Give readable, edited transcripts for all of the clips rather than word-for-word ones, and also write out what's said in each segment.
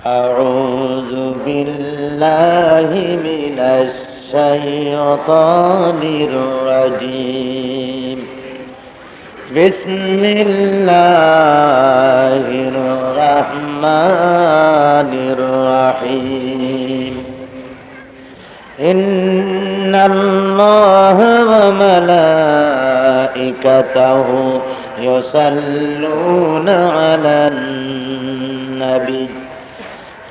أعوذ بالله من الشيطان الرجيم بسم الله الرحمن الرحيم إن الله وملائكته يصلون على النبي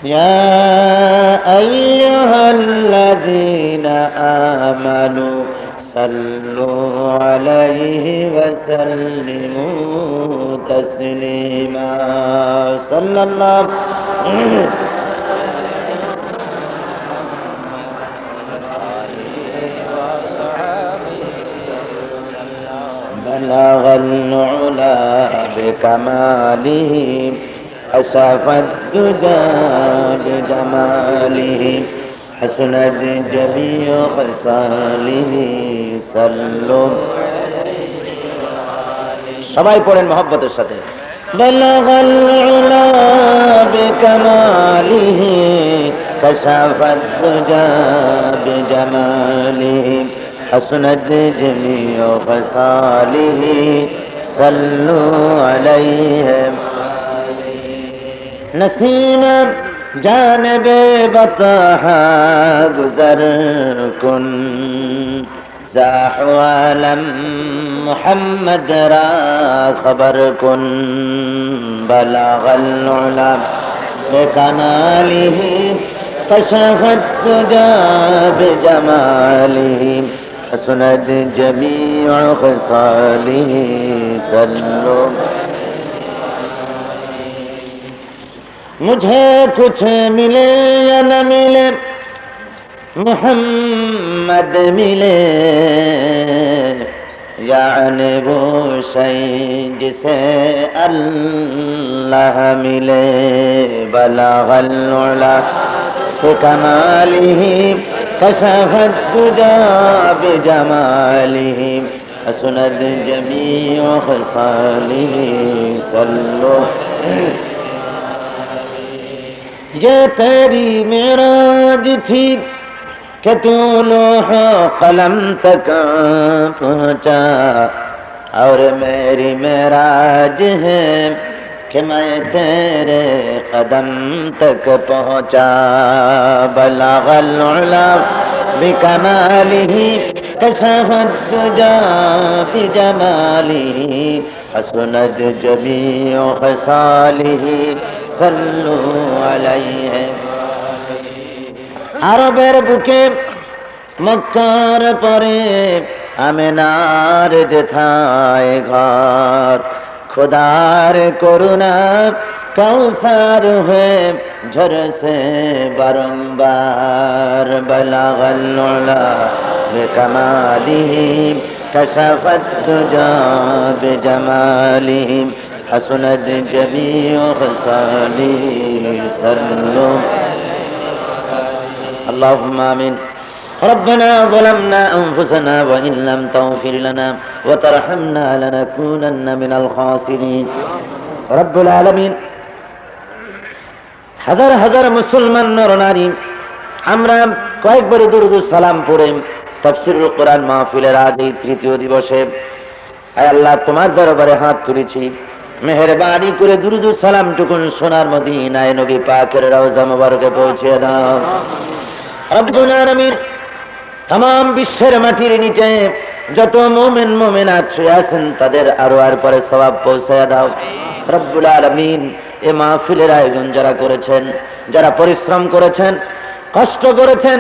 يا أيها الذين آمنوا صلوا عليه وسلموا تسليما صلى الله بلغ العلا بكماله كشف الدجى بجماله حسنت جميع خصاله صلوا সবাই পড়েন মহব্বতের সাথে بلغ العلا بكماله كشف الدجى بجماله حسنت جميع خصاله صلوا عليه نسیم جانب بطحا گزر کن زاحوالم محمد را خبر کن بلغ العلا بکماله کشف الدجى بجماله حسنت جميع خصاله صلوا मुझे कुछ मिले या न मिले मोहम्मद मिले यानी वो शै जिसे अल्लाह मिले बलगल उला बिकमालिही कशफत दुजा बिजमालिही हसनत जमीउ खसालिही सल्लो ये तेरी मेराज थी कि तू लोह कलम तक पहुँचा और मेरी मेराज है कि मैं तेरे कदम तक पहुँचा बलगल उला बिकमालिही कशफत दुजा बिजमालिही हसनत जमीउ खसालिही सल्लु अलैहि আরবের বুকে মক্কার পরে আমিনার যেথায় ঘর খুদার করুণা কৌসার হয়ে ঝরসে বারংবার বলগল উলা বিকমালিহি কশফত দুজা বিজমালিহি حسنت جميع خصاله صلوا اللهم آمين ربنا ظلمنا أنفسنا وإن لم تغفر لنا وترحمنا لنكونن من الخاسرين رب العالمين হাজার হাজার মুসলমান নরনারী আমরা কয়েকবার দুরূদ ও সালাম পড়ে তাফসীরুল কোরআন মাহফিলের আগে তৃতীয় দিবসে আয় আল্লাহ তোমার দরবারে হাত তুলেছি মেহেরবানি করে দুরূদ ও সালাম টুকুন সোনার মদিনায় নবী পাকের রওজা মোবারকে পৌঁছে দাও রব্বুল আলামিন तमाम বিশ্বের মাটির নিচে যত মুমিন মুমিনাত শুয়ে আছেন তাদের আরওয়ার পরে সওয়াব পৌঁছায়া দাও রব্বুল আলামিন এই মাহফিলের আয়োজন যারা করেছেন যারা পরিশ্রম করেছেন কষ্ট করেছেন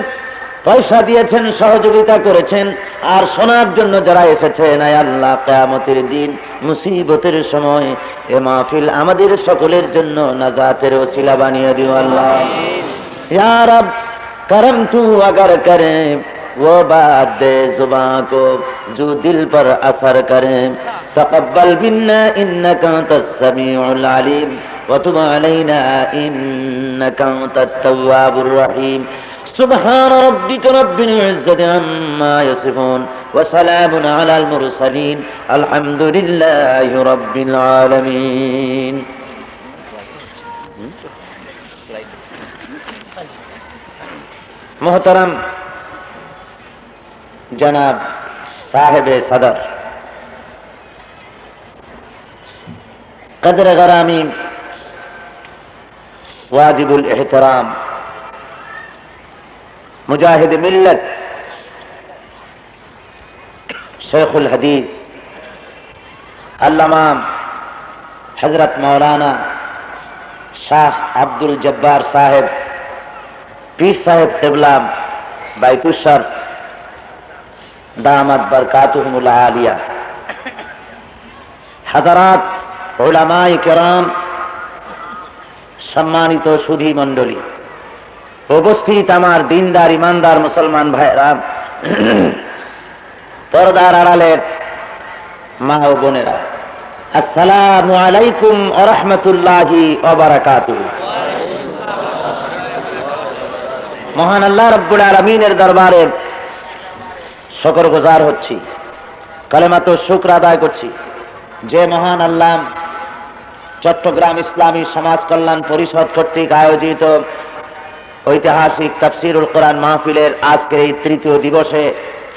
পয়সা দিয়েছেন সহযোগিতা করেছেন আর শোনার জন্য যারা এসেছেন আয় আল্লাহ কিয়ামতের দিন মুসিবতের সময় এই মাহফিল আমাদের সকলের জন্য নাজাতের ওসিলা বানিয়ে দিও আল্লাহ ইয়া রব करम तू अगर करे वो बात दे जुबां को जो दिल पर असर करे तकब्बल मिन्ना इन्नका तस्समीउल अलीम व तुब अलैना इन्नका तत्तव्वाबुर रहीम सुब्हान रब्बिका रब्बिल इज्जति अम्मा यसिफून व सलामुन अलल मुरसलीन अल्हम्दुलिल्लाहि रब्बिल आलमीन मोहतरम जनाब साहिब सदर कदर गरामी वाजिबुल एहतराम मुजाहिद मिल्लत शेखुल हदीस अल्लामा हजरत मौलाना शाह अब्दुल जब्बार साहेब पीर साहेब क़िबला बैतुशर दामत बरकातुहुमुल आलिया, हजरात उलमाए किराम, सम्मानित सुधी मंडली, उपस्थित आमार दीनदार ईमानदार मुसलमान भाईरा, पर्दार आड़ालेर मा ओ बोनेरा, अस्सलामु आलाइकुम व रहमतुल्लाहि व बाराकातुहु। महान अल्लाह रब्बुल आलमीनेर दरबारे शुक्र गुजार होच्छी, कलेमात शुक्र आदाय करছি যে মহান আল্লাহ চট্টগ্রাম ইসলামী সমাজ কল্যাণ পরিষদ কর্তৃক আয়োজিত ঐতিহাসিক তাফসীরুল কোরআন মাহফিলের আজকের এই তৃতীয় দিবসে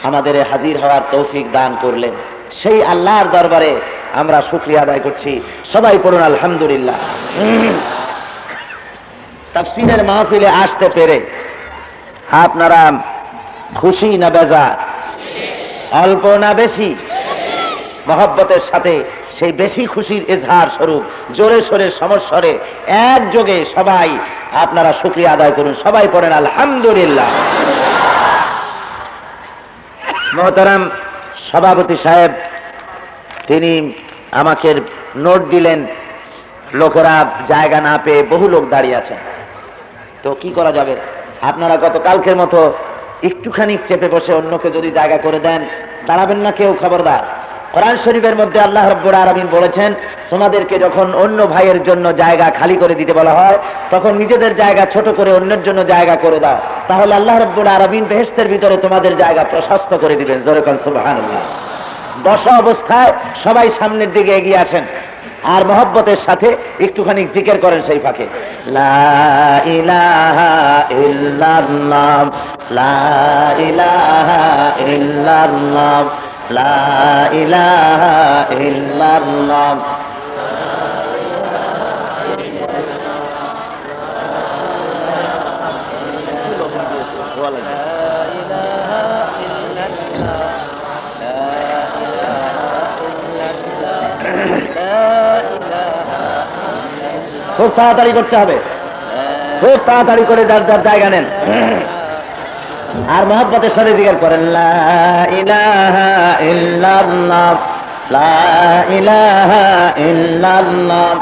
আমাদের হাজির হওয়ার তৌফিক দান করলেন। সেই আল্লাহর দরবারে আমরা শুকরিয়া আদায় করছি। সবাই পড়ুন আলহামদুলিল্লাহ। তাফসীরের মাহফিলে আসতে পেরে আপনারা খুশি না বেজার? অল্প না বেশি? মহব্বতের সাথে সেই বেশি খুশির ইজহার স্বরূপ জোরে সোরে সমস্বরে একযোগে সবাই আপনারা শুকরিয়া আদায় করুন। সবাই পড়েন আলহামদুলিল্লাহ। মোহতারাম সভাপতি সাহেব তিনি আমাকে নোট দিলেন, লোকেরা জায়গা না পেয়ে বহু লোক দাঁড়িয়ে আছেন, তো কি করা যাবে? আপনারা গতকালকের মতো একটুখানি চেপে বসে অন্যকে যদি জায়গা করে দেন, দাঁড়াবেন না কেউ, খবরদার। কোরআন শরীফের মধ্যে আল্লাহ রাব্বুল আলামিন বলেছেন, তোমাদেরকে যখন অন্য ভাইয়ের জন্য জায়গা খালি করে দিতে বলা হয়, তখন নিজেদের জায়গা ছোট করে অন্যের জন্য জায়গা করে দাও, তাহলে আল্লাহ রাব্বুল আলামিন বেহেশতের ভিতরে তোমাদের জায়গা প্রশস্ত করে দিবেন। জোরে কোন সুবহানাল্লাহ। বসা অবস্থায় সবাই সামনের দিকে এগিয়ে আসেন আর মহব্বতের সাথে একটুখানি জিকির করেন সেই ফাঁকে, লা ইলাহা ইল্লাল্লাহ, লা ইলাহা ইল্লাল্লাহ, লা ইলাহা ইল্লাল্লাহ। খুব তাড়াতাড়ি করতে হবে, খুব তাড়াতাড়ি করে যার যার জায়গা নেন আর মহব্বতের সাথে জিকির করেন, লা ইলাহা ইল্লাল্লাহ, লা ইলাহা ইল্লাল্লাহ,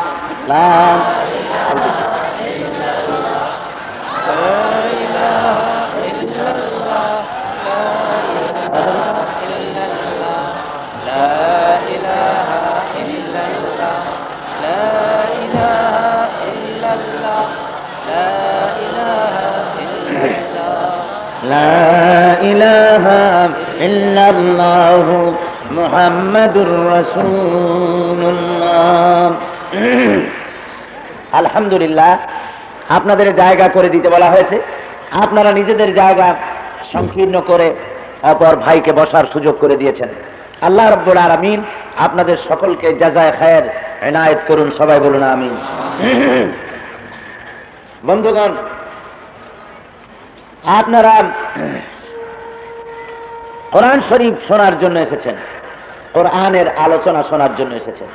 লা ইলাহা ইল্লাল্লাহ মুহাম্মাদুর রাসূলুল্লাহ। আলহামদুলিল্লাহ, আপনাদের জায়গা করে দিতে বলা হয়েছে, আপনারা নিজেদের জায়গা সংকীর্ণ করে অপর ভাইকে বসার সুযোগ করে দিয়েছেন। আল্লাহ রাব্বুল আলামিন আপনাদের সকলকে জাযায়ে খায়ের ইনায়েত করুন। সবাই বলুন আমিন। বন্ধুগণ, আপনারা কোরআন শরীফ শোনার জন্য এসেছেন, কোরআনের আলোচনা শোনার জন্য এসেছেন।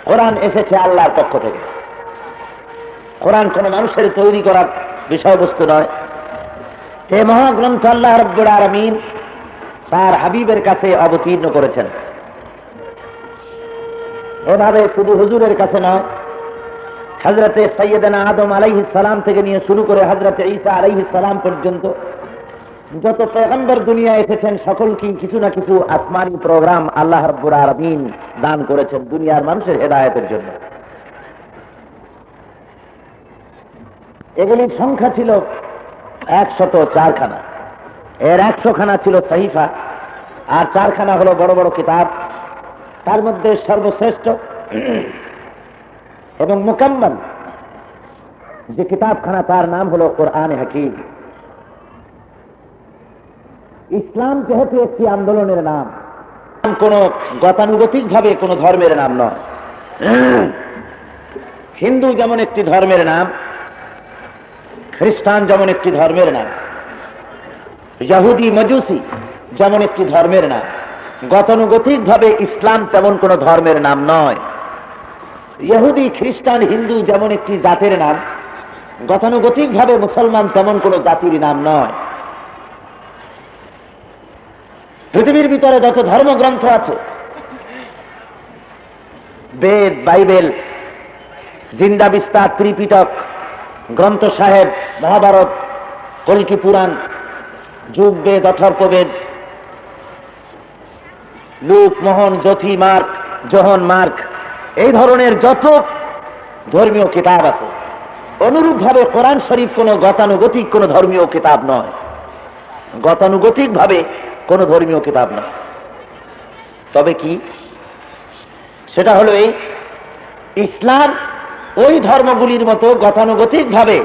কোরআন এসেছে আল্লাহর পক্ষ থেকে। কোরআন কোন মানুষের তৈরি করার বিষয়বস্তু নয়। এই মহাগ্রন্থ আল্লাহ রাব্বুল আলামিন তার হাবিবের কাছে অবতীর্ণ করেছেন। এভাবে শুধু হুজুরের কাছে নয়, হযরতে সাইয়্যিদানা আদম আলাইহিস সালাম থেকে নিয়ে শুরু করে হযরতে ঈসা আলাইহিস সালাম পর্যন্ত যত পয়গম্বর দুনিয়া এসেছেন সকলকে কিছু না কিছু আসমানি প্রোগ্রাম আল্লাহ রাব্বুল আলামিন দান করেছেন দুনিয়ার মানুষের হেদায়েতের জন্য। এগুলির সংখ্যা ছিল 104 খানা। এর 100 খানা ছিল সহিফা, আর 4 খানা হলো বড় বড় কিতাব। তার মধ্যে সর্বশ্রেষ্ঠ এবং মুকাম্মাল যে কিতাবখানা তার নাম হলো কোরআনে হাকিম। ইসলাম যেহেতু একটি আন্দোলনের নাম, কোন গতানুগতিক ভাবে কোন ধর্মের নাম নয়। হিন্দু যেমন একটি ধর্মের নাম, খ্রিস্টান যেমন একটি ধর্মের নাম, ইহুদি মজুসি যেমন একটি ধর্মের নাম, গতানুগতিক ভাবে ইসলাম তেমন কোন ধর্মের নাম নয়। ইহুদি খ্রিস্টান হিন্দু যেমন একটি জাতের নাম, গতানুগতিক ভাবে মুসলমান তেমন কোন জাতির নাম নয়। পৃথিবীর ভিতরে যত ধর্মগ্রন্থ আছে, বেদ, বাইবেল, জিন্দা বিস্তার, ত্রিপিটক, গ্রন্থ সাহেব, মহাভারত, কল্কি পুরাণ, যুগ বেদ, অথর্ববেদ, লুক, মোহন, জ্যোথি, মার্ক, জোহন মার্ক, এই ধরনের যত ধর্মীয় কিতাব আছে, অনুরূপভাবে কোরআন শরীফ কোন গতানুগতিক কোন ধর্মীয় কিতাব নয়। গতানুগতিক ভাবে কোন ধর্মীয় কিতাব নয়। তবে কি? সেটা হলো এই, ইসলাম ওই ধর্মগুলির মতো গতানুগতিক ভাবে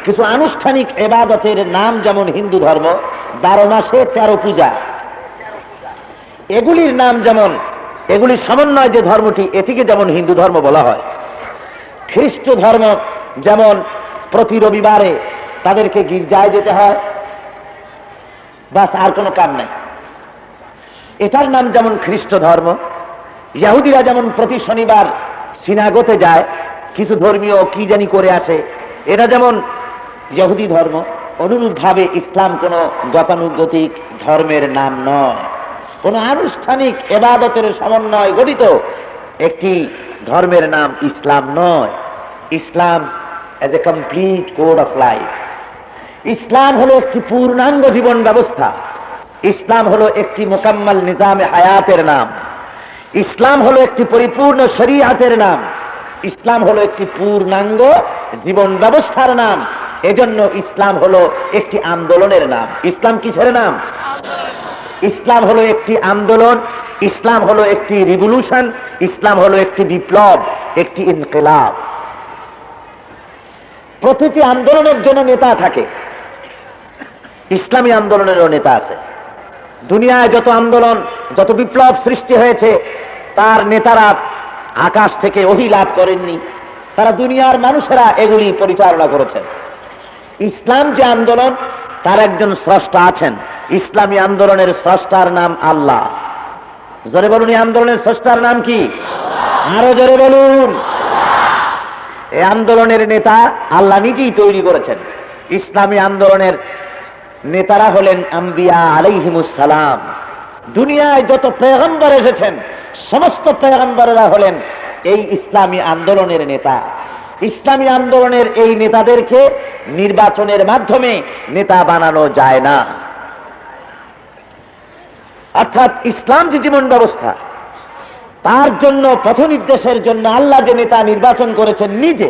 কিছু আনুষ্ঠানিক ইবাদতের নাম, যেমন হিন্দু ধর্ম 12 মাসে 13 পূজা, এগুলির নাম যেমন, এগুলির সমন্বয় যে ধর্মটি, এটিকে যেমন হিন্দু ধর্ম বলা হয়। খ্রিস্ট ধর্ম যেমন প্রতি রবিবারে তাদেরকে গির্জায় যেতে হয়, বাস, আর কোনো কাম নাই, এটার নাম যেমন খ্রিস্ট ধর্ম। ইহুদিরা যেমন প্রতি শনিবার সিনাগোতে যায়, কিছু ধর্মীয় কি জানি করে আসে, এটা যেমন ইহুদি ধর্ম। অনুরূপভাবে ইসলাম কোন গতানুগতিক ধর্মের নাম নয়, কোন আনুষ্ঠানিক ইবাদতের সমন্বয় গঠিত একটি ধর্মের নাম ইসলাম নয়। Islam as a complete code of life. ইসলাম হলো একটি পূর্ণাঙ্গ জীবন ব্যবস্থা। ইসলাম হলো একটি মোকাম্মল নিজামে হায়াতের নাম। ইসলাম হলো একটি পরিপূর্ণ শরীয়তের নাম। ইসলাম হলো একটি পূর্ণাঙ্গ জীবন ব্যবস্থার নাম। এজন্য ইসলাম হলো একটি আন্দোলনের নাম। ইসলাম কিসের নাম? ইসলাম হলো একটি আন্দোলন, ইসলাম হলো একটি রিভলিউশন, ইসলাম হলো একটি বিপ্লব, একটি ইনকিলাব। প্রতিটি আন্দোলনের জন্য নেতা থাকে, ইসলামী আন্দোলনেরও নেতা আছে। দুনিয়ায় যত আন্দোলন, যত বিপ্লব সৃষ্টি হয়েছে, তার নেতারা আকাশ থেকে ওহী লাভ করেননি, তারা দুনিয়ার মানুষেরা এগুলি পরিচালনা করেছেন। ইসলাম যে আন্দোলন, তার একজন স্রষ্টা আছেন। ইসলামী আন্দোলনের স্রষ্টার নাম আল্লাহ। জোরে বলুন, এই আন্দোলনের স্রষ্টার নাম কি? আরো জোরে বলুন। এই আন্দোলনের নেতা আল্লাহ নিজেই তৈরি করেছেন। ইসলামী আন্দোলনের নেতারা হলেন আম্বিয়া আলাইহিমুস সালাম। দুনিয়ায় যত পয়গম্বর এসেছেন, সমস্ত পয়গম্বরেরা হলেন এই ইসলামী আন্দোলনের নেতা। ইসলামী আন্দোলনের এই নেতাদেরকে নির্বাচনের মাধ্যমে নেতা বানানো যায় না। অর্থাৎ ইসলাম যে জীবন ব্যবস্থা, তার জন্য পথ নির্দেশের জন্য আল্লাহ যে নেতা নির্বাচন করেছেন নিজে,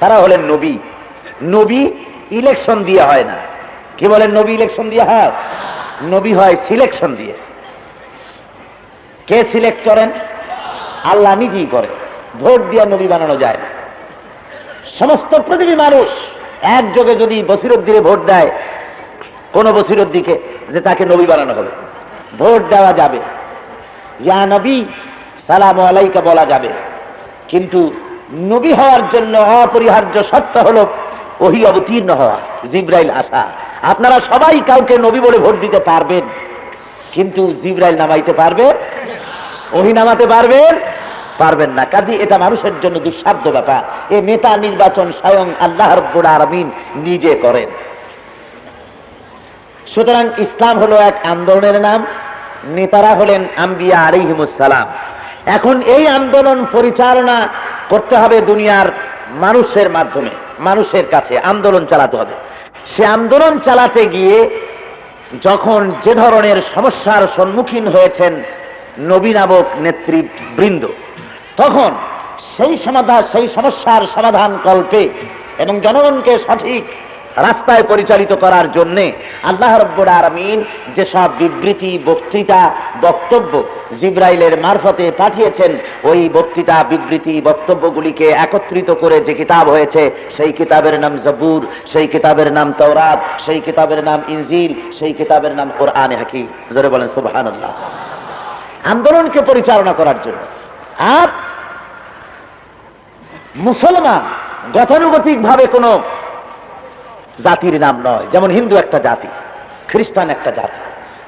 তারা হলেন নবী। নবী ইলেকশন দিয়ে হয় না। কি বলেন? নবী ইলেকশন দিয়ে হয়? নবী হয় সিলেকশন দিয়ে। কে সিলেক্ট করেন? আল্লাহ নিজেই করে। ভোট দিয়ে নবী বানানো যায় না। সমস্ত পৃথিবী মানুষ একযোগে যদি বসিরউদ্দিনে ভোট দেয়, কোন বসিরউদ্দিকে, যে তাকে নবী বানানো হবে, ভোট দেওয়া যাবে, ইয়া নবী সালাম আলাইকা বলা যাবে। কিন্তু নবী হওয়ার জন্য অপরিহার্য শর্ত হলো ওহী অবতীর্ণ হওয়া, জিবরাইল আসা। আপনারা সবাই কাউকে নবী বলে ভোট দিতে পারবেন, কিন্তু জিবরাইল নামাইতে পারবে? ওহী নামাতে পারবেন? পারবেন না। কাজে এটা মানুষের জন্য দুঃসাধ্য ব্যাপার। এ নেতা নির্বাচন স্বয়ং আল্লাহ রাব্বুল আলামিন নিজে করেন। সুতরাং ইসলাম হলো এক আন্দোলনের নাম, নেতারা হলেন আম্বিয়া আলাইহিমুস সালাম। এখন এই আন্দোলন পরিচালনা করতে হবে দুনিয়ার মানুষের মাধ্যমে, মানুষের কাছে আন্দোলন চালাতে হবে। সে আন্দোলন চালাতে গিয়ে যখন যে ধরনের সমস্যার সম্মুখীন হয়েছেন নবী নামক নেতৃবৃন্দ, তখন সেই সমস্যার সমাধান কল্পে এবং জনগণকে সঠিক রাস্তায় পরিচালিত করার জন্যে আল্লাহ রাব্বুল আলামিন যেসব বিবৃতি, বক্তৃতা, বক্তব্য জিবরাইলের মারফতে পাঠিয়েছেন, ওই বক্তৃতা, বিবৃতি, বক্তব্যগুলিকে একত্রিত করে যে কিতাব হয়েছে, সেই কিতাবের নাম জবুর, সেই কিতাবের নাম তাওরাত, সেই কিতাবের নাম ইনজিল, সেই কিতাবের নাম কোরআনে হাকিম। জোরে বলেন সুবহানাল্লাহ। আন্দোলনকে পরিচালনা করার জন্য। আর মুসলমান গতানুগতিক ভাবে কোন জাতির নাম নয়, যেমন হিন্দু একটা জাতি, খ্রিস্টান একটা জাতি।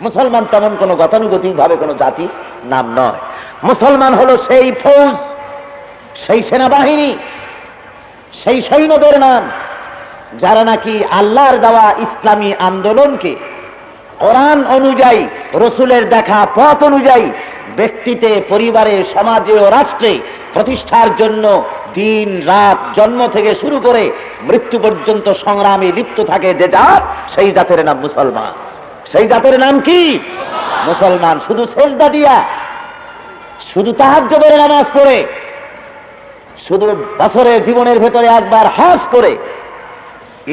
মুসলমান তেমন কোন গতানুগতিক ভাবে কোন জাতির নাম নয়। মুসলমান হলো সেই ফৌজ, সেই সেনাবাহিনী, সেই সৈন্যদের নাম যারা নাকি আল্লাহর দেওয়া ইসলামী আন্দোলনকে কোরআন অনুযায়ী, রসুলের দেখা পথ অনুযায়ী ব্যক্তিতে, পরিবারে, সমাজে ও রাষ্ট্রে প্রতিষ্ঠার জন্য দিন রাত, জন্ম থেকে শুরু করে মৃত্যু পর্যন্ত সংগ্রামে লিপ্ত থাকে যে জাত, সেই জাতের নাম মুসলমান। সেই জাতের নাম কি? মুসলমান। শুধু সেজদা দিয়া, শুধু তাহাজ্জুদের নামাজ পড়ে, শুধু বছরে জীবনের ভেতরে একবার হজ করে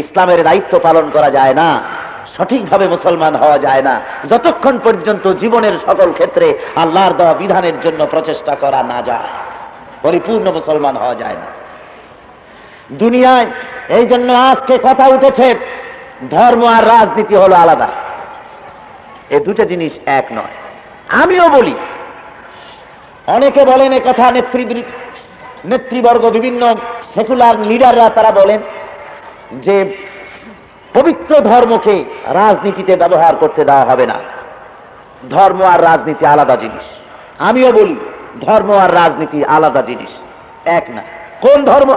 ইসলামের দায়িত্ব পালন করা যায় না, সঠিকভাবে মুসলমান হওয়া যায় না, যতক্ষণ পর্যন্ত জীবনের সকল ক্ষেত্রে আল্লাহর দেওয়া বিধানের জন্য প্রচেষ্টা করা না যায়, পরিপূর্ণ মুসলমান হওয়া যায় না দুনিয়ায়। এই জন্য আজকে কথা উঠেছে ধর্ম আর রাজনীতি হলো আলাদা, এই দুটো জিনিস এক নয়। আমিও বলি, অনেকে বলেন এ কথা, নেতৃবর্গ, বিভিন্ন সেকুলার লিডাররা তারা বলেন যে পবিত্র ধর্মকে রাজনীতিতে ব্যবহার করতে দেওয়া হবে না, ধর্ম আর রাজনীতি আলাদা জিনিস। আমিও বলি ধর্ম আর রাজনীতি আলাদা জিনিস, এক না। কোন ধর্ম?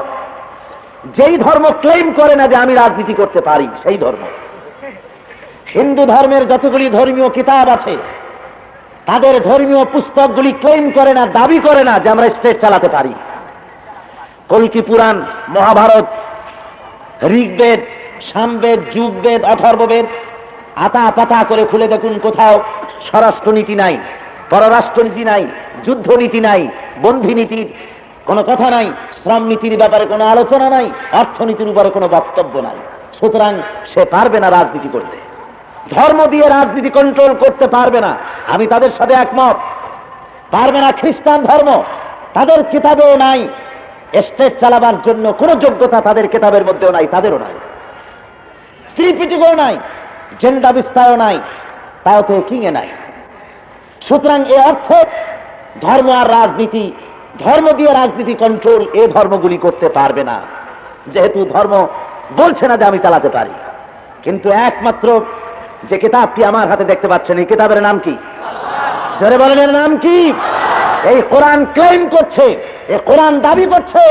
যেই ধর্ম ক্লেম করে না যে আমি রাজনীতি করতে পারি, সেই ধর্ম। হিন্দু ধর্মের যতগুলি ধর্মীয় কিতাব আছে, তাদের ধর্মীয় পুস্তকগুলি ক্লেম করে না, দাবি করে না যে আমরা স্টেট চালাতে পারি। কল্কি পুরাণ, মহাভারত, ঋগ্বেদ, সামবেদ, যুগবেদ, অথর্ববেদ, আতা পাতা করে খুলে দেখুন, কোথাও স্বরাষ্ট্রনীতি নাই, পররাষ্ট্রনীতি নাই, যুদ্ধনীতি নাই, বন্দিনীতির কোনো কথা নাই, শ্রম নীতির ব্যাপারে কোনো আলোচনা নাই, অর্থনীতির উপরে কোনো বক্তব্য নাই। সুতরাং সে পারবে না রাজনীতি করতে, ধর্ম দিয়ে রাজনীতি কন্ট্রোল করতে পারবে না। আমি তাদের সাথে একমত, পারবে না। খ্রিস্টান ধর্ম, তাদের কিতাবেও নাই স্টেট চালাবার জন্য কোনো যোগ্যতা, তাদের কিতাবের মধ্যেও নাই, তাদেরও নাই, ত্রিপিটকেও নাই, জেন্ডা বিস্তারও নাই, তাও তো কিংয়ে নাই। সুতরাং এ অর্থে ধর্ম আর রাজনীতি, ধর্ম দিয়ে রাজনীতি কন্ট্রোল, এ ধর্মগুলি করতে পারবে না, যেহেতু ধর্ম বলছে না যে আমি চালাতে পারি। কিন্তু একমাত্র যে কিতাবটি আমার হাতে দেখতে পাচ্ছেন, এই কিতাবের নাম কি? জোরে বলেন, এর নাম কি? এই কোরআন ক্লেম করছে, এই কোরআন দাবি করছে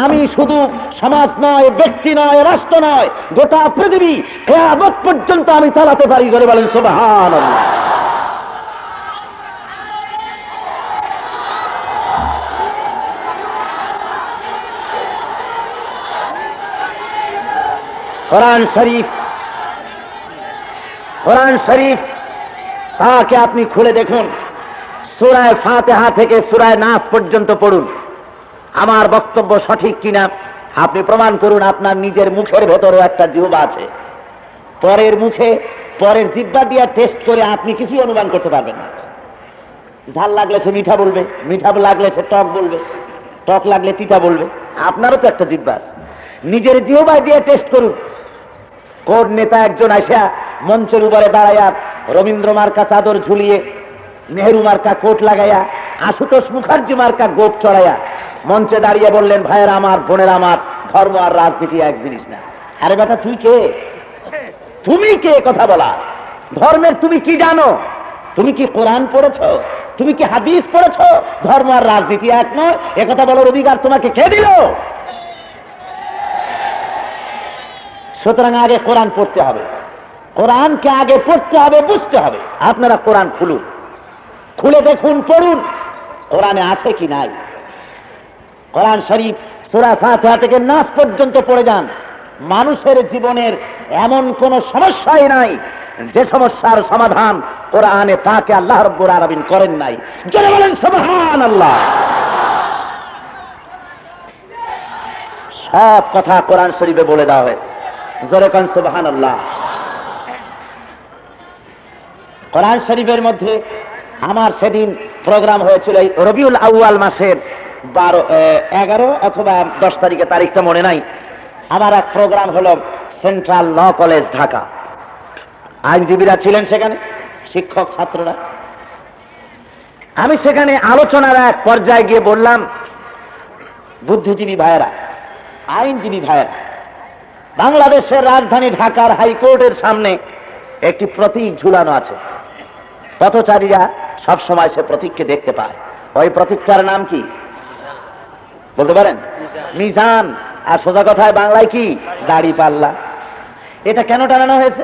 আমি শুধু সমাজ নয়, ব্যক্তি নয়, রাষ্ট্র নয়, গোটা পৃথিবী কিয়ামত পর্যন্ত আমি চালাতে পারি। জোরে বলেন সুবহানাল্লাহ। কোরআন শরীফ, কোরআন শরীফ তাকে আপনি খুলে দেখুন, সূরা ফাতিহা থেকে সূরা নাস পর্যন্ত পড়ুন। আমার বক্তব্য সঠিক কিনা আপনি প্রমাণ করুন। আপনার নিজের মুখের ভেতরও একটা জিহ্বা আছে, পরের মুখে, পরের জিহ্বা দিয়ে টেস্ট করে আপনি কিছুই অনুমান করতে পারবেন না। ঝাল লাগলে সে মিঠা বলবে, মিঠা লাগলে সে টক বলবে, টক লাগলে তিতা বলবে। আপনারও তো একটা জিহ্বা আছে, নিজের জিহ্বা দিয়ে টেস্ট করুন। কোন নেতা একজন আসা মঞ্চের উপরে দাঁড়াইয়া রবীন্দ্র মার্কা চাদর ঝুলিয়ে, নেহেরু মার্কা কোট লাগাইয়া, আশুতোষ মুখার্জি মার্কা গোপ চড়াইয়া মঞ্চে দাঁড়িয়ে বললেন, ভাইয়ের আমার, বোনের আমার, ধর্ম আর রাজনীতি এক জিনিস না। আরে বেটা, তুই কে? তুমি কে কথা বলা? ধর্মের তুমি কি জানো? তুমি কি কোরআন পড়েছ? তুমি কি হাদিস পড়েছ? ধর্ম আর রাজনীতি এক নয়, একথা বলার অধিকার তোমাকে কে দিল? সুতরাং আগে কোরআন পড়তে হবে, কোরআনকে আগে পড়তে হবে, বুঝতে হবে। আপনারা কোরআন খুলুন, খুলে দেখুন, পড়ুন, কোরআনে আছে কি নাই। কোরআন শরীফ সূরা ফাতিহা থেকে নাস পর্যন্ত পড়ে যান। মানুষের জীবনের এমন কোন সমস্যাই নাই যে সমস্যার সমাধান কোরআনে পাকে আল্লাহ রাব্বুল আলামিন করেন নাই। জোরে বলেন সুবহানাল্লাহ। সব কথা কোরআন শরীফে বলে দেওয়া হয়েছে। জোরে কান সুবহানাল্লাহ। কোরআন শরীফের মধ্যে আমার সেদিন প্রোগ্রাম হয়েছিল এই রবিউল আউয়াল মাসের 11 অথবা 10 তারিখে, তারিখটা মনে নাই। আমার এক প্রোগ্রাম হলো সেন্ট্রাল ল কলেজ ঢাকা। আইনজীবীরা ছিলেন সেখানে, শিক্ষক ছাত্ররা। আমি সেখানে আলোচনার এক পর্যায়ে গিয়ে বললাম, বুদ্ধিজীবী ভাইয়েরা, আইনজীবী ভাইয়েরা, বাংলাদেশের রাজধানী ঢাকার হাইকোর্টের সামনে একটি প্রতীক ঝুলানো আছে। পথচারীরা সবসময় সে প্রতীককে দেখতে পায়। ওই প্রতীকটার নাম কি বলতে পারেন? মিজান। আর সোজা কথায় বাংলায় কি? দাড়িপাল্লা। এটা কেন টানানো হয়েছে?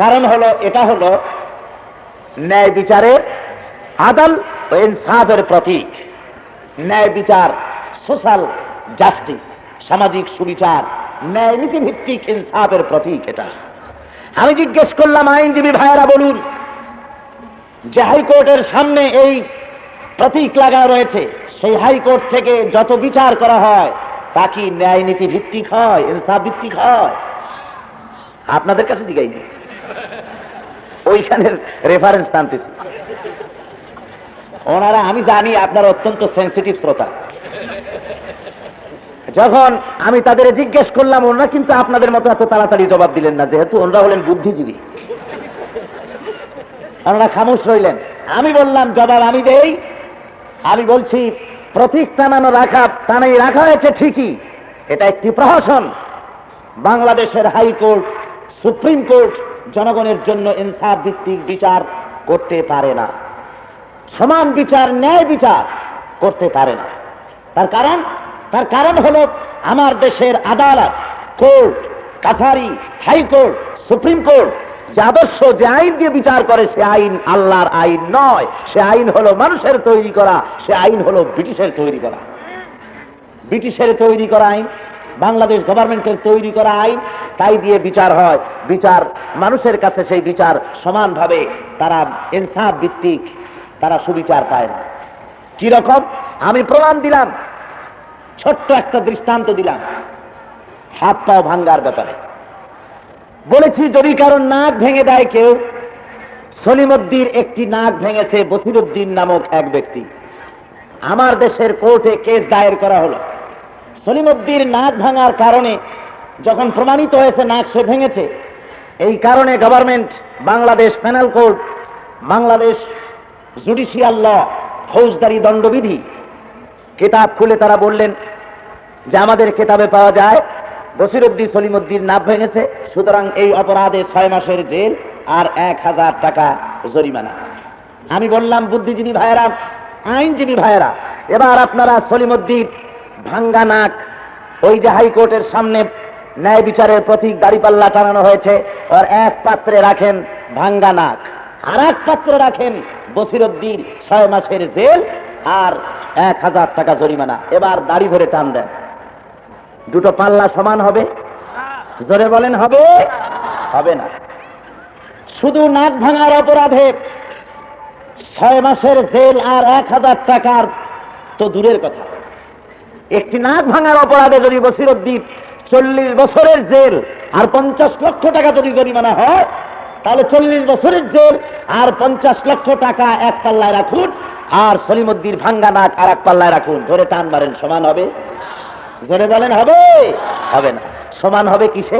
কারণ হলো, এটা হলো ন্যায় বিচারের, আদাল ও ইনসাফের প্রতীক। ন্যায় বিচার, সোশ্যাল জাস্টিস, সামাজিক সুবিচার, ন্যায় নীতি ভিত্তিক ইনসাফের প্রতীক এটা। আমি জিজ্ঞেস করলাম, আইনজীবী ভাইয়েরা বলুন, যে হাইকোর্টের সামনে এই প্রতীক লাগা রয়েছে, সেই হাইকোর্ট থেকে যত বিচার করা হয় তা কি ন্যায় নীতি ভিত্তিক হয়, ইনসাফ ভিত্তিক হয়? আপনাদের কাছে জিজ্ঞাসা, ওইখানের রেফারেন্স টানতেছি। ওনারা, আমি জানি আপনারা অত্যন্ত সেন্সিটিভ শ্রোতা। যখন আমি তাদের জিজ্ঞেস করলাম, ওনারা কিন্তু আপনাদের মতো এত তাড়াতাড়ি জবাব দিলেন না, যেহেতু ওনারা হলেন বুদ্ধিজীবী। ওনারা খামোশ রইলেন। আমি বললাম, জবাব আমি দেই। আমি বলছি, প্রতীক টানাই রাখা হয়েছে ঠিকই, এটা একটি প্রহসন। বাংলাদেশের হাইকোর্ট, সুপ্রিম কোর্ট জনগণের জন্য ইনসাফ ভিত্তিক বিচার করতে পারে না, সমান বিচার, ন্যায় বিচার করতে পারে না। তার কারণ হলো, আমার দেশের আদালত, কোর্ট, কাছারি, হাইকোর্ট, সুপ্রিম কোর্ট যে আদর্শ, যে আইন দিয়ে বিচার করে, সে আইন আল্লাহর আইন নয়। সে আইন হলো মানুষের তৈরি করা, সে আইন হলো ব্রিটিশের তৈরি করা। ব্রিটিশের তৈরি করা আইন, বাংলাদেশ গভর্নমেন্টের তৈরি করা আইন, তাই দিয়ে বিচার হয়। বিচার মানুষের কাছে, সেই বিচার সমানভাবে তারা ইনসাফ ভিত্তিক, তারা সুবিচার পায় না। কি রকম? আমি প্রমাণ দিলাম, ছোট্ট একটা দৃষ্টান্ত দিলাম হাত পা ভাঙ্গার ব্যাপারে। বলেছি, যদি কারণ নাক ভেঙে দেয় কেউ, সলিমউদ্দির একটি নাক ভেঙেছে বসিরউদ্দিন নামক এক ব্যক্তি। আমার দেশের কোর্টে কেস দায়ের করা হলো। সলিমউদ্দির নাক ভাঙার কারণে যখন প্রমাণিত হয়েছে নাক সে ভেঙেছে, এই কারণে government, Bangladesh penal code, Bangladesh judicial law, ফৌজদারি দণ্ডবিধি কিতাব খুলে তারা বললেন যে আমাদের কিতাবে পাওয়া যায় বসিরউদ্দিন সলিমউদ্দিন নাক ভেঙেছে, সুতরাং এই অপরাধে 6 মাসের জেল আর 1000 টাকা জরিমানা। আমি বললাম, বুদ্ধিজীবী ভাইয়েরা, আইনজীবী ভাইয়েরা, এবার আপনারা সলিমউদ্দিন ভাঙ্গা নাক, ওই যে হাইকোর্টের সামনে ন্যায় বিচারের প্রতীক দাড়িপাল্লা টানানো হয়েছে, আর এক পাত্রে রাখেন ভাঙ্গা নাক, আর এক পাত্রে রাখেন বসিরউদ্দিন 6 মাসের জেল আর 1000 টাকা জরিমানা। এবার দাড়ি ধরে টান দেন, দুটো পাল্লা সমান হবে? জোরে বলেন, হবে? হবে না। শুধু নাক ভাঙার অপরাধে 6 মাসের জেল আর 1000 টাকার তো দূরের কথা, একটি নাক ভাঙার অপরাধে যদি বসিরউদ্দিন 40 বছরের জেল আর 50 লক্ষ টাকা যদি জরিমানা হয়, তাহলে 40 বছরের জেল আর 50 লক্ষ টাকা এক পাল্লায় রাখুন, আর সলিমউদ্দিন ভাঙ্গা নাক আর এক পাল্লায় রাখুন, ধরে টান মারেন, সমান হবে? জোরে বলেন, হবে? হবে না। সমান হবে কিসে?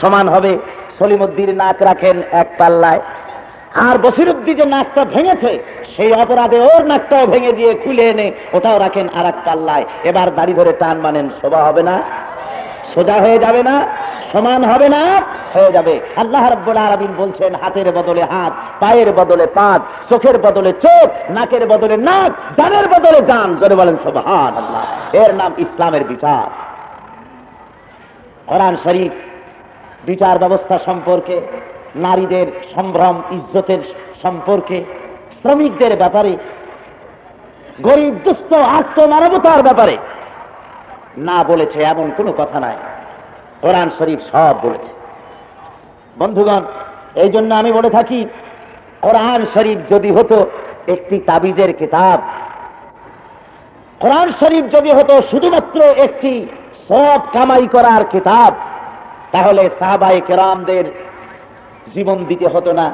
সমান হবে, সলিমউদ্দিন নাক রাখেন এক পাল্লায়, আর বসিরউদ্দিন যে নাকটা ভেঙেছে সেই অপরাধে ওর নাকটাও ভেঙে দিয়ে খুলে এনে ওটাও রাখেন আর এক পাল্লায়। এবার দাড়ি ধরে টান মানেন, শোভা হবে না? সোজা হয়ে যাবে না? সমান হবে না? হয়ে যাবে। আল্লাহ রাব্বুল আলামিন বলছেন, হাতের বদলে হাত, পায়ের বদলে পা, চোখের বদলে চোখ, নাকের বদলে নাক, জানের বদলে জান। জোরে বলেন সুবহানাল্লাহ। এর নাম ইসলামের বিচার। কোরআন শরীফ বিচার ব্যবস্থা সম্পর্কে, নারীদের সম্ভ্রম ইজ্জতের সম্পর্কে, শ্রমিকদের ব্যাপারে, গরিব দুস্থ আর্ত মানবতার ব্যাপারে না বলেছে এমন কোনো কথা নাই। কোরআন শরীফ সব বলেছে। বন্ধুগণ, এই জন্য আমি বলে থাকি, কোরআন শরীফ যদি হতো একটি তাবিজের কিতাব, কোরআন শরীফ যদি হতো শুধুমাত্র একটি সব কামাই করার কিতাব, তাহলে সাহাবায়ে কেরামদের জীবন দিতে হতো না,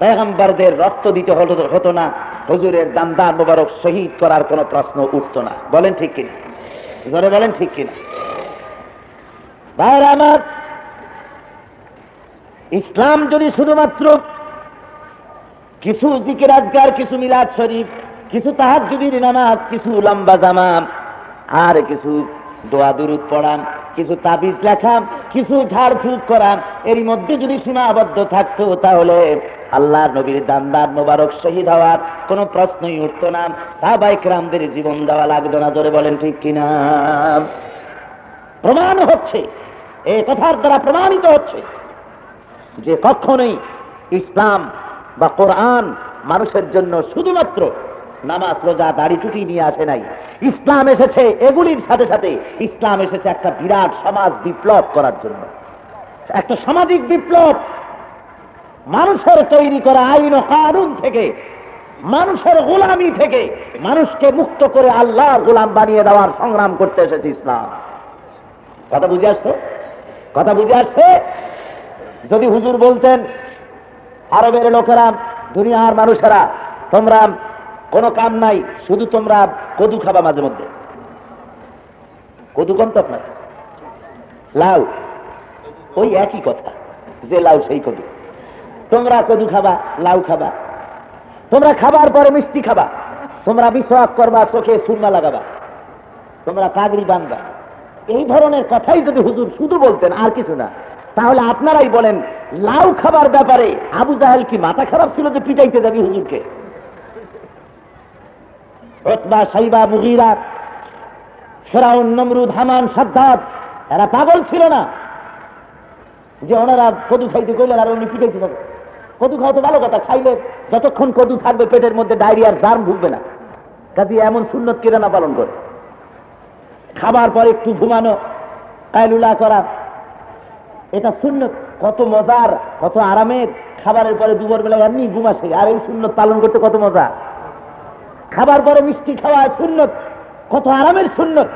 পয়গম্বরদের রক্ত দিতে হতো না, হুজুরের দান্দান মোবারক শহীদ করার কোনো প্রশ্ন উঠতো না। বলেন ঠিক কিনা? জোরে বলেন ঠিক কিনা? ভাইরা আমার, ইসলাম যদি শুধুমাত্র কিছু জিকির আজকার, কিছু মিলাদ শরীফ, কিছু তাহাজ্জুদের নামাজ, কিছু লম্বা জামাম, আর কিছু দোয়া দুরূদ পড়ান, কিছু তাবিজ লেখা, কিছু ঝাড়ফুঁক করান, এরই মধ্যে যদি সীমাবদ্ধ থাকতো, তাহলে আল্লাহর নবীর দান্দান মোবারক শহীদ হওয়ার কোনো প্রশ্নই উঠতো না, সাহাবায়ে কেরামদের জীবন দেওয়া লাগতো না। ধরে বলেন ঠিক কিনা? প্রমাণ হচ্ছে, এই কথার দ্বারা প্রমাণিত হচ্ছে যে কখনোই ইসলাম বা কোরআন মানুষের জন্য শুধুমাত্র নামাজ, রোজা, দাড়ি টুপি নিয়ে আসে নাই। ইসলাম এসেছে এগুলির সাথে সাথে, ইসলাম এসেছে একটা বিরাট সমাজ বিপ্লব করার জন্য, একটা সামাজিক বিপ্লব। মানুষের তৈরি করা আইন ও কানুন থেকে, মানুষের গোলামি থেকে মানুষকে মুক্ত করে আল্লাহর গোলাম বানিয়ে দেওয়ার সংগ্রাম করতে এসেছে ইসলাম। কথা বুঝে আসছে? কথা বুঝে আসছে? যদি হুজুর বলতেন, আরবের লোকেরা, দুনিয়ার মানুষেরা, তোমরা কোনো কাম নাই, শুধু তোমরা কদু খাবা মাঝে মধ্যে। কদু কম তো আপনার, লাউ, ওই একই কথা, যে লাউ সেই কদু। তোমরা কদু খাবা, লাউ খাবা, তোমরা খাবার পরে মিষ্টি খাবা, তোমরা মিসওয়াক করবা, চোখে সুরমা লাগাবা, তোমরা পাগড়ি বাঁধবা। এই ধরনের কথাই যদি হুজুর শুধু বলতেন, আর কিছু না, তাহলে আপনারাই বলেন, লাউ খাবার ব্যাপারে আবু জাহেল কি মাথা খারাপ ছিল যে পিটাইতে যাবি হুজুরকে? উতবা, সাইবা, মুগীরা, ফিরআউন, নমরুদ, হামান, সাদ্দাত, এরা পাগল ছিল না যে ওনারা কদু খাইতে কইলেন আর উনি পিটাইতে যাবে? কদু খাওয়া তো ভালো কথা, খাইলে যতক্ষণ কদু থাকবে পেটের মধ্যে ডায়রিয়ার জার্ম ঢুকবে না। কাজে এমন সুন্নত কেরা না পালন করে? খাবার পরে একটু ঘুমানো, কায়লুলা করা, এটা সুন্নত। কত মজার, কত আরামের। খাবারের পরে দুপুর বেলা এমনি ঘুম আসে, আর এই সুন্নত পালন করতে কত মজা। খাবার পরে মিষ্টি খাওয়া সুন্নত, কত আরামের সুন্নত।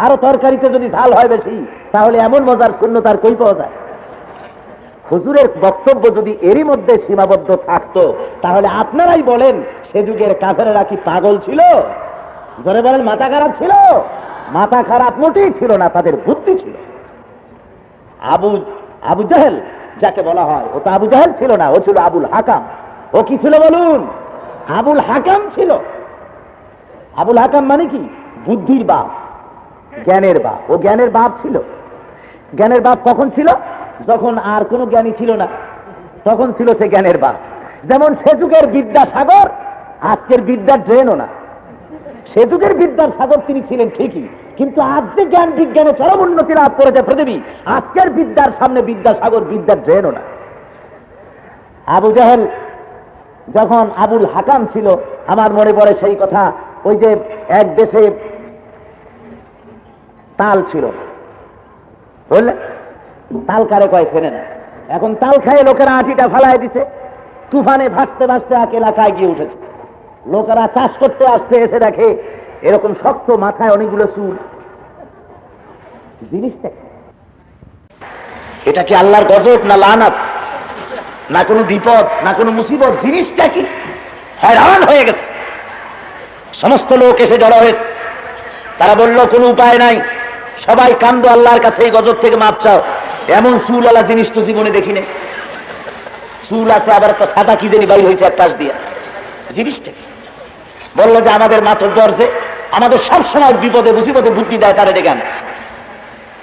আরো তরকারিতে যদি ঝাল হয় বেশি, তাহলে এমন মজার সুন্নত আর কই পাওয়া যায়? হুজুরের বক্তব্য যদি এরই মধ্যে সীমাবদ্ধ থাকতো, তাহলে আপনারাই বলেন, সে যুগের কাফেরেরা কি পাগল ছিল? ধরে বলেন, মাথা খারাপ ছিল? মাথা খারাপ মোটেই ছিল না, তাদের বুদ্ধি ছিল। আবু জাহেল যাকে বলা হয়, ও তো আবু জাহেল ছিল না, ও ছিল আবুল হাকাম। ও কি ছিল বলুন? আবুল হাকাম ছিল। আবুল হাকাম মানে কি? বুদ্ধির বাপ, জ্ঞানের বাপ। ও জ্ঞানের বাপ ছিল। জ্ঞানের বাপ কখন ছিল? যখন আর কোনো জ্ঞানী ছিল না, তখন ছিল সে জ্ঞানের বাপ। যেমন সে যুগের বিদ্যাসাগর আজকের বিদ্যার ড্রেনও না। সে যুগের বিদ্যার সাগর তিনি ছিলেন ঠিকই, কিন্তু আজ যে জ্ঞান বিজ্ঞানে চরম উন্নতি লাভ করেছে পৃথিবী, আজকের বিদ্যার সামনে বিদ্যাসাগর বিদ্যার ড্রেনও না। আবু জাহেল যখন আবুল হাকাম ছিল, আমার মনে পড়ে সেই কথা, ওই যে এক দেশে তাল ছিল, বুঝলে? তাল কারে কয় চেনে না। এখন তাল খায় লোকেরা আটিটা ফালায় দিছে, তুফানে ভাসতে ভাসতে এক এলাকায় গিয়ে উঠেছে। লোকেরা চাষ করতে আসতে এসে দেখে এরকম শক্ত, মাথায় অনেকগুলো চুল। জিনিসটা এটা কি আল্লাহর গজব না লানাত, না কোনো বিপদ, না কোনো মুসিবত? জিনিসটা কি? হয়রান হয়ে গেছে। সমস্ত লোক এসে জড়ো হয়েছে। তারা বলল, কোনো উপায় নাই, সবাই কান্দো আল্লাহর কাছে, এই গজব থেকে মাপ চাও। এমন চুলওয়ালা জিনিস তো জীবনে দেখিনি। চুল আছে, আবার একটা সাদা কি জানি বাইর হয়েছে এক পাশ দিয়ে। জিনিসটা বললো যে আমাদের মাথর দরজে, আমাদের সবসময় বিপদে মুসিবতে বুদ্ধি দেয়, তারা ডেকে আনে।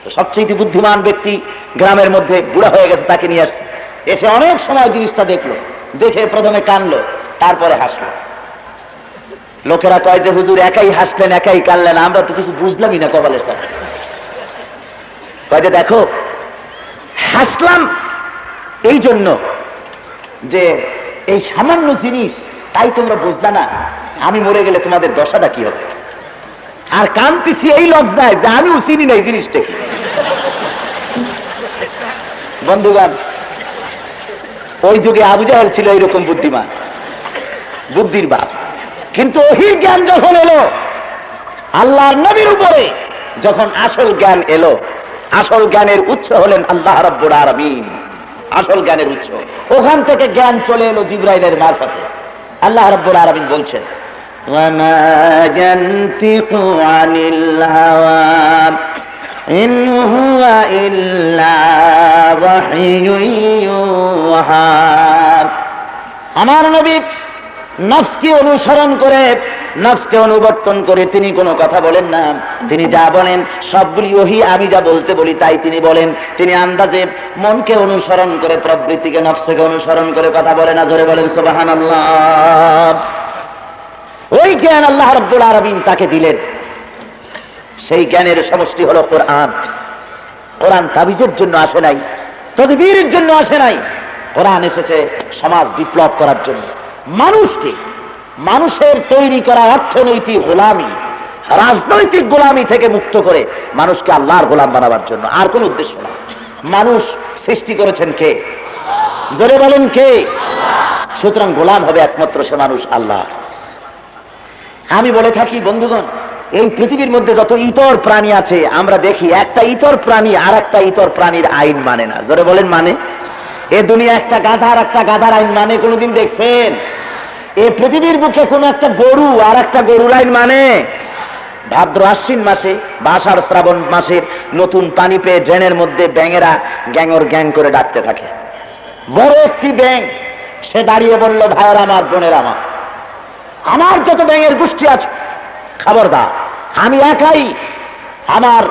তো সবচেয়ে বুদ্ধিমান ব্যক্তি গ্রামের মধ্যে বুড়া হয়ে গেছে, তাকে নিয়ে আসছে। এসে অনেক সময় জিনিসটা দেখলো, দেখে প্রথমে কানলো, তারপরে হাসলো। লোকেরা কয় যে হুজুর একাই হাসলেন, একাই কানলেন, আমরা তো কিছু বুঝলামই না কপালের সাথে। কয় যে দেখো, হাসলাম এই জন্য যে এই সামান্য জিনিস, তাই তোমরা বুঝলা না, আমি মরে গেলে তোমাদের দশাটা কি হবে। আর কান্তিছি এই লজ্জায় যে আমিও চিনি না এই জিনিসটা কি। বন্ধুগণ, ওই যুগে আবু জাহেল ছিল এইরকম বুদ্ধিমান, বুদ্ধির বাপ। কিন্তু ওহির জ্ঞান যখন এলো, আল্লাহর নবীর উপরে যখন আসল জ্ঞান এলো, আসল জ্ঞানের উৎস হলেন আল্লাহ রাব্বুল আলামিন। আসল জ্ঞানের উৎস, ওখান থেকে জ্ঞান চলে এলো জিবরাইলের মারফতে। আল্লাহ রাব্বুল আলামিন বলছেন, ওয়ামা ইয়ানতিকু আনিল হাওয়া ইন হুয়া ইল্লা ওয়াহয়ুন ইউহা। আমার নবী নফসকে অনুসরণ করে, নফসকে অনুবর্তন করে তিনি কোনো কথা বলেন না। তিনি যা বলেন সবগুলি ওহী, আমি যা বলতে বলি তাই তিনি বলেন। তিনি আন্দাজে মনকে অনুসরণ করে, প্রবৃত্তিকে, নফসকে অনুসরণ করে কথা বলে না। জোরে বলেন সুবহানাল্লাহ। ওই জ্ঞান আল্লাহ রাব্বুল আলামিন তাকে দিলেন। সেই জ্ঞানের সমষ্টি হলো কোরআন। কোরআন তাবিজের জন্য আসে নাই, তদবীরের জন্য আসে নাই। কোরআন এসেছে সমাজ বিপ্লব করার জন্য, মানুষকে, মানুষের তৈরি করা অর্থনৈতিক গোলামি, রাজনৈতিক গোলামি থেকে মুক্ত করে মানুষকে আল্লাহর গোলাম বানাবার জন্য। আর কোন উদ্দেশ্য না। মানুষ সৃষ্টি করেছেন কে? জোরে বলেন কে? সুতরাং গোলাম হবে একমাত্র সে মানুষ আল্লাহ। আমি বলে থাকি বন্ধুগণ, এই পৃথিবীর মধ্যে যত ইতর প্রাণী আছে, আমরা দেখি একটা ইতর প্রাণী আর একটা ইতর প্রাণীর আইন মানে না। জোরে বলেন মানে? এ দুনিয়া একটা গাধার আইন মানে? কোনোদিন দেখছেন? এই পৃথিবীর বুকে কোন একটা গরু আর একটা গরুর আইন মানে? ভাদ্র আশ্বিন মাসে বা আষাঢ় শ্রাবণ মাসের নতুন পানি পেয়ে ড্রেনের মধ্যে ব্যাঙেরা গ্যাঙর গ্যাং করে ডাকতে থাকে। বড় একটি ব্যাঙ সে দাঁড়িয়ে বলল, ভাইয়ের আমার, বোনের আমার, আমার যত ব্যাঙের গোষ্ঠী আছে, খবরদার, আমি একাই আমার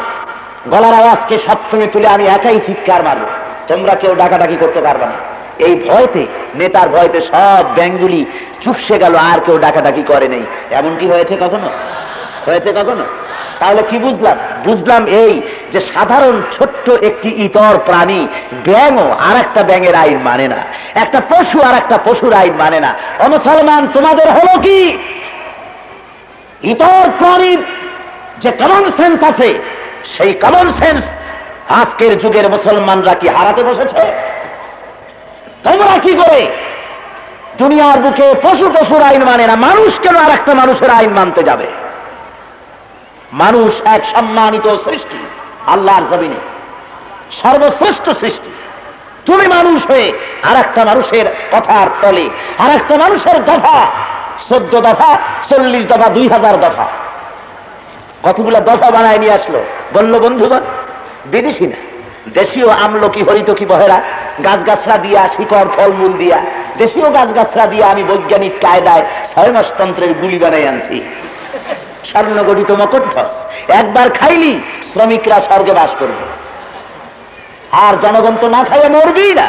গলার আওয়াজকে সপ্তমে তুলে আমি একাই চিৎকার মারব, তোমরা কেউ ডাকাডাকি করতে পারবে না। এই ভয়তে, নেতার ভয়তে সব ব্যাঙগুলি চুপসে গেল, আর কেউ ডাকাডাকি করে নেই। এমনকি হয়েছে কখনো? হয়েছে কখনো? তাহলে কি বুঝলাম? বুঝলাম এই যে সাধারণ ছোট্ট একটি ইতর প্রাণী ব্যাঙও আর একটা ব্যাঙের আইন মানে না, একটা পশু আর একটা পশুর আইন মানে না। ও মুসলমান, তোমাদের হলো কি? ইতর প্রাণীর যে কমন সেন্স আছে, সেই কমন সেন্স আজকের যুগের মুসলমানরা কি হারাতে বসেছে? তোমরা কি করে দুনিয়ার বুকে পশু পশুর আইন মানে না, মানুষ কেন আর একটা মানুষের আইন মানতে যাবে? মানুষ এক সম্মানিত সৃষ্টি, আল্লাহর জমিনে সর্বশ্রেষ্ঠ সৃষ্টি। তুমি মানুষ হয়ে আর একটা মানুষের কথার তলে, আর একটা মানুষের দফা 14 দফা, 40 দফা, 2000 দফা, কতগুলো দফা বানায় নিয়ে আসলো। বলল বন্ধুগণ, বিদেশি না, দেশীয় আমলকি, হরিতকি, বহেরা, গাছগাছরা দিয়া, শিকড় ফলমূল দিয়া, দেশীয় গাছগাছরা দিয়া আমি বৈজ্ঞানিক কায়দায় 6 মাসতন্ত্রের গুলি বানাই আনছি। স্বর্ণগঠিত মকরধ্বজ, একবার খাইলি শ্রমিকরা স্বর্গে বাস করবে, আর জনগণ তো না খাইয়ে মরবেই না।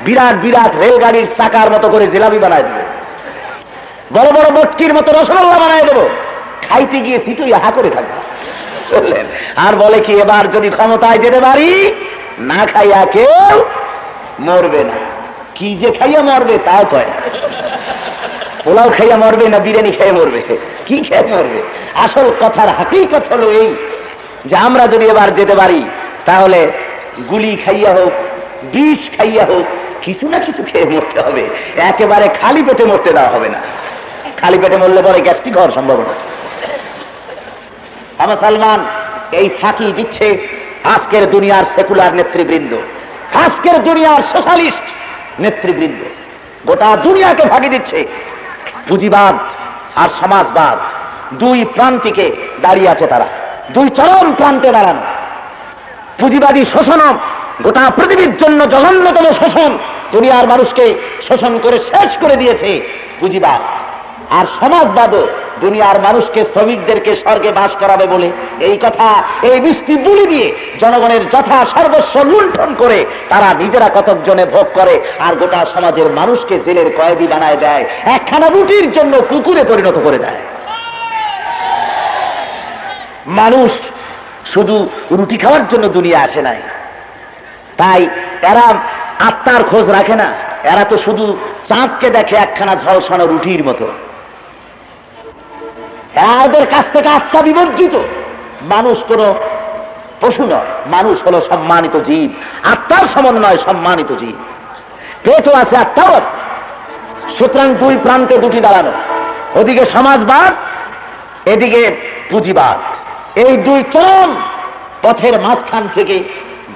বিরাট বিরাট রেলগাড়ির চাকার মতো করে জিলাপি বানায় দেবো, বড় বড় মটকির মতো রসগোল্লা বানায় দেবো, খাইতে গিয়ে সিটুই হা করে থাকবে। বললেন, আর বলে কি, এবার যদি ক্ষমতায় যেতে পারি, না খাইয়া কেউ মরবে না। কি যে খাইয়া মরবে তাও কয় না। পোলাও খাইয়া মরবে না বিরিয়ানি খেয়ে মরবে, কি খেয়ে মরবে? আসল কথার হাকিকত হলো এই যে আমরা যদি এবার যেতে পারি, তাহলে গুলি খাইয়া হোক, বিষ খাইয়া হোক, কিছু না কিছু খেয়ে মরতে হবে। একেবারে খালি পেটে মরতে দেওয়া হবে না। খালি পেটে মরলে পরে গ্যাস্ট্রিক হওয়ার সম্ভাবনা। মুসলমান, এই ফাঁকি দিচ্ছে আজকের দুনিয়ার সেকুলার নেতৃবৃন্দ, আজকের দুনিয়ার সোশ্যালিস্ট নেতৃবৃন্দ, গোটা দুনিয়াকে ফাঁকি দিচ্ছে। পুঁজিবাদ আর সমাজবাদ দুই প্রান্তিকে দাঁড়িয়ে আছে, তারা দুই চরম প্রান্তে দাঁড়ানো। পুঁজিবাদী শোষণ গোটা পৃথিবীর জন্য জঘন্যতম শোষণ, দুনিয়ার মানুষকে শোষণ করে শেষ করে দিয়েছে পুঁজিবাদ। আর সমাজবাদও দুনিয়ার মানুষকে, শ্রমিকদেরকে স্বর্গে বাস করাবে বলে এই কথা, এই মিষ্টি বুলি দিয়ে জনগণের যথা সর্বস্ব লুণ্ঠন করে তারা নিজেরা কতকজনে ভোগ করে, আর গোটা সমাজের মানুষকে জেলের কয়েদি বানায় দেয়, একখানা রুটির জন্য কুকুরে পরিণত করে দেয়। মানুষ শুধু রুটি খাওয়ার জন্য দুনিয়া আসে নাই, তাই এরা আত্মার খোঁজ রাখে না। এরা তো শুধু চাঁদকে দেখে একখানা ঝলসানো রুটির মতো। এদের কাছ থেকে আত্মা বিবর্জিত। মানুষ কোন পশু নয়, মানুষ হলো সম্মানিত জীব, আত্মার সমন্বয় সম্মানিত জীব। পেটও আছে, আত্মাও আছে। সুতরাং দুই প্রান্তে দুটি দাঁড়ানো, ওদিকে সমাজবাদ, এদিকে পুঁজিবাদ। এই দুই চরম পথের মাঝখান থেকে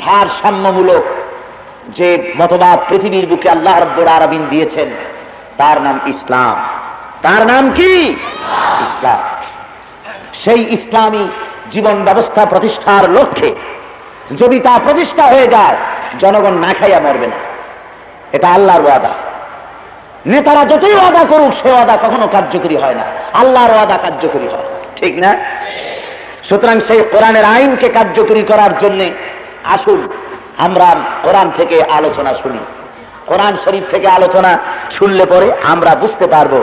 ভারসাম্যমূলক যে মতবাদ পৃথিবীর বুকে আল্লাহ রাব্বুল আলামিন দিয়েছেন তার নাম ইসলাম। তার নাম কি? ইসলাম। সেই ইসলামী জীবন ব্যবস্থা প্রতিষ্ঠার লক্ষ্যে যদি তা প্রতিষ্ঠা হয়ে যায়, জনগণ না খাইয়া মরবে না। এটা আল্লাহর ওয়াদা। নেতারা যতই ওয়াদা করুক, সে ওয়াদা কখনো কার্যকরী হয় না, আল্লাহর ওয়াদা কার্যকরী হয়, ঠিক না? সুতরাং সেই কোরআনের আইনকে কার্যকরী করার জন্য আসুন আমরা কোরআন থেকে আলোচনা শুনি। কোরআন শরীফ থেকে আলোচনা শুনলে পরে আমরা বুঝতে পারবো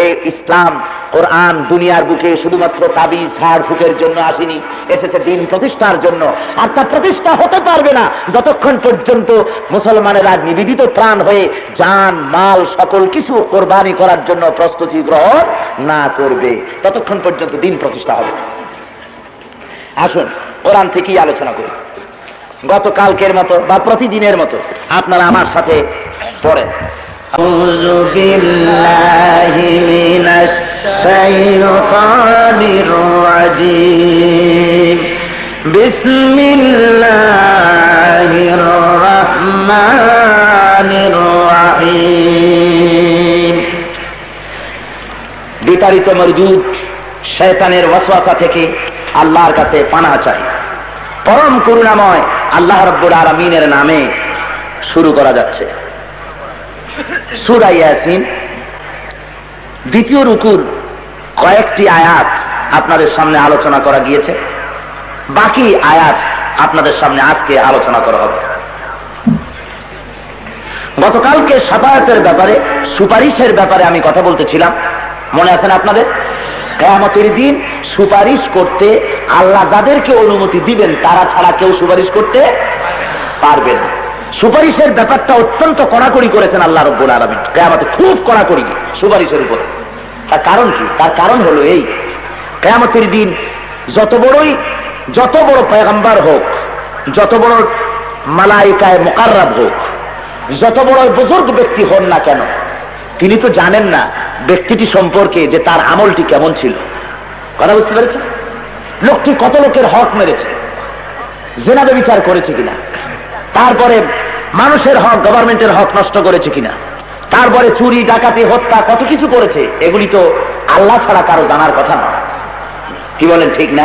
এই ইসলাম কোরআন দুনিয়ার বুকে শুধুমাত্র তাবিজ ঝাড় ফুকের জন্য আসেনি, এসেছে দিন প্রতিষ্ঠার জন্য। আর তা প্রতিষ্ঠা হতে পারবে না যতক্ষণ পর্যন্ত মুসলমানেরা নিবেদিত প্রাণ হয়ে জান মাল সকল কিছু কোরবানি করার জন্য প্রস্তুতি গ্রহণ না করবে, ততক্ষণ পর্যন্ত দিন প্রতিষ্ঠা হবে। আসুন কোরআন থেকেই আলোচনা করি। গতকালকের মতো বা প্রতিদিনের মতো আপনারা আমার সাথে পড়েন। আউযু বিল্লাহি মিনাশ শাইতানির রাজীম। বিসমিল্লাহির রাহমানির রাহিম। বিতাড়িত মরদুদ শয়তানের ওয়াসওয়াসা থেকে আল্লাহর কাছে পানাহ চাই। পরম করুণাময় আল্লাহ রাব্বুল আলামিনের নামে শুরু করা যাচ্ছে। সূরা ইয়াসিন দ্বিতীয় রুকুর কয়েকটি আয়াত আপনাদের সামনে আলোচনা করা গিয়েছে, বাকি আয়াত আপনাদের সামনে আজকে আলোচনা করা হবে। গতকালকে শাফায়াতের ব্যাপারে, সুপারিশের ব্যাপারে আমি কথা বলতেছিলাম, মনে আছেন আপনাদের? কিয়ামতের দিন সুপারিশ করতে আল্লাহ যাদেরকে অনুমতি দিবেন তারা ছাড়া কেউ সুপারিশ করতে পারবে না। সুপারিশের ব্যাপারটা অত্যন্ত কড়াকড়ি করেছেন আল্লাহ রাব্বুল আলামিন, কিয়ামতে খুব কড়াকড়ি সুপারিশের উপর। তার কারণ কি? তার কারণ হলো এই, কিয়ামতের দিন যত বড় পয়গম্বর হোক, যত বড় মালায়েকায়ে মুকাররাব হোক, যত বড় বুজুর্গ ব্যক্তি হন না কেন, তিনি তো জানেন না ব্যক্তিটি সম্পর্কে যে তার আমলটি কেমন ছিল। কথা বুঝতে পেরেছেন? লোকটি কত লোকের হক মেরেছে, জিনা ব্যভিচার করেছে কিনা, তারপরে মানুষের হক, গভর্নমেন্টের হক নষ্ট করেছে কিনা, তারপরে চুরি ডাকাতি হত্যা কত কিছু করেছে, এগুলি তো আল্লাহ ছাড়া কারো জানার কথা নয়। কি বলেন, ঠিক না?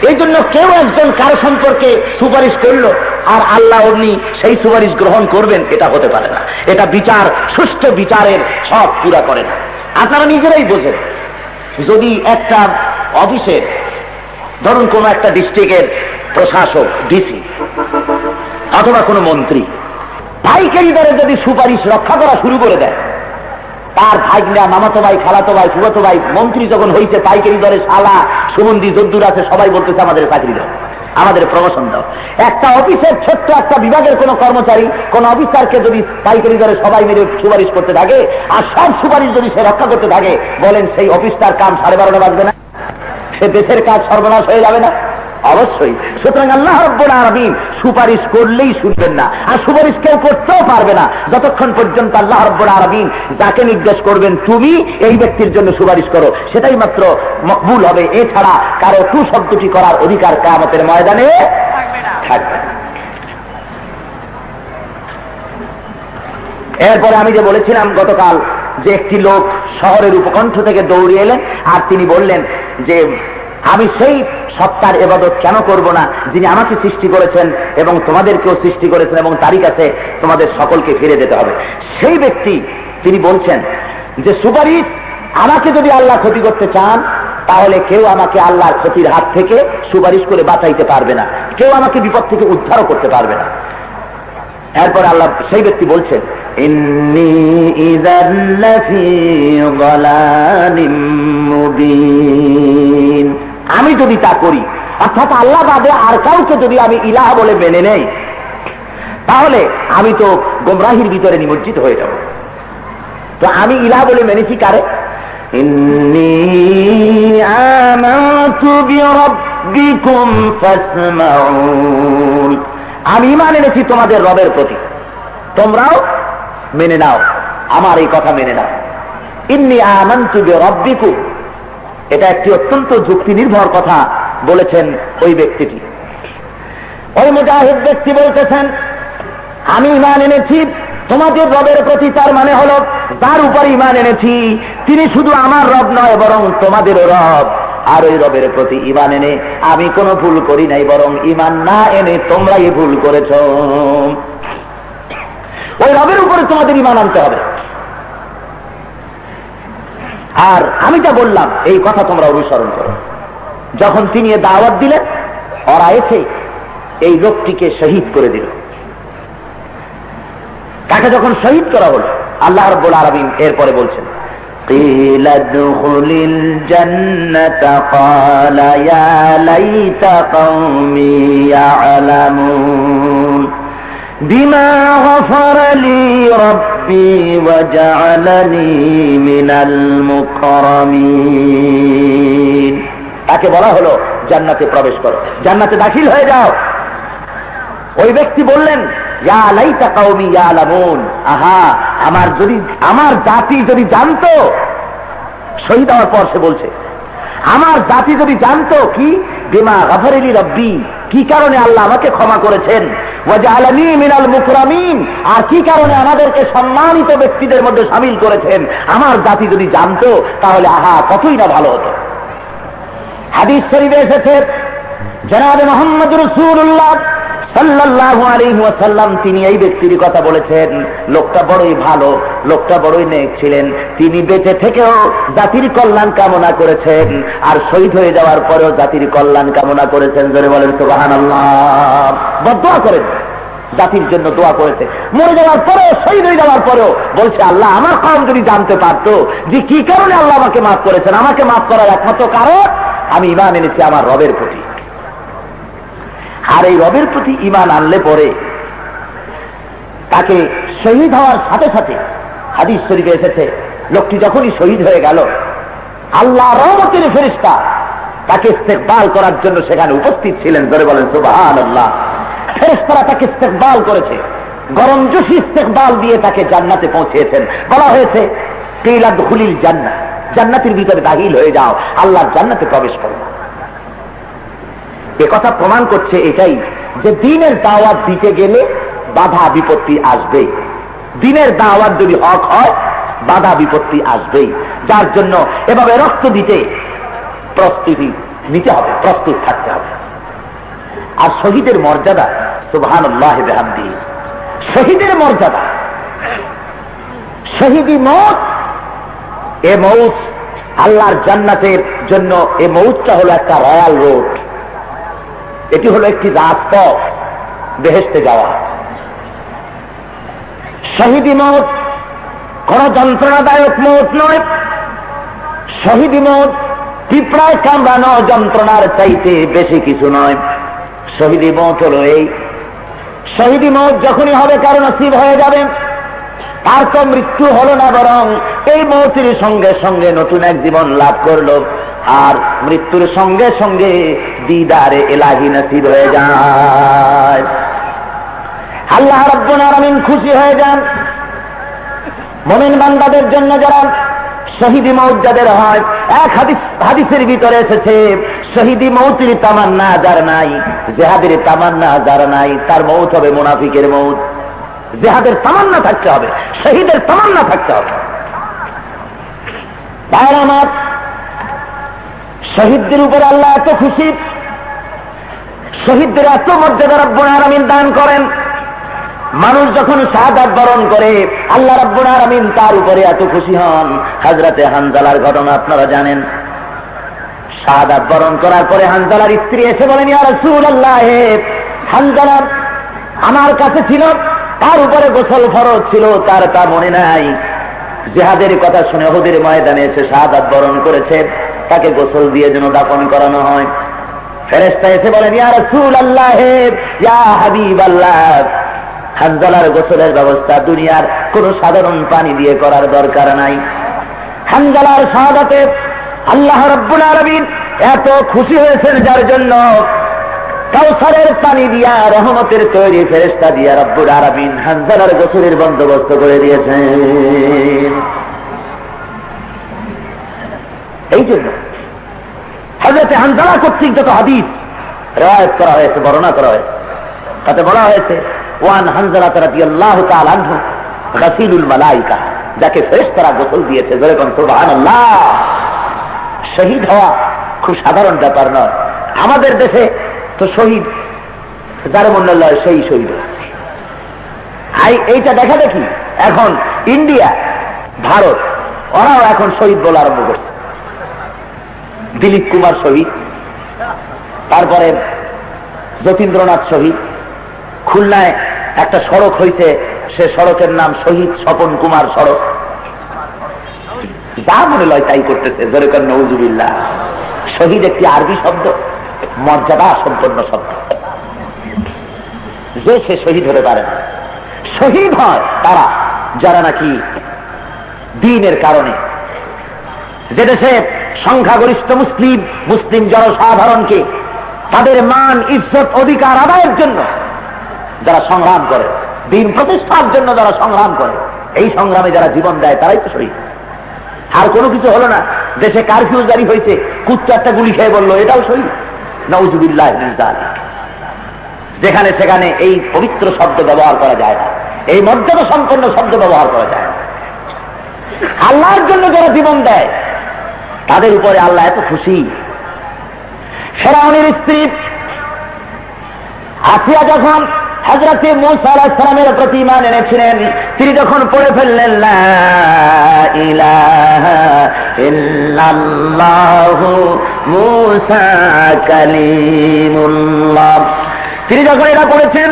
এই জন্য কেউ একজন কারো সম্পর্কে সুপারিশ করলো আর আল্লাহ অমনি সেই সুপারিশ গ্রহণ করবেন, এটা হতে পারে না। এটা বিচার, সুষ্ঠু বিচারের হক পুরা করে না। আপনারা নিজেরাই বোঝেন, যদি একটা অফিসের, ধরুন কোন একটা ডিস্ট্রিক্টের প্রশাসক ডিসি অথবা কোনো মন্ত্রী পাইকারি দরে যদি সুপারিশ রক্ষা করা শুরু করে দেয়, তার ভাইগনা, মামাতো ভাই, খালাতো ভাই, ফুফাতো ভাই মন্ত্রী যখন হইতে পাইকারি দরে শালা সুমন্দি যদ্দুর আছে সবাই বলতেছে আমাদের চাকরি দাও, আমাদের প্রমোশন দাও। একটা অফিসের ছোট্ট একটা বিভাগের কোন কর্মচারী, কোন অফিসারকে যদি পাইকারি দরে সবাই মিলে সুপারিশ করতে থাকে আর সব সুপারিশ যদি সে রক্ষা করতে থাকে, বলেন সেই অফিসটার কাম 12:30 বাজবে না? সে দেশের কাজ সর্বনাশ হয়ে যাবে না? অবশ্যই। সুতরাং আল্লাহ রাব্বুল আলামিন সুপারিশ করলেই শুনবেন না, আর সুপারিশ কেউ করতেও পারবে না যতক্ষণ পর্যন্ত আল্লাহ রাব্বুল আলামিন যাকে নির্দেশ করবেন তুমি এই ব্যক্তির জন্য সুপারিশ করো, সেটাই মাত্র মকবুল হবে। এছাড়া কারো টু শব্দটি করার অধিকার কিয়ামতের ময়দানে থাকবে না। এরপরে আমি যে বলেছিলাম গতকাল, যে একটি লোক শহরের উপকণ্ঠ থেকে দৌড়ে এলেন আর তিনি বললেন যে আমি সেই সত্তার ইবাদত কেন করব না যিনি আমাকে সৃষ্টি করেছেন এবং তোমাদেরকেও সৃষ্টি করেছেন, এবং তারই কাছে তোমাদের সকলকে ফিরে যেতে হবে। সেই ব্যক্তি তিনি বলছেন যে সুপারিশ, আমাকে যদি আল্লাহ ক্ষতি করতে চান তাহলে কেউ আমাকে আল্লাহর ক্ষতির হাত থেকে সুপারিশ করে বাঁচাইতে পারবে না, কেউ আমাকে বিপদ থেকে উদ্ধারও করতে পারবে না। এরপর আল্লাহ, সেই ব্যক্তি বলছেন ইন্নী ইযাল লাফী যালালিম মুবিন, আমি যদি তা করি, অর্থাৎ আল্লাহ বাদে আর কাউকে যদি আমি ইলাহ বলে মেনে নেই, তাহলে আমি তো গোমরাহির ভিতরে নিমজ্জিত হয়ে যাব। তো আমি ইলাহ বলে মেনেছি কারে? ইন্নী আমানতু বিরাব্বিকুম ফাসমাউন, আমি ঈমান এনেছি তোমাদের রবের প্রতি, তোমরাও মেনে নাও, আমার এই কথা মেনে নাও। ইন্নী আমানতু বিরাব্বিকুম, এটা একটি অত্যন্ত যুক্তি নির্ভর কথা বলেছেন ওই ব্যক্তিটি। ওই মুজাহিদ ব্যক্তি বলতেছেন, আমি ঈমান এনেছি তোমাদের রবের প্রতি, তার মানে হলো যার উপর ঈমান এনেছি তিনি শুধু আমার রব নয় বরং তোমাদেরও রব। আর ওই রবের প্রতি ঈমান এনে আমি কোনো ভুল করি নাই, বরং ঈমান না এনে তোমরাই ভুল করেছ। ওই রবের উপরে তোমাদের ঈমান আনতে হবে। আর আমি যা বললাম এই কথা তোমরা অনুসরণ করো। যখন তিনি এ দাওয়াত দিলেন, ওরা এসে এই লোকটিকে শহীদ করে দিল। তাকে যখন শহীদ করা হল, আল্লাহ রাব্বুল আলামিন এরপরে বলছেন, قيل ادخل الجنة قال يا ليت قومي يعلمون بما غفر لي ربي وجعلني من المكرمين। তাকে বলা হলো জান্নাতে প্রবেশ করো, জান্নাতে দাখিল হয়ে যাও। ওই ব্যক্তি বললেন, ইয়া লাইতা কওমি ইয়ালামুন, আহা আমার জাতি যদি জানতো। শহীদ হওয়ার পর সে বলছে, আমার জাতি যদি জানতো কি বিমা গফর লি রব্বি, কি কারণে আল্লাহ আমাকে ক্ষমা করেছেন, ওয়া জাআলানি মিনাল মুকরামিন, আর কি কারণে আমাদেরকে সম্মানিত ব্যক্তিদের মধ্যে শামিল করেছেন, আমার জাতি যদি জানতো তাহলে আহা কতই না ভালো হতো। হাদিস শরীফে এসেছে, জনাবে মুহাম্মদ রাসূলুল্লাহ সাল্লাল্লাহু আলাইহি ওয়াসাল্লাম তিনি এই ব্যক্তির কথা বলেছেন, লোকটা বড়ই ভালো, লোকটা বড়ই নেক ছিলেন। তিনি বেঁচে থেকেও জাতির কল্যাণ কামনা করেছেন, আর শহীদ হয়ে যাওয়ার পরেও জাতির কল্যাণ কামনা করেছেন। জোরে বলেন সুবহানাল্লাহ। বদদোয়া করেন, জাতির জন্য দোয়া করেছে। মরে যাওয়ার পরেও, শহীদ হয়ে যাওয়ার পরেও বলছে, আল্লাহ আমার কওম যদি জানতে পারতো যে কি কারণে আল্লাহ আমাকে মাফ করেছেন, আমাকে মাফ করার একমাত্র কারণ আমি ঈমান এনেছি আমার রবের প্রতি। আর এই রবের প্রতি ঈমান আনলে পরে তাকে শহীদ হওয়ার সাথে সাথে, হাদিস শরীফে এসেছে, লোকটি যখনই শহীদ হয়ে গেল, আল্লাহ রহমতের ফেরেশতা তাকে ইস্তেকবাল করার জন্য সেখানে উপস্থিত ছিলেন। জোরে বলেন সুবহানাল্লাহ। ফেরেশতারা তাকে ইস্তেকবাল করেছে, গরমজোশী ইস্তেকবাল দিয়ে তাকে জান্নাতে পৌঁছিয়েছেন। বলা হয়েছে, কিলা দুখুলিল জান্নাহ, জান্নাতের ভিতরে দাখিল হয়ে যাও, আল্লাহর জান্নাতে প্রবেশ করো। এ কথা প্রমাণ করছে এটাই যে দ্বীনের দাওয়াত দিতে গেলে বাধা বিপত্তি আসবেই। দ্বীনের দাওয়াত যদি হক হয়, বাধা বিপত্তি আসবেই। যার জন্য এভাবে রক্ত দিতে প্রস্তুতি নিতে হবে, প্রস্তুত থাকতে হবে। আর শহীদের মর্যাদা, সুবহানাল্লাহ ওয়া বিহামদিহি, শহীদের মর্যাদা, শহীদি মওত, এ মওত আল্লাহর জান্নাতের জন্য, এ মওতটা হলো একটা রয়্যাল রোড, এটি হলো একটি রাজপথ বেহেশতে যাওয়া। শহীদি মওত কোন যন্ত্রণাদায়ক মওত নয়। শহীদি মওত পিঁপড়ায় কামড়ানো যন্ত্রণার চাইতে বেশি কিছু নয়। শহীদি মওত হলো এই, শহীদি মওত যখনই হবে কারো নসিব হয়ে যাবে, তার তো মৃত্যু হলো না, বরং এই মওতের সঙ্গে সঙ্গে নতুন এক জীবন লাভ করলো। আর মৃত্যুর সঙ্গে সঙ্গে দিদারে ইলাহি নসিব হয়ে যায়। আল্লাহ রাব্বুল আলামিন খুশি হয়ে যান মুমিন বান্দাদের জন্য যারা শহীদি মওত যাদের হয়। এক হাদিসের ভিতরে এসেছে, শহীদি মওতের তামান্না যার নাই, জিহাদের তামান্না যার নাই, তার মওত হবে মুনাফিকের মওত। জিহাদের তামান্না থাকতে হবে, শহীদের তামান্না থাকতে হবে। ভাইরা আমার, শহীদদের উপরে আল্লাহ এত খুশি, শহীদদের এত মর্যাদা রব্বুল আলামিন দান করেন। মানুষ যখন শাহাদাত বরণ করে, আল্লাহ রব্বুল আলামিন তার উপরে এত খুশি হন। হযরতে হানজালার ঘটনা আপনারা জানেন। শাহাদাত বরণ করার পরে হানজালার স্ত্রী এসে বলেন, ইয়া রাসূলুল্লাহ, হানজালা আমার কাছে ছিল, তার উপরে গোসল ফরজ ছিল, তার তা মনে নাই। জিহাদের কথা শুনে উহুদের ময়দানে এসে শাহাদাত বরণ করেছে, তাকে গোসল দিয়ে যেন দাফন করানো হয়। ফেরেশতা এসে বলেন, ইয়া রাসূলুল্লাহ, ইয়া হাবিবাল্লাহ, হানজালার গোসলের ব্যবস্থা দুনিয়ার কোন সাধারণ পানি দিয়ে করার দরকার নাই। হানজালার শাহাদাতে আল্লাহ রাব্বুল আলামিন এত খুশি হয়েছেন, যার জন্য কাউসারের পানি দিয়া, রহমতের তৈরি ফেরেশতা দিয়া রব্বুল আলামিন হানজালার গোসলের বন্দোবস্ত করে দিয়েছেন। এই জন্য হযরত হানজালা কর্তৃক যত হাদিস রিওয়ায়াত করা হয়েছে, বর্ণনা করা হয়েছে, তাতে বলা হয়েছে ওয়ান হানজালা রাদিয়াল্লাহু তাআলা আনহু গাসিলুল মালাইকা, যাকে ফেরেশতারা গোসল দিয়েছে। যেরকম সুবহানাল্লাহ। শহীদ হওয়া খুব সাধারণ ব্যাপার নয়। আমাদের দেশে তো শহীদ যার মনে লয় সেই শহীদ। এইটা দেখা দেখি এখন ইন্ডিয়া, ভারত, ওরাও এখন শহীদ বলা আরম্ভ করছে। দিলীপ কুমার শহীদ, তারপরে যতীন্দ্রনাথ শহীদ। খুলনায় একটা সড়ক হয়েছে, সে সড়কের নাম শহীদ স্বপন কুমার সড়ক। যা মনে লয় তাই করতেছে। যেরকম নউজুবিল্লাহ। শহীদ একটি আরবি শব্দ, মর্যাদা সম্পন্ন শব্দ। যে সে শহীদ হতে পারে না। শহীদ হয় তারা যারা নাকি দ্বীনের কারণে, যে দেশে সংখ্যাগরিষ্ঠ মুসলিম জনসাধারণকে তাদের মান ইজ্জত অধিকার আদায়ের জন্য যারা সংগ্রাম করে, দ্বীন প্রতিষ্ঠার জন্য যারা সংগ্রাম করে, এই সংগ্রামে যারা জীবন দেয় তারাই তো শহীদ। আর কোনো কিছু হলো না, দেশে কারফিউ জারি হয়েছে, কুত্তা একটা গুলি খেয়ে বললো, এটাও শহীদ। নাউজুবিল্লাহ মিন যালিক। যেখানে সেখানে এই পবিত্র শব্দ ব্যবহার করা যায় না, এই মর্যাদা সম্পন্ন শব্দ ব্যবহার করা যায় না। আল্লাহর জন্য যারা জীবন দেয় তাদের উপরে আল্লাহ এত খুশি। ফিরআউনের স্ত্রী আসিয়া যখন হযরত মূসা আলাইহিস সালামের প্রতি ঈমান এনেছিলেন, তিনি যখন পড়ে ফেললেন লা ইলাহা ইল্লাল্লাহু মূসা কালিমুল্লাহ, তিনি যখন এটা পড়েছেন,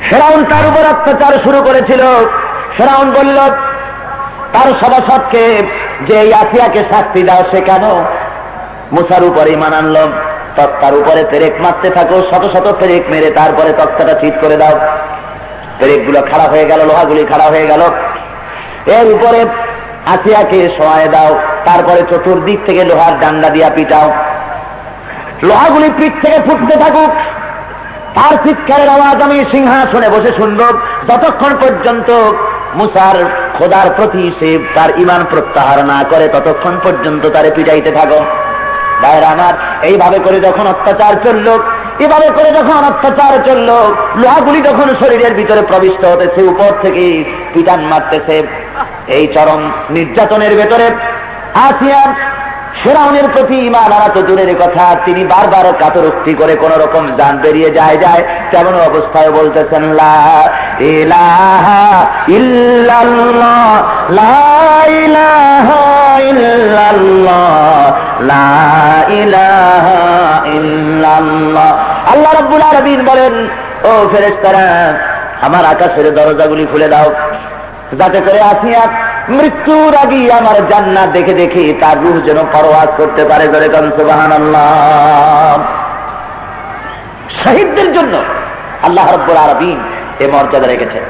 ফিরআউন তার উপর অত্যাচার শুরু করেছিল। ফিরআউন বলল তার সভাসদকে যে এই আসিয়াকে শাস্তি দাও। সে কেন মূসার উপরে ঈমান আনলো? তক্তার উপরে পেরেক মারতে থাকো, শত শত পেরেক মেরে তারপরে তক্তাটা ঠিক করে দাও। পেরেক গুলো খারাপ হয়ে গেল, লোহাগুলি খারাপ হয়ে গেল। এর উপরে আসিয়াকে শোয়ায় দাও, তারপরে চতুর্দিক থেকে লোহার ডান্ডা দিয়া পিটাও। লোহাগুলি পিঠ থেকে ফুটতে থাকুক, তার চিৎকারের আওয়াজ আমি সিংহাসনে বসে শুনব, যতক্ষণ পর্যন্ত মূসার খোদার প্রতি সে তার ঈমান প্রত্যাহার না করে, ততক্ষণ পর্যন্ত তারে পিটাইতে থাকো। ভাইরা আমার, এইভাবে করে যখন অত্যাচার চলল, এভাবে করে যখন অত্যাচার চলল, লোহাগুলি যখন শরীরের ভিতরে প্রবিষ্ট হতেছে, উপর থেকে পিটান মারতেছে, এই চরম নির্যাতনের ভেতরে আসিয়া ফিরআউনের প্রতি ঈমান আনা তো দূরের কথা, তিনি বারবার কাতরোক্তি করে কোন রকম জান বেরিয়ে যায়। তেমন অবস্থায় বলতেছেন লা ইলাহা ইল্লাল্লাহ, লা ইলাহা ইল্লাল্লাহ, লা ইলাহা ইল্লাল্লাহ। আল্লাহ রাব্বুল আলামিন বলেন, ও ফেরেশতারা, আমার আকাশের দরজাগুলি খুলে দাও, যাতে করে আসিয়া মৃত্যুর আগে আমার জান্নাত দেখে দেখে তার রূহ যেন পরওয়াজ করতে পারে। ধরে কান সুবহানাল্লাহ। শহীদদের জন্য আল্লাহ রাব্বুল আলামিন এই মর্যাদা রেখেছেন।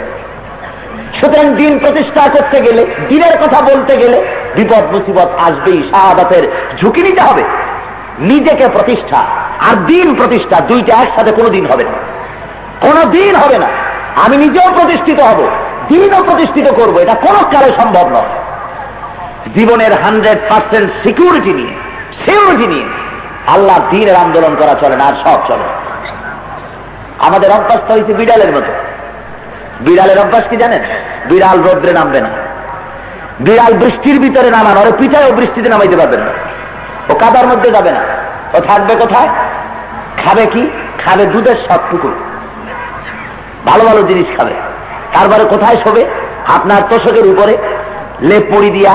সুতরাং দ্বীন প্রতিষ্ঠা করতে গেলে, দ্বীনের কথা বলতে গেলে বিপদ মুসিবত আসবেই, শাহাদাতের ঝুঁকি নিতে হবে। নিজেকে প্রতিষ্ঠা আর দ্বীন প্রতিষ্ঠা দুইটা একসাথে কোনোদিন হবে না, কোনোদিন হবে না। আমি নিজেও প্রতিষ্ঠিত হব, দ্বীনও প্রতিষ্ঠিত করব, এটা কোনো কালে সম্ভব নয়। জীবনের 100% সিকিউরিটি নিয়ে আল্লাহ দ্বীনের আন্দোলন করা চলে না, আর সব চলে। আমাদের অভ্যাস তো হয়েছে বিড়ালের মতো। বিড়ালের অভ্যাস কি জানেন? বিড়াল রোদ্রে নামবে না, বিড়াল বৃষ্টির ভিতরে নামান, ওরে পিঠায়ও বৃষ্টিতে নামাইতে পারবেন না, ও কাদার মধ্যে যাবে না। ও থাকবে কোথায়? খাবে কি? খাবে দুধের সবটুকু, ভালো ভালো জিনিস খাবে। তারপরে কোথায় শোবে? আপনার তোষকের উপরে লেপ মুড়ি দিয়া,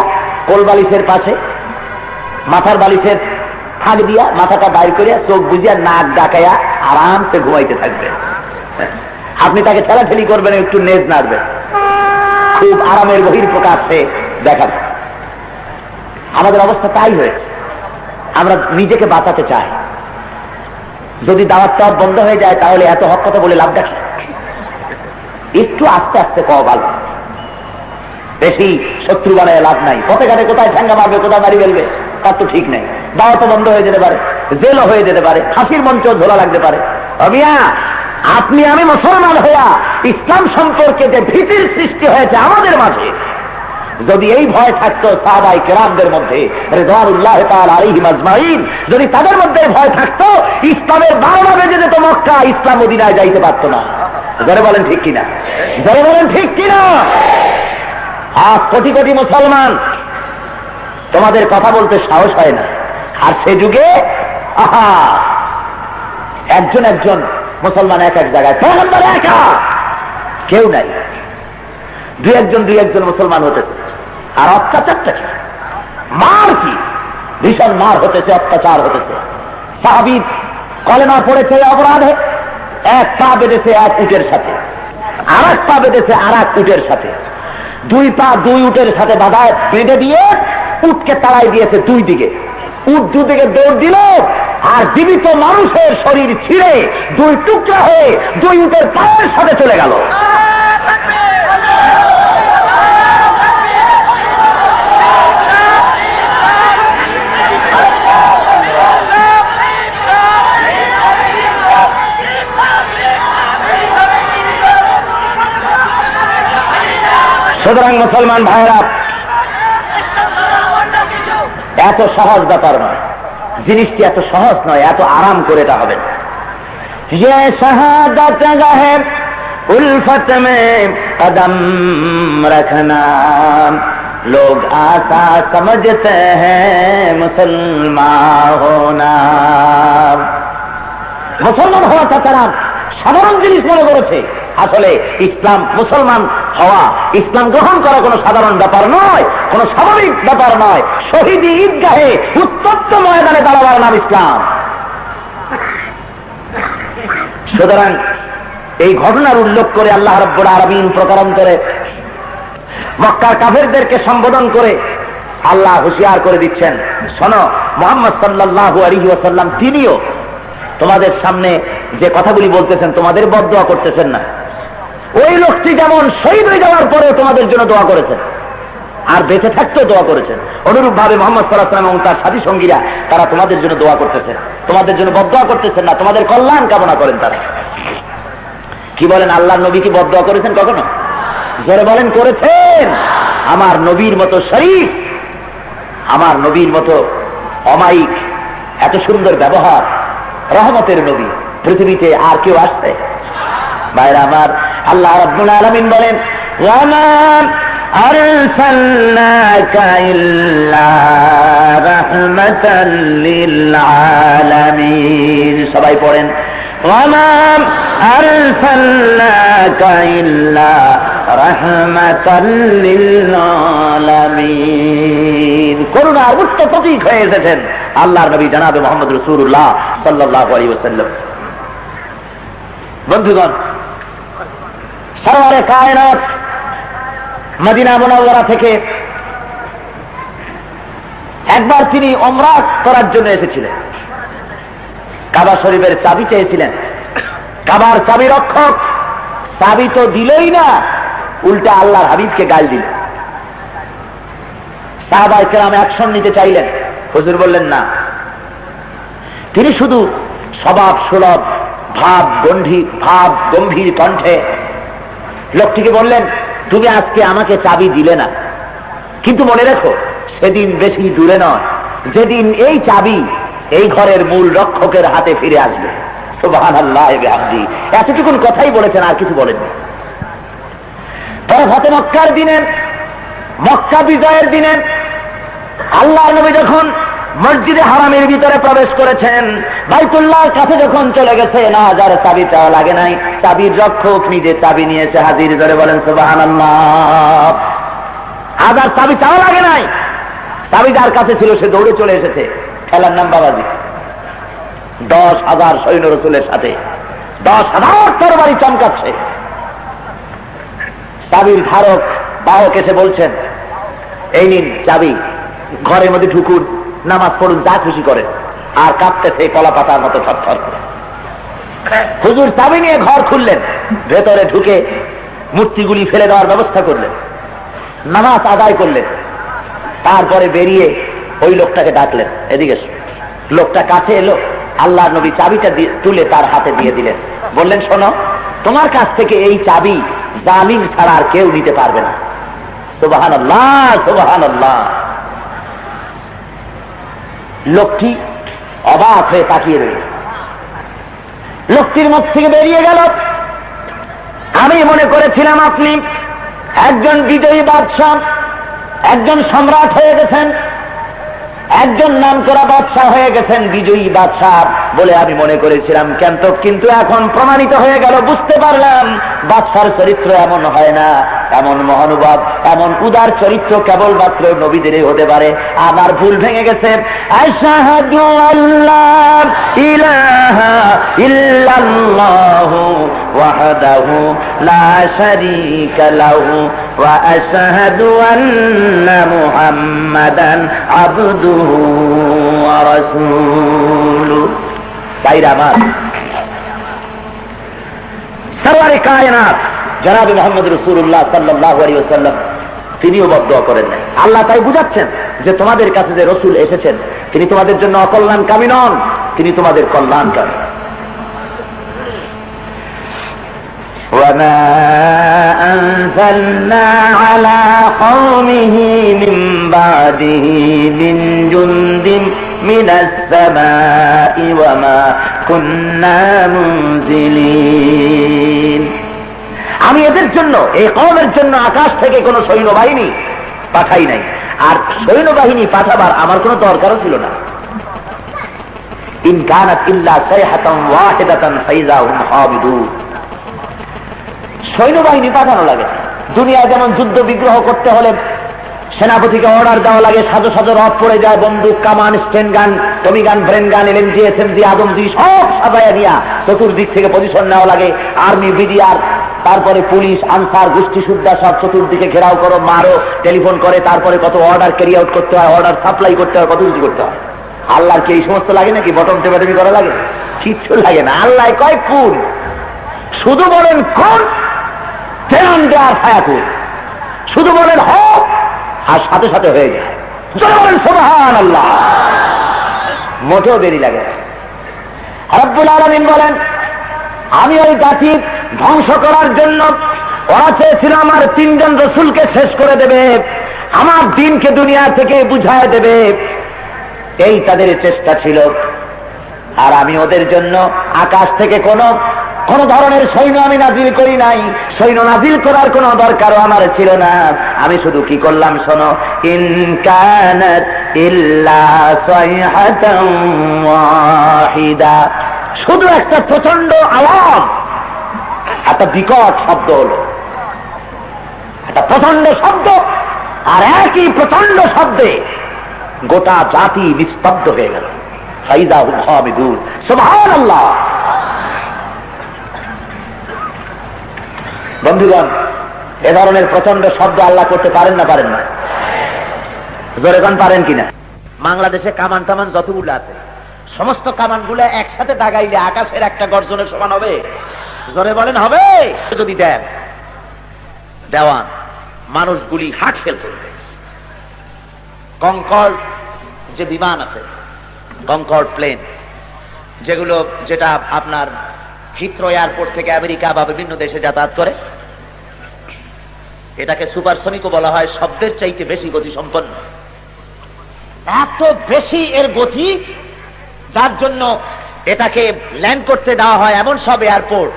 কোল বালিশের পাশে, মাথার বালিশের ফাঁক দিয়া, মাথাটা বাইর করিয়া, চোখ বুঝিয়া, নাক ডাকাইয়া আরামসে ঘুমাইতে থাকবে। আপনি তাকে ঠেলাঠেলি করবেন, একটু নেজ নাড়বেন, খুব আরামের বহির প্রকাশে দেখাবেন। আমাদের অবস্থা তাই হয়েছে। আমরা নিজেকে বাঁচাতে চাই। যদি দাওয়াতটা বন্ধ হয়ে যায় তাহলে এত হক কথা বলে লাভ দেখে, একটু আস্তে আস্তে কওয়া ভালো। বেশি শত্রু বানায় লাভ নাই। পথে ঘাটে কোথায় ঠ্যাঙ্গা মারবে, কোথায় মারি ফেলবে, তার তো ঠিক নাই। দাওয়াতও বন্ধ হয়ে যেতে পারে, জেলও হয়ে যেতে পারে, ফাঁসির মঞ্চ ঝোলা লাগতে পারে। অমিয়া, আপনি আমি মুসলমান হইয়া ইসলাম সম্পর্কে যে ভীতির সৃষ্টি হয়েছে আমাদের মাঝে, যদি এই ভয় থাকতো সাহাবায়ে কেরামদের মধ্যে রিদওয়ানুল্লাহ তাআলা আলাইহিম আজমাইন, যদি তাদের মধ্যে ভয় থাকতো, ইসলামের 12টা বেজে যেত মক্কা, ইসলাম মদিনায় যাইতে পারতো না। যারা বলেন ঠিক কিনা, যারা বলেন ঠিক কিনা। আজ কোটি কোটি মুসলমান, তোমাদের কথা বলতে সাহস হয় না। আর সে যুগে আহা, একজন একজন মুসলমান এক এক জায়গায়, পয়গম্বর একা, কেউ নাই, দুই একজন মুসলমান হতেছে। আর অত্যাচারটা কি, মার কি, ভীষণ মার হতেছে, অত্যাচার হতেছে। সাহাবী কলেমা পড়েছে অপরাধে, এক পা বেঁধেছে এক উটের সাথে, আর এক পা বেঁধেছে আর এক উটের সাথে, দুই পা দুই উটের সাথে বাঁধায় বেঁধে দিয়ে উটকে তাড়াই দিয়েছে দুই দিকে। উট দুদিকে দৌড় দিল, আর জীবিত মানুষের শরীর ছিঁড়ে দুই টুকরা হয়ে দুই উটের পায়ের সাথে চলে গেল। সুতরাং মুসলমান ভাইরা, এত সহজ ব্যাপার নয়, জিনিসটি এত সহজ নয়, এত আরাম করে এটা হবে না। ये शहादत है उल्फत में कदम रखना, लोग आसा समझते हैं मुसलमान होना। মুসলমান হওয়াটা তারা সাধারণ জিনিস মনে করেছে। আসলে ইসলাম, মুসলমান হওয়া, ইসলাম গ্রহণ করা কোনো সাধারণ ব্যাপার নয়, কোনো স্বাভাবিক ব্যাপার নয়। শহীদি ঈদগাহে উত্তপ্ত ময়দানে দাঁড়াবার নাম ইসলাম। সুতরাং এই ঘটনার উল্লেখ করে আল্লাহ রাব্বুল আলামিন প্রকারান্তরে মক্কার কাফেরদেরকে সম্বোধন করে আল্লাহ হুঁশিয়ার করে দিচ্ছেন, শোনো, মুহাম্মদ সাল্লাল্লাহু আলাইহি ওয়াসাল্লাম তিনিও তোমাদের সামনে যে কথাগুলি বলতেছেন, তোমাদের বদদোয়া করতেছেন না। ওই লোকটি যেমন শহীদ হয়ে যাওয়ার পরেও তোমাদের জন্য দোয়া করেছেন, আর বেঁচে থাকতেও দোয়া করেছেন, অনুরূপ ভাবে মুহাম্মদ সাল্লাল্লাহু আলাইহি ওয়াসাল্লাম এবং তার সাথী সঙ্গীরা তারা তোমাদের জন্য দোয়া করতেছেন, তোমাদের জন্য বদদোয়া করতেছেন না, তোমাদের কল্যাণ কামনা করেন তারা। কি বলেন, আল্লাহর নবী কি বদদোয়া করেছেন কখনো? জোরে বলেন, করেছেন। আমার নবীর মতো শরীফ, আমার নবীর মতো অমায়িক, এত সুন্দর ব্যবহার, রহমতের নবী পৃথিবীতে আর কেউ আসছে? ভাইরা আমার, আল্লাহ রাব্বুল আলামিন বলেন, ওয়ামা আরসালনাকা ইল্লা রাহমাতাল লিল আলামিন। সবাই পড়েন, ওয়ামা আরসালনাকা ইল্লা রাহমাতাল লিল আলামিন। করুণার উচ্চ প্রতীক হয়ে এসেছেন আল্লাহর নবী জনাবে মুহাম্মদ রাসূলুল্লাহ সাল্লাল্লাহু আলাইহি ওয়াসাল্লাম। বন্ধুগণ, সরওয়ারে কায়নাত মদিনা মুনাওয়ারা থেকে একবার তিনি উমরা করার জন্য এসেছিলেন। কাবা শরীফের চাবি চেয়েছিলেন। কাবার চাবি রক্ষক চাবি তো দিলই না, উল্টা আল্লাহর হাবিবকে গাল দিল। সাহাবায়ে কেরাম অ্যাকশন নিতে চাইলেন, হুজুর বললেন না। তিনি শুধু স্বভাব সুলভ, ভাব গম্ভীর কণ্ঠে লোকটিকে বললেন, তুমি আজকে আমাকে চাবি দিলে না, কিন্তু মনে রেখো সেদিন বেশি দূরে নয় যেদিন এই চাবি এই ঘরের মূল রক্ষকের হাতে ফিরে আসবে। সুবহানাল্লাহ ওয়া বিহামদিহি। এতটুকুন কথাই বলেছেন, আর কিছু বলেননি। তবে ফতে মক্কার দিনে, মক্কা বিজয়ের দিনে আল্লাহর নবী যখন মসজিদে হারামের ভিতরে প্রবেশ করেছেন, বাইতুল্লাহর কাছে যখন চলে গেছে, না যার চাবি চাওয়া লাগে নাই, চাবির রক্ষক নিজে চাবি নিয়ে এসে হাজির। জোরে বলেন সুবহানাল্লাহ। আজার চাবি চাওয়া লাগে নাই, চাবি যার কাছে ছিল সে দৌড়ে চলে এসেছে। খেলার নাম বাবাজি। 10,000 সৈন্য রাসূলের সাথে 10,000 তরবারি চমকাচ্ছে। চাবির ধারক বাহক এসে বলছেন, এই নিন চাবি, ঘরের মধ্যে ঢুকুন, নামাজ পড়ুন, যা খুশি করেন। আর কাঁপতেছে কলা পাতার মতো থরথর করে। হুজুর চাবি নিয়ে ঘর খুললেন, ভেতরে ঢুকে মূর্তিগুলি ফেলে দেওয়ার ব্যবস্থা করলেন, নামাজ আদায় করলেন। তারপরে বেরিয়ে ওই লোকটাকে ডাকলেন, এদিকে। লোকটা কাছে এলো, আল্লাহর নবী চাবিটা তুলে তার হাতে দিয়ে দিলেন, বললেন, শোনো, তোমার কাছ থেকে এই চাবি জালিম ছাড়া আর কেউ নিতে পারবে না। সুবহানাল্লাহ, সুবহানাল্লাহ। লোকটি অবাক হয়ে তাকিয়ে রইল। লোকটির মুখ থেকে বেরিয়ে গেল, আমি মনে করেছিলাম আপনি একজন বিজয়ী বাদশাহ, একজন সম্রাট হয়ে গেছেন, একজন নামকরা বাদশাহ হয়ে গেছেন, বিজয়ী বাদশাহ বলে আমি মনে করেছিলাম। কিন্তু এখন প্রমাণিত হয়ে গেল, বুঝতে পারলাম বাদশার চরিত্র এমন হয় না। এমন মহানুভব, এমন উদার চরিত্র কেবলমাত্র নবীদেরই হতে পারে। আমার ভুল ভেঙে গেছে। আশহাদু আল্লাহ ইলাহা ইল্লাল্লাহু ওয়াহদাহু লা শারীকা লাহু ওয়া আশহাদু আন্না মুহাম্মাদান আবদুহু ওয়া রাসূলুহু। তাইরা আমার সরওয়ারে কায়নাত জনাব মুহাম্মদ রাসূলুল্লাহ সাল্লাল্লাহু আলাইহি ওয়াসাল্লাম তিনিও বদদুয়া করেন নাই। আল্লাহ তাই বুঝাচ্ছেন যে তোমাদের কাছে যে রাসূল এসেছেন তিনি তোমাদের জন্য অকল্যাণকামী নন, তিনি তোমাদের কল্যাণকামী। وما أنزلنا على قومه من بعده من جند من السماء وما كنا منزلين। আমি এদের জন্য, এই কওমের জন্য আকাশ থেকে কোনো সৈন্যবাহিনী পাঠাই নাই, আর সৈন্যবাহিনী পাঠাবার আমার কোনো দরকারও ছিল না। ইন কানাত ইল্লা সাইহাতান ওয়াহিদাতান ফাইযা হুম হাবিদুন। সৈন্যবাহিনী পাঠানো লাগে। দুনিয়ায় যেমন যুদ্ধ বিগ্রহ করতে হলে সেনাপতিকে অর্ডার দেওয়া লাগে, সাজো সাজো রথ পড়ে যায়, বন্দুক, কামান, স্টেন গান, টমি গান, ব্রেন গান, এলএমজি, এসএমজি, আদমজি সব সাজাইয়া দিয়া চতুর্দিক থেকে পজিশন নেওয়া লাগে। আর্মি, বিডিআর, তারপরে পুলিশ, আনসার, গোষ্ঠী সুদ্ধা সব চতুর্দিকে ঘেরাও করো, মারো, টেলিফোন করে, তারপরে কত অর্ডার ক্যারি আউট করতে হয়, অর্ডার সাপ্লাই করতে হয়, কত কিছু করতে হয়। আল্লাহর কি এই সমস্ত লাগে নাকি? বটম টেপাটেপি করা লাগে? কিচ্ছু লাগে না। আল্লাহ কয় কোন, শুধু বলেন কোন, শুধু বলেন হোক, আর সাথে সাথে হয়ে যায়। বলেন সুবহানাল্লাহ, মোটেও দেরি লাগে না। রব্বুল আলামিন বলেন আমি ওই জাতি ধ্বংস করার জন্য, ওরা চেয়েছিল আমার 3 জন রাসূলকে শেষ করে দেবে, আমার দিনকে দুনিয়া থেকে বুঝায় দেবে, এই তাদের চেষ্টা ছিল। আর আমি ওদের জন্য আকাশ থেকে কোন ধরনের সৈন্য আমি নাজিল করি নাই, সৈন্য নাজিল করার কোন দরকারও আমার ছিল না। আমি শুধু কি করলাম শোনো, ইন কানাত ইল্লা সাইহাতান ওয়াহিদা, শুধু একটা প্রচন্ড আওয়াজ, একটা বিকট শব্দ হলো, একটা প্রচন্ড শব্দ, আর একই প্রচন্ড শব্দে গোটা জাতি নিস্তব্ধ হয়ে গেল। ফাইযা হুম হামিদুন। সুবহানাল্লাহ। বন্ধুগণ, এ ধরনের প্রচন্ড শব্দ আল্লাহ করতে পারেন না? পারেন না? জোরে গান পারেন কিনা? বাংলাদেশে কামান টামান যতগুলো আছে, সমস্ত কামানগুলো একসাথে দাগাইলে আকাশের একটা গর্জনের সমান হবে? জোরে বলেন হবে? যদি দেন দেওয়ান, মানুষগুলি হার্ট ফেল করবে। কনকর্ড যে বিমান আছে, কনকর্ড প্লেন, যেটা আপনার হিথ্রো এয়ারপোর্ট থেকে আমেরিকা বা বিভিন্ন দেশে যাতায়াত করে, এটাকে সুপারসনিকও বলা হয়। শব্দের চাইতে বেশি গতি সম্পন্ন। এত বেশি এর গতি, যার জন্য এটাকে ল্যান্ড করতে দেওয়া হয় এমন সব এয়ারপোর্ট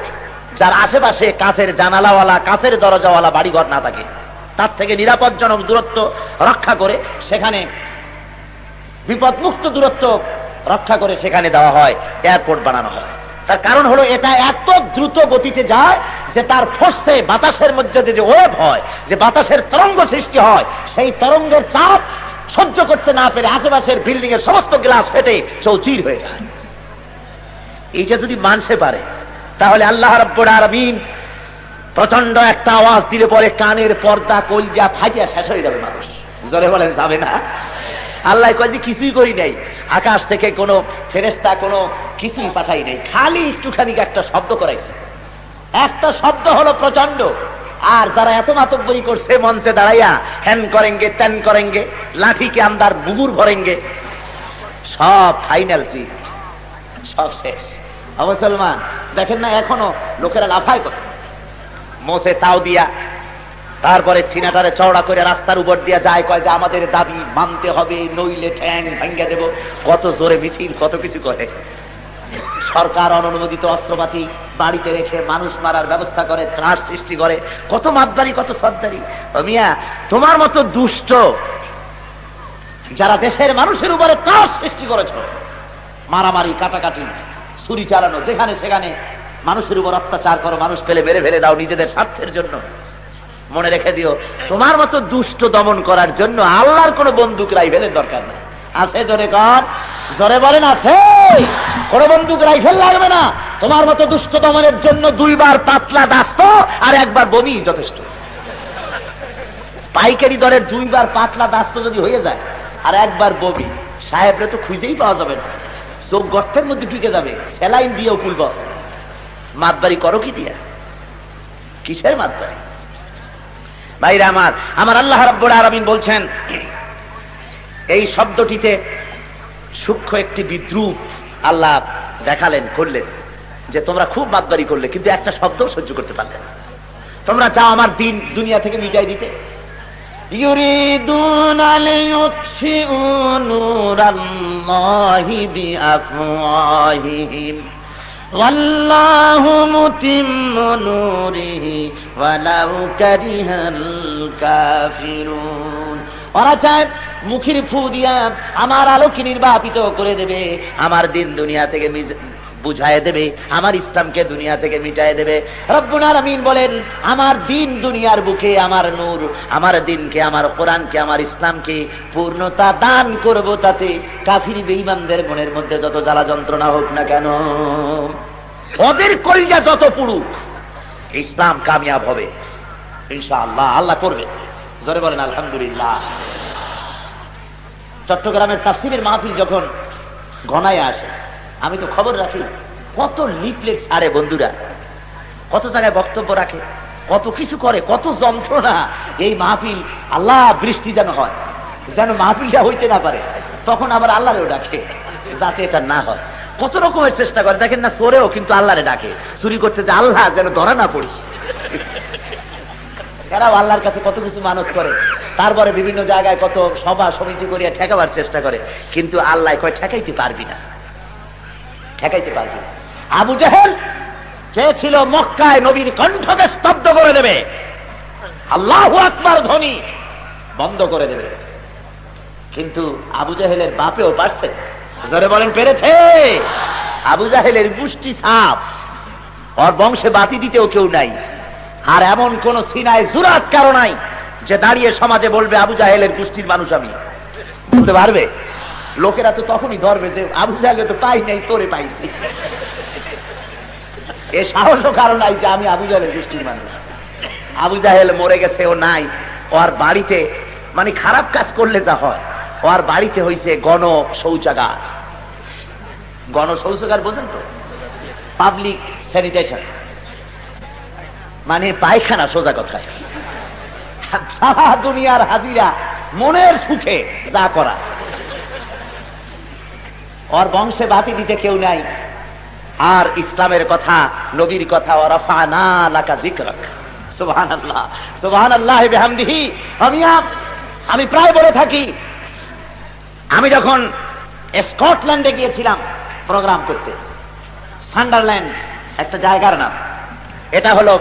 যার আশেপাশে কাঁচের জানালাওয়ালা, কাঁচের দরজাওয়ালা বাড়িঘর না থাকে, তার থেকে নিরাপদজনক দূরত্ব রক্ষা করে, সেখানে বিপদমুক্ত দূরত্ব রক্ষা করে সেখানে দেওয়া হয়, এয়ারপোর্ট বানানো হয়। তার কারণ হলো এটা এত দ্রুত গতিতে যায় যে তার ফোর্সে বাতাসের মধ্যে যে ওয়েভ হয়, যে বাতাসের তরঙ্গ সৃষ্টি হয়, সেই তরঙ্গের চাপ সহ্য করতে না পেরে আশেপাশের বিল্ডিং এর সমস্ত গ্লাস ফেটে চৌচির হয়ে যায়। এইটা যদি মানতে পারে, তাহলে আল্লাহ রাব্বুল আলামিন প্রচন্ড একটা আওয়াজ দিলে পরে কানের পর্দা কলজা ফাটিয়া শেষ হয়ে যাবে মানুষ। জোরে বলেন যাবে না? আল্লাহ কয় যে কিছুই করি নাই, আকাশ থেকে কোনো ফেরেশতা কোনো কিছুই পাঠাই নাই, খালি একটুখানি একটা শব্দ করাইছে। একটা শব্দ হলো প্রচন্ড। আর যারা এত মাতব্বরি করছে মঞ্চে দাঁড়াইয়া, হ্যান করেঙ্গে ত্যান করেঙ্গে, লাঠিকে আমদার বুবুর ভরেঙ্গে, সব ফাইনাল সিট, সব শেষ। মুসলমান দেখেন না, এখনো লোকেরা লাফায় কত, মোসে তাও দিয়া তারপরে সিনাটারে চওড়া করে রাস্তার উপর দিয়ে যায়, কয় যে আমাদের দাবি মানতে হবে, নইলে ঠ্যাং ভাঙ্গা দেব। কত জোরে মিছিল, কত কিছু করে। সরকার অনুমোদিত অস্ত্রপাতি বাড়িতে রেখে মানুষ মারার ব্যবস্থা করে, ত্রাস সৃষ্টি করে, কত মাতবাড়ি, কত সর্দারি। মিয়া, তোমার মতো দুষ্ট যারা দেশের মানুষের উপরে ত্রাস সৃষ্টি করেছ, মারামারি, কাটাকাটি, ছুরি চালানো, যেখানে সেখানে মানুষের উপর অত্যাচার করো, মানুষ ফেলে মেরে ফেলে দাও নিজেদের স্বার্থের জন্য, মনে রেখে দিও তোমার মতো দুষ্ট দমন করার জন্য আল্লাহর কোন বন্দুক রাইফেলের দরকার নেই। আছে জোরে কর, জোরে বলেন আছে। কোন বন্দুক রাইফেল লাগবে না তোমার মতো দুষ্ট দমনের জন্য। 2 বার পাতলা দাস্ত আর 1 বার বমি যথেষ্ট। পাইকারি দরের 2 বার পাতলা দাস্ত যদি হয়ে যায় আর 1 বার বমি, সাহেবরা তো খুঁজেই পাওয়া যাবে না, চোখ গর্তের মধ্যে ঢুকে যাবে, স্যালাইন দিয়েও খুলব। মাতবাড়ি করো কি দিয়া? কিসের মাতবাড়ি? ভাইরা আমার, আমার আল্লাহ রাব্বুল আলামিন বলছেন, এই শব্দটিতে সূক্ষ্ম একটি বিদ্রুপ আল্লাহ দেখালেন, করলেন, যে তোমরা খুব মাতবাড়ি করলে কিন্তু একটা শব্দ সহ্য করতে পারলে না। তোমরা চাও আমার দিন দুনিয়া থেকে মিটাই দিতে। ইউরিদুনা লিয়ুতফিউ নূরাল্লাহি বিআফওয়াহিহিম ওয়াল্লাহু মুতিম্মু নূরিহি ওয়ালাউ কারিহাল কাফিরুন। ওরা চায় মুখের ফু দিয়া আমার আলোকে নির্বাপিত করে দেবে, আমার দিন দুনিয়া থেকে বুঝায় দেবে, আমার ইসলামকে দুনিয়া থেকে মিটায় দেবে। রব্বুল আলামিন বলেন, আমার দিন দুনিয়ার বুকে, আমার নূর, আমার দিনকে, আমার কোরআনকে, আমার ইসলামকে পূর্ণতা দান করব, তাতে কাফির বেঈমানদের মনের মধ্যে যত জ্বালা যন্ত্রণা হোক না কেন, ওদের কলিজা যত পুড়ুক, ইসলাম কামিয়াব হবে ইনশাআল্লাহ। আল্লাহ করবে, জোরে বলেন আলহামদুলিল্লাহ। চট্টগ্রামের তাফসীরের মাহফিল যখন ঘনায় আসে, আমি তো খবর রাখি, কত লিফলেট ছাড়ে বন্ধুরা, কত জায়গায় বক্তব্য রাখে, কত কিছু করে, কত যন্ত্রণা। এই মাহফিল, আল্লাহ বৃষ্টি যেন হয়, যেন মাহফিলটা হইতে না পারে, তখন আবার আল্লাহরেও ডাকে যাতে এটা না হয়। কত রকমের চেষ্টা করে, দেখেন না, চোরেও কিন্তু আল্লাহরে ডাকে চুরি করতে, যে আল্লাহ যেন ধরা না পড়ি। এরাও আল্লাহর কাছে কত কিছু মানত করে, তারপরে বিভিন্ন জায়গায় কত সভা সমিতি করিয়া ঠেকাবার চেষ্টা করে, কিন্তু আল্লাহ কয় ঠেকাইতে পারবি না, ঠেকাইতে পারবি না। আবু জেহেল চেয়েছিল মক্কায় নবীর কণ্ঠকে স্তব্ধ করে দেবে, আল্লাহু আকবার ধ্বনি বন্ধ করে দেবে, কিন্তু আবু জেহেলের বাপেও পারছে। জোরে বলেন পেরেছে? আবু জেহেলের গোষ্ঠী সাপ, ওর বংশে বাতি দিতেও কেউ নাই, আর এমন কোন সিনায় জুরাত কারো নাই যে দাঁড়িয়ে সমাজে বলবে আবু জাহেলের গোষ্ঠীর মানুষ আমি। বলতে পারবে? লোকেরা তো তখনই ধরবে যে আবু জাহেল তো পাই নাই, তোরে পাইছি। এ সাহসও কারণ নাই যে আমি আবু জাহেলের গোষ্ঠীর মানুষ। আবু জাহেল মরে গেছে, ও নাই, ওর বাড়িতে, মানে খারাপ কাজ করলে যা হয়, ওর বাড়িতে হইছে গণ শৌচাগার। গণ শৌচাগার বোঝেন তো? পাবলিক স্যানিটেশন, মানে পায়খানা, সোজা কথা। সারা দুনিয়ার হাজিরা মনের সুখে যা করা। ওর বংশে বাতি দিতে কেউ নাই, আর ইসলামের কথা, নবীর কথা, ওয়ারাফা'না লাকা যিকরাক, সুবহানাল্লাহ, সুবহানাল্লাহি বিহামদিহি। আমি প্রায় বলে থাকি, আমি যখন স্কটল্যান্ডে গিয়েছিলাম প্রোগ্রাম করতে, সান্ডারল্যান্ড একটা জায়গার নাম, এটা হলো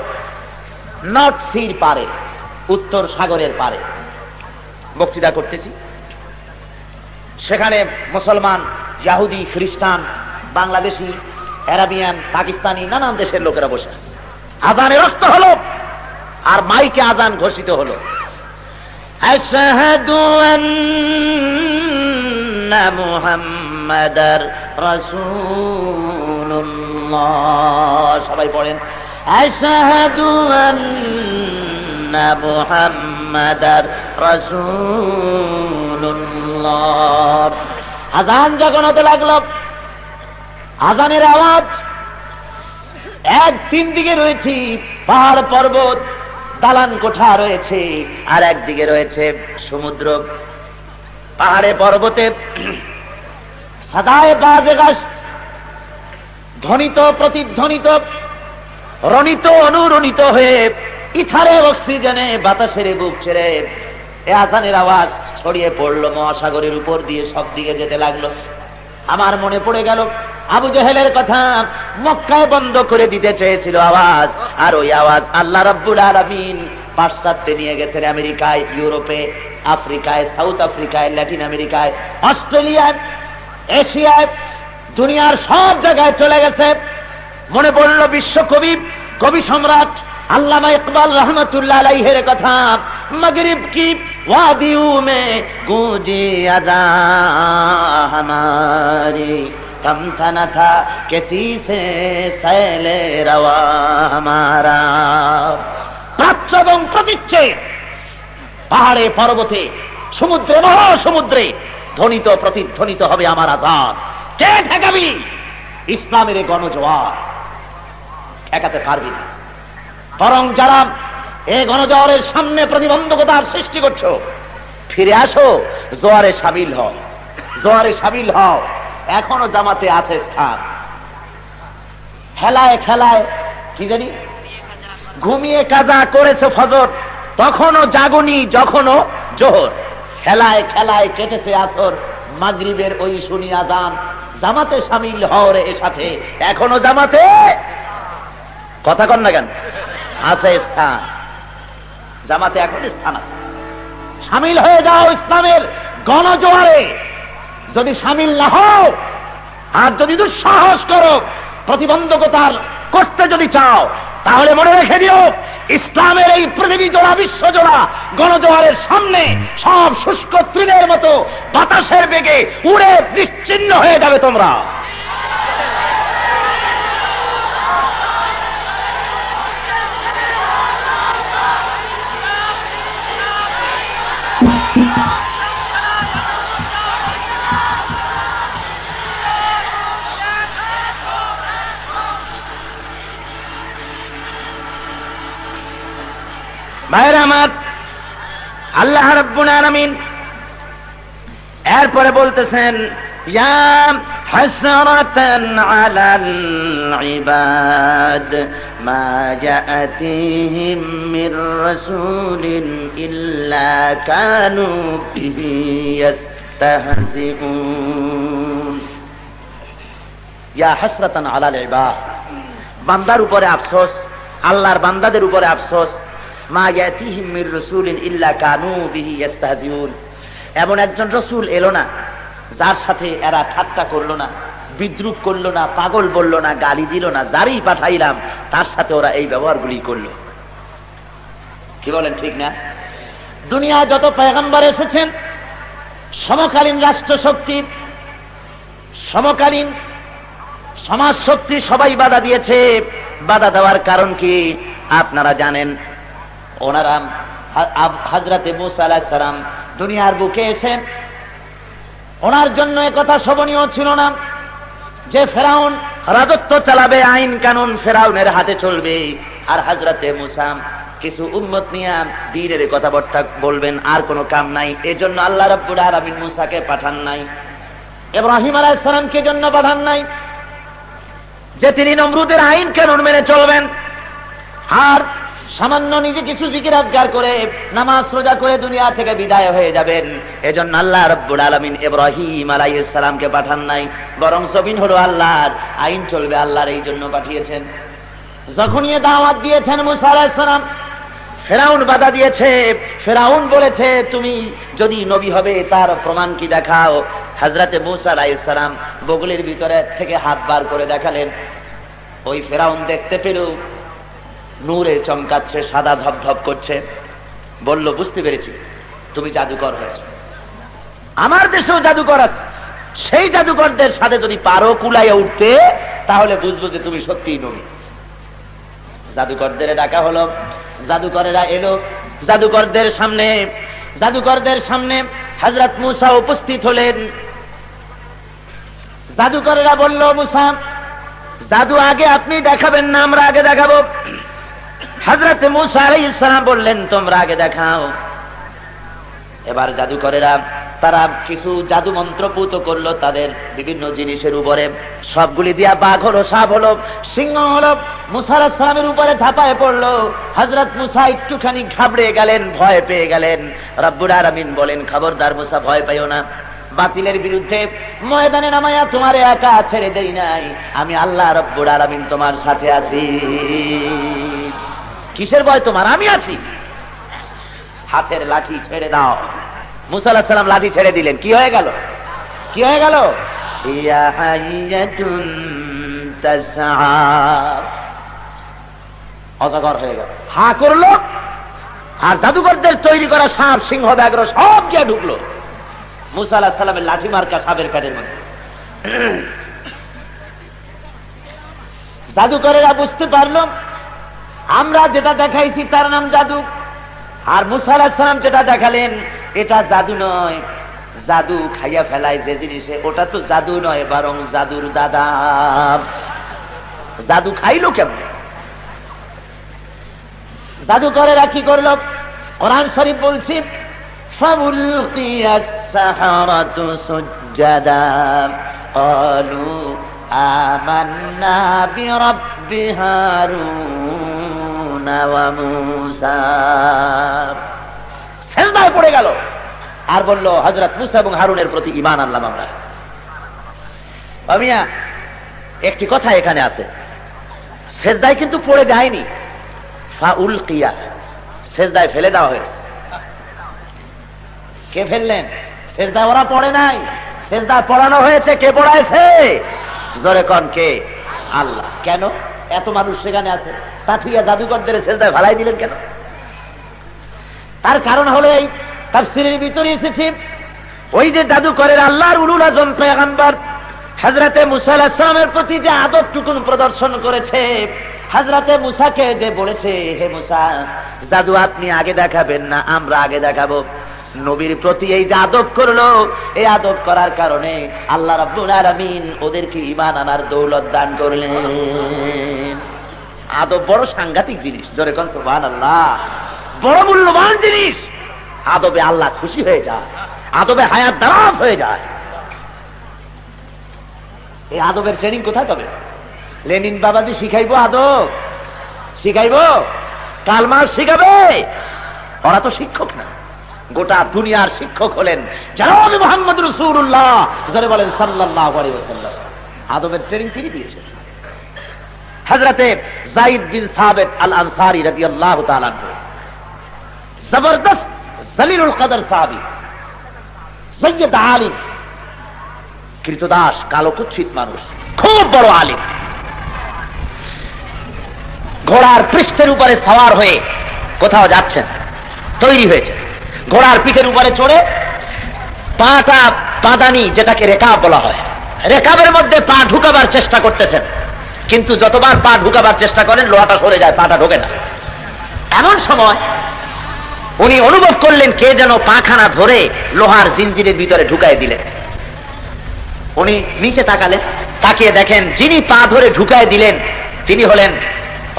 নর্থ সির পারে, উত্তর সাগরের পারে বক্তৃতা করতেছি। সেখানে মুসলমান, ইহুদি, খ্রিস্টান, বাংলাদেশি, আরাবিয়ান, পাকিস্তানি, নানান দেশের লোকেরা বসে আছে। আজানে রক্ত হলো আর মাইকে আজান ঘোষিত হলো, আশহাদু আন্না মুহাম্মাদার রাসূলুল্লাহ। সবাই পড়েন, আশহাদু আন্না মুহাম্মাদার রাসূলুল্লাহ। আজান যখন হতে লাগলো, আজানের আওয়াজ, এক তিন দিকে রয়েছে পাহাড় পর্বত, দালান কোঠা রয়েছে, আর একদিকে রয়েছে সমুদ্র। পাহাড়ে পর্বতে সাদায় বাজে গাছ, ধ্বনিত প্রতিধ্বনিত, রণিত অনুরণিত হয়ে ইথারের অক্সিজেনে বাতাসের বুক ছেড়ে এ আজানের আওয়াজ ছড়িয়ে পড়লো মহাসাগরের উপর দিয়ে সব দিকে যেতে লাগলো। আমার মনে পড়ে গেল আবু জেহেলের কথা। মক্কায় বন্ধ করে দিতে চেয়েছিল আওয়াজ, আর ওই আওয়াজ আল্লাহ রাব্বুল আলামিন পাশ্চাত্যে নিয়ে গেছেন, আমেরিকায়, ইউরোপে, আফ্রিকায়, সাউথ আফ্রিকায়, ল্যাটিন আমেরিকায়, অস্ট্রেলিয়ায়, এশিয়ায়, দুনিয়ার সব জায়গায় চলে গেছে। মনে পড়ল বিশ্বকবি, কবি সম্রাট আল্লামা ইকবাল রহমতুল্লাহ আলাইহির কথা, মগরিব কি ওয়াদিউ মে গूंजी আযা हमारी कम था न था किसी से सैले रवा हमारा। প্রাচ্য এবং প্রতীচ্যে, পাহাড়ে পর্বতে, সমুদ্রে মহাসমুদ্রে ধ্বনিত প্রতিধ্বনিত হবে আমার আযান। কে ঠেকাবি ইসলামের গণজোয়ার? ঠেকাতে পারবি না। বরং যারা এই গণজোয়ারের সামনে প্রতিবন্ধকতার সৃষ্টি করছো, ফিরে আসো, জোয়ারে সামিল হও, জোয়ারে সামিল হও। এখনো জামাতে আছে স্থান। খেলায় খেলায় কি জানি ঘুমিয়ে কাজা করেছে ফজর, তখনও জাগুনি যখনও জোহর। খেলায় খেলায় কেটেছে আসর, মাগরিবের ওই শুনি আজান। জামাতে সামিল হও রে সাথে, এখনো জামাতে কথা কন না কেন, আছে স্থান। জামাতে এখন স্থান আছে, সামিল হয়ে যাও ইসলামের গণজোয়ারে। যদি সামিল না হও আর যদি দুঃসাহস করো, প্রতিবন্ধকতার করতে যদি চাও, তাহলে মনে রেখে দিও ইসলামের এই পৃথিবী জোড়া, বিশ্ব জোড়া গণজোয়ারের সামনে সব শুষ্ক তৃণের মতো বাতাসের বেগে উড়ে নিশ্চিহ্ন হয়ে যাবে তোমরা। ভাইরা আমার, আল্লাহ রাব্বুল আলামিন এরপরে বলতেছেন, ইয়া হাসরাতান আলাল ইবাদ মা জাআতিহিম মির রাসূলিন ইল্লা কানু বিহি ইস্তাহজিউন। ইয়া হাসরাতান আলাল ইবাদ, বান্দার উপরে আফসোস, আল্লাহর বান্দাদের উপরে আফসোস। মা ইয়াতিহিম মির রাসূলিন ইল্লা কানু বিহি ইস্তাহজিউন, এমন একজন রসুল এলো না যার সাথে এরা ঠাট্টা করলো না, বিদ্রুপ করলো না, পাগল বললো না, গালি দিল না। যারই পাঠাইলাম তার সাথে ওরা এই ব্যবহারগুলি করলো। কি বলেন, ঠিক না? দুনিয়া যত পয়গম্বর এসেছেন, সমকালীন রাষ্ট্র শক্তি, সমকালীন সমাজ শক্তি সবাই বাধা দিয়েছে। বাধা দেওয়ার কারণ কি আপনারা জানেন? ওনারা হযরতে মূসা আলাইহিস সালাম দুনিয়ার বুকে এসে, ওনার জন্য একথা শোভনীয় ছিল না যে ফেরাউন রাজত্ব চালাবে, আইন কানুন ফেরাউনের হাতে চলবে, আর হযরতে মূসা কিছু উম্মত নিয়ে দ্বীনের কথাবার্তা বলবেন, আর কোনো কাম নাই। এজন্য আল্লাহ রাব্বুল আলামিন মূসাকে পাঠান নাই, ইব্রাহিম আলাইহিস সালামকে জন্য পাঠান নাই যে তিনি নমরুদের আইন কানুন মেনে চলবেন, আর সামান্য নিজে কিছু জিকির আজকার করে নামাজ রোজা করে দুনিয়া থেকে বিদায় হয়ে যাবেন। এজন্য আল্লাহ রাব্বুল আলামিন ইব্রাহিম আলাইহিস সালামকে পাঠান নাই, বরং জমিন হলো আল্লাহর, আইন চলবে আল্লাহর, এই জন্য পাঠিয়েছেন। যখনই দাওয়াত দিয়েছেন মূসা আলাইহিস সালাম, ফেরাউন বাধা দিয়েছে। ফেরাউন বলেছে, তুমি যদি নবী হবে তার প্রমাণ কি দেখাও। হযরতে মূসা আলাইহিস সালাম বগলের ভিতরে থেকে হাত বার করে দেখালেন। ওই ফেরাউন দেখতে পেল নূরে চমকাচ্ছে, সাদা ধবধব করছে। বলল, বুঝতে পেরেছি তুমি জাদুকর হয়েছ, আমার দেশেও জাদুকর আছে। সেই জাদুকরদের সাথে যদি পারো কুলাইয়া উঠতে, তাহলে বুঝবো যে তুমি সত্যিই নবী। জাদুকরদের ডাকা হলো, জাদুকরেরা এলো। জাদুকরদের সামনে হযরত মূসা উপস্থিত হলেন। জাদুকরেরা বলল, মূসা জাদু আগে আপনি দেখাবেন না, আমরা আগে দেখাবো। হযরত মূসা আলাইহিস সালাম বললেন, তোমরা আগে দেখাও। এবার জাদুকরেরা তারা কিছু জাদু মন্ত্রপুত করলো তাদের বিভিন্ন জিনিসের উপরে। সবগুলি দিয়া বাঘ হলো, সাপ হলো, সিংহ হলো, মুসা আলাইহিস সালামের উপরে ঝাঁপায় পড়লো। হযরত মুসা একটুখানি ঘাবড়ে গেলেন, ভয় পেয়ে গেলেন। রব্বুল আলামিন বলেন, খবরদার মুসা, ভয় পাইও না, বাতিলের বিরুদ্ধে ময়দানে নামায়া তোমারে একা ছেড়ে দেই নাই, আমি আল্লাহ রব্বুল আলামিন তোমার সাথে আছি। কিসের ভয় তোমার? আমি আছি। হাতের লাঠি ছেড়ে দাও। মুসা আলাইহিস সালাম লাঠি ছেড়ে দিলেন। কি হয়ে গেল? কি হয়ে গেল? ইয়া হাইয়াতুন তাসআ, অজগর হয়ে গেল। হা করলো, আর জাদুকরদের তৈরি করা সাপ, সিংহ, ব্যাঘ্র সব গিয়ে ঢুকলো মুসা আলাইহিস সালামের লাঠি মার্কা সাপের পেটের মধ্যে। জাদুকরেরা বুঝতে পারলো আমরা যেটা দেখাইছি তার নাম জাদু, আর মুসা আলাইহিস সালাম যেটা দেখালেন এটা জাদু নয়। জাদু খাইয়া ফেলায় যে জিনিসে, ওটা তো জাদু নয়, বরং জাদুর দাদা। জাদু খাইলো কেমন? জাদুকরেরা কি করলো? কোরআন শরীফ বলছি, ফাউলকিয়াস সাহারাতু সুজদাা ক্বালু আমান্না বিরাব্বি হারুন ওয়া মূসা। সিজদায় পড়ে গেল আর বলল, হযরত মুসা এবং হারুনের প্রতি ঈমান আনলাম আমরা। আমিয়া একটি কথা এখানে আছে, সিজদায় কিন্তু পড়ে যায়নি, ফাউলকিয়া, সিজদায় ফেলে দেওয়া হয়েছে। কে ফেললেন? সিজদায় ওরা পড়ে নাই, সিজদায় পড়ানো হয়েছে। কে পড়াইছে? জোরে কোন কে? আল্লাহ। কেন? এত মানুষ সেখানে আছে, তা থুইয়া জাদুকরদের সিজদায় ফেলাই দিলেন কেন? তার কারণ হলো এই, তাফসীরের ভিতরে এসেছে, ওই যে জাদুকরের আল্লাহর উলুল আযম পয়গম্বর হযরতে মুসা আলাইহিস সালামের প্রতি যে আদবটুকুন প্রদর্শন করেছে, হযরতে মুসাকে যে বলেছে, হে মুসা, জাদু আপনি আগে দেখাবেন না, আমরা আগে দেখাবো। নবীর প্রতি এই যে আদব করলো, এই আদব করার কারণে আল্লাহ রাব্বুল আলামিন ওদেরকে ঈমান আনার দৌলত দান করলেন। আদব বড় সাংঘাতিক জিনিস, জোরে কোন সুবহানাল্লাহ। বড় মূল্যবান জিনিস। আদবে আল্লাহ খুশি হয়ে যায়, আদবে হায়াত দারাজ হয়ে যায়। এই আদবের ট্রেনিং কোথায় পাবে? লেনিন বাবাজি শিখাইবো আদব? শিখাইবো? কালমার্ক্স শিখাবে? ওরা তো শিক্ষক না, গোটা দুনিয়ার শিক্ষক হলেন জনাব মুহাম্মদ রাসূলুল্লাহ, যারা বলেন সাল্লাল্লাহু আলাইহি ওয়াসাল্লাম। আদবের ট্রেনিং তিনি দিয়েছেন। হযরতে যায়েদ বিন সাবিত আল আনসারী রাদিয়াল্লাহু তাআলা আনহু, জবরদস্ত জলিলুল কদর সাহাবী, সৈয়দ আলিম, কৃতদাস, কালো কুৎসিত মানুষ, খুব বড় আলিম। ঘোড়ার পৃষ্ঠের উপরে সওয়ার হয়ে কোথাও যাচ্ছেন, তৈরি হয়েছে, ঘোড়ার পিঠের উপরে চড়ে পাটা পাদানি, যেটাকে রেকাব বলা হয়, রেকাবের মধ্যে পা ঢুকাবার চেষ্টা করতেছেন, কিন্তু যতবার পা ঢুকাবার চেষ্টা করেন লোহাটা সরে যায়, পাটা ঢোকে না। এমন সময় উনি অনুভব করলেন কে যেন পাখানা ধরে লোহার জিনজিরের ভিতরে ঢুকাই দিলেন। উনি নিচে তাকালেন, তাকিয়ে দেখেন যিনি পা ধরে ঢুকাই দিলেন তিনি হলেন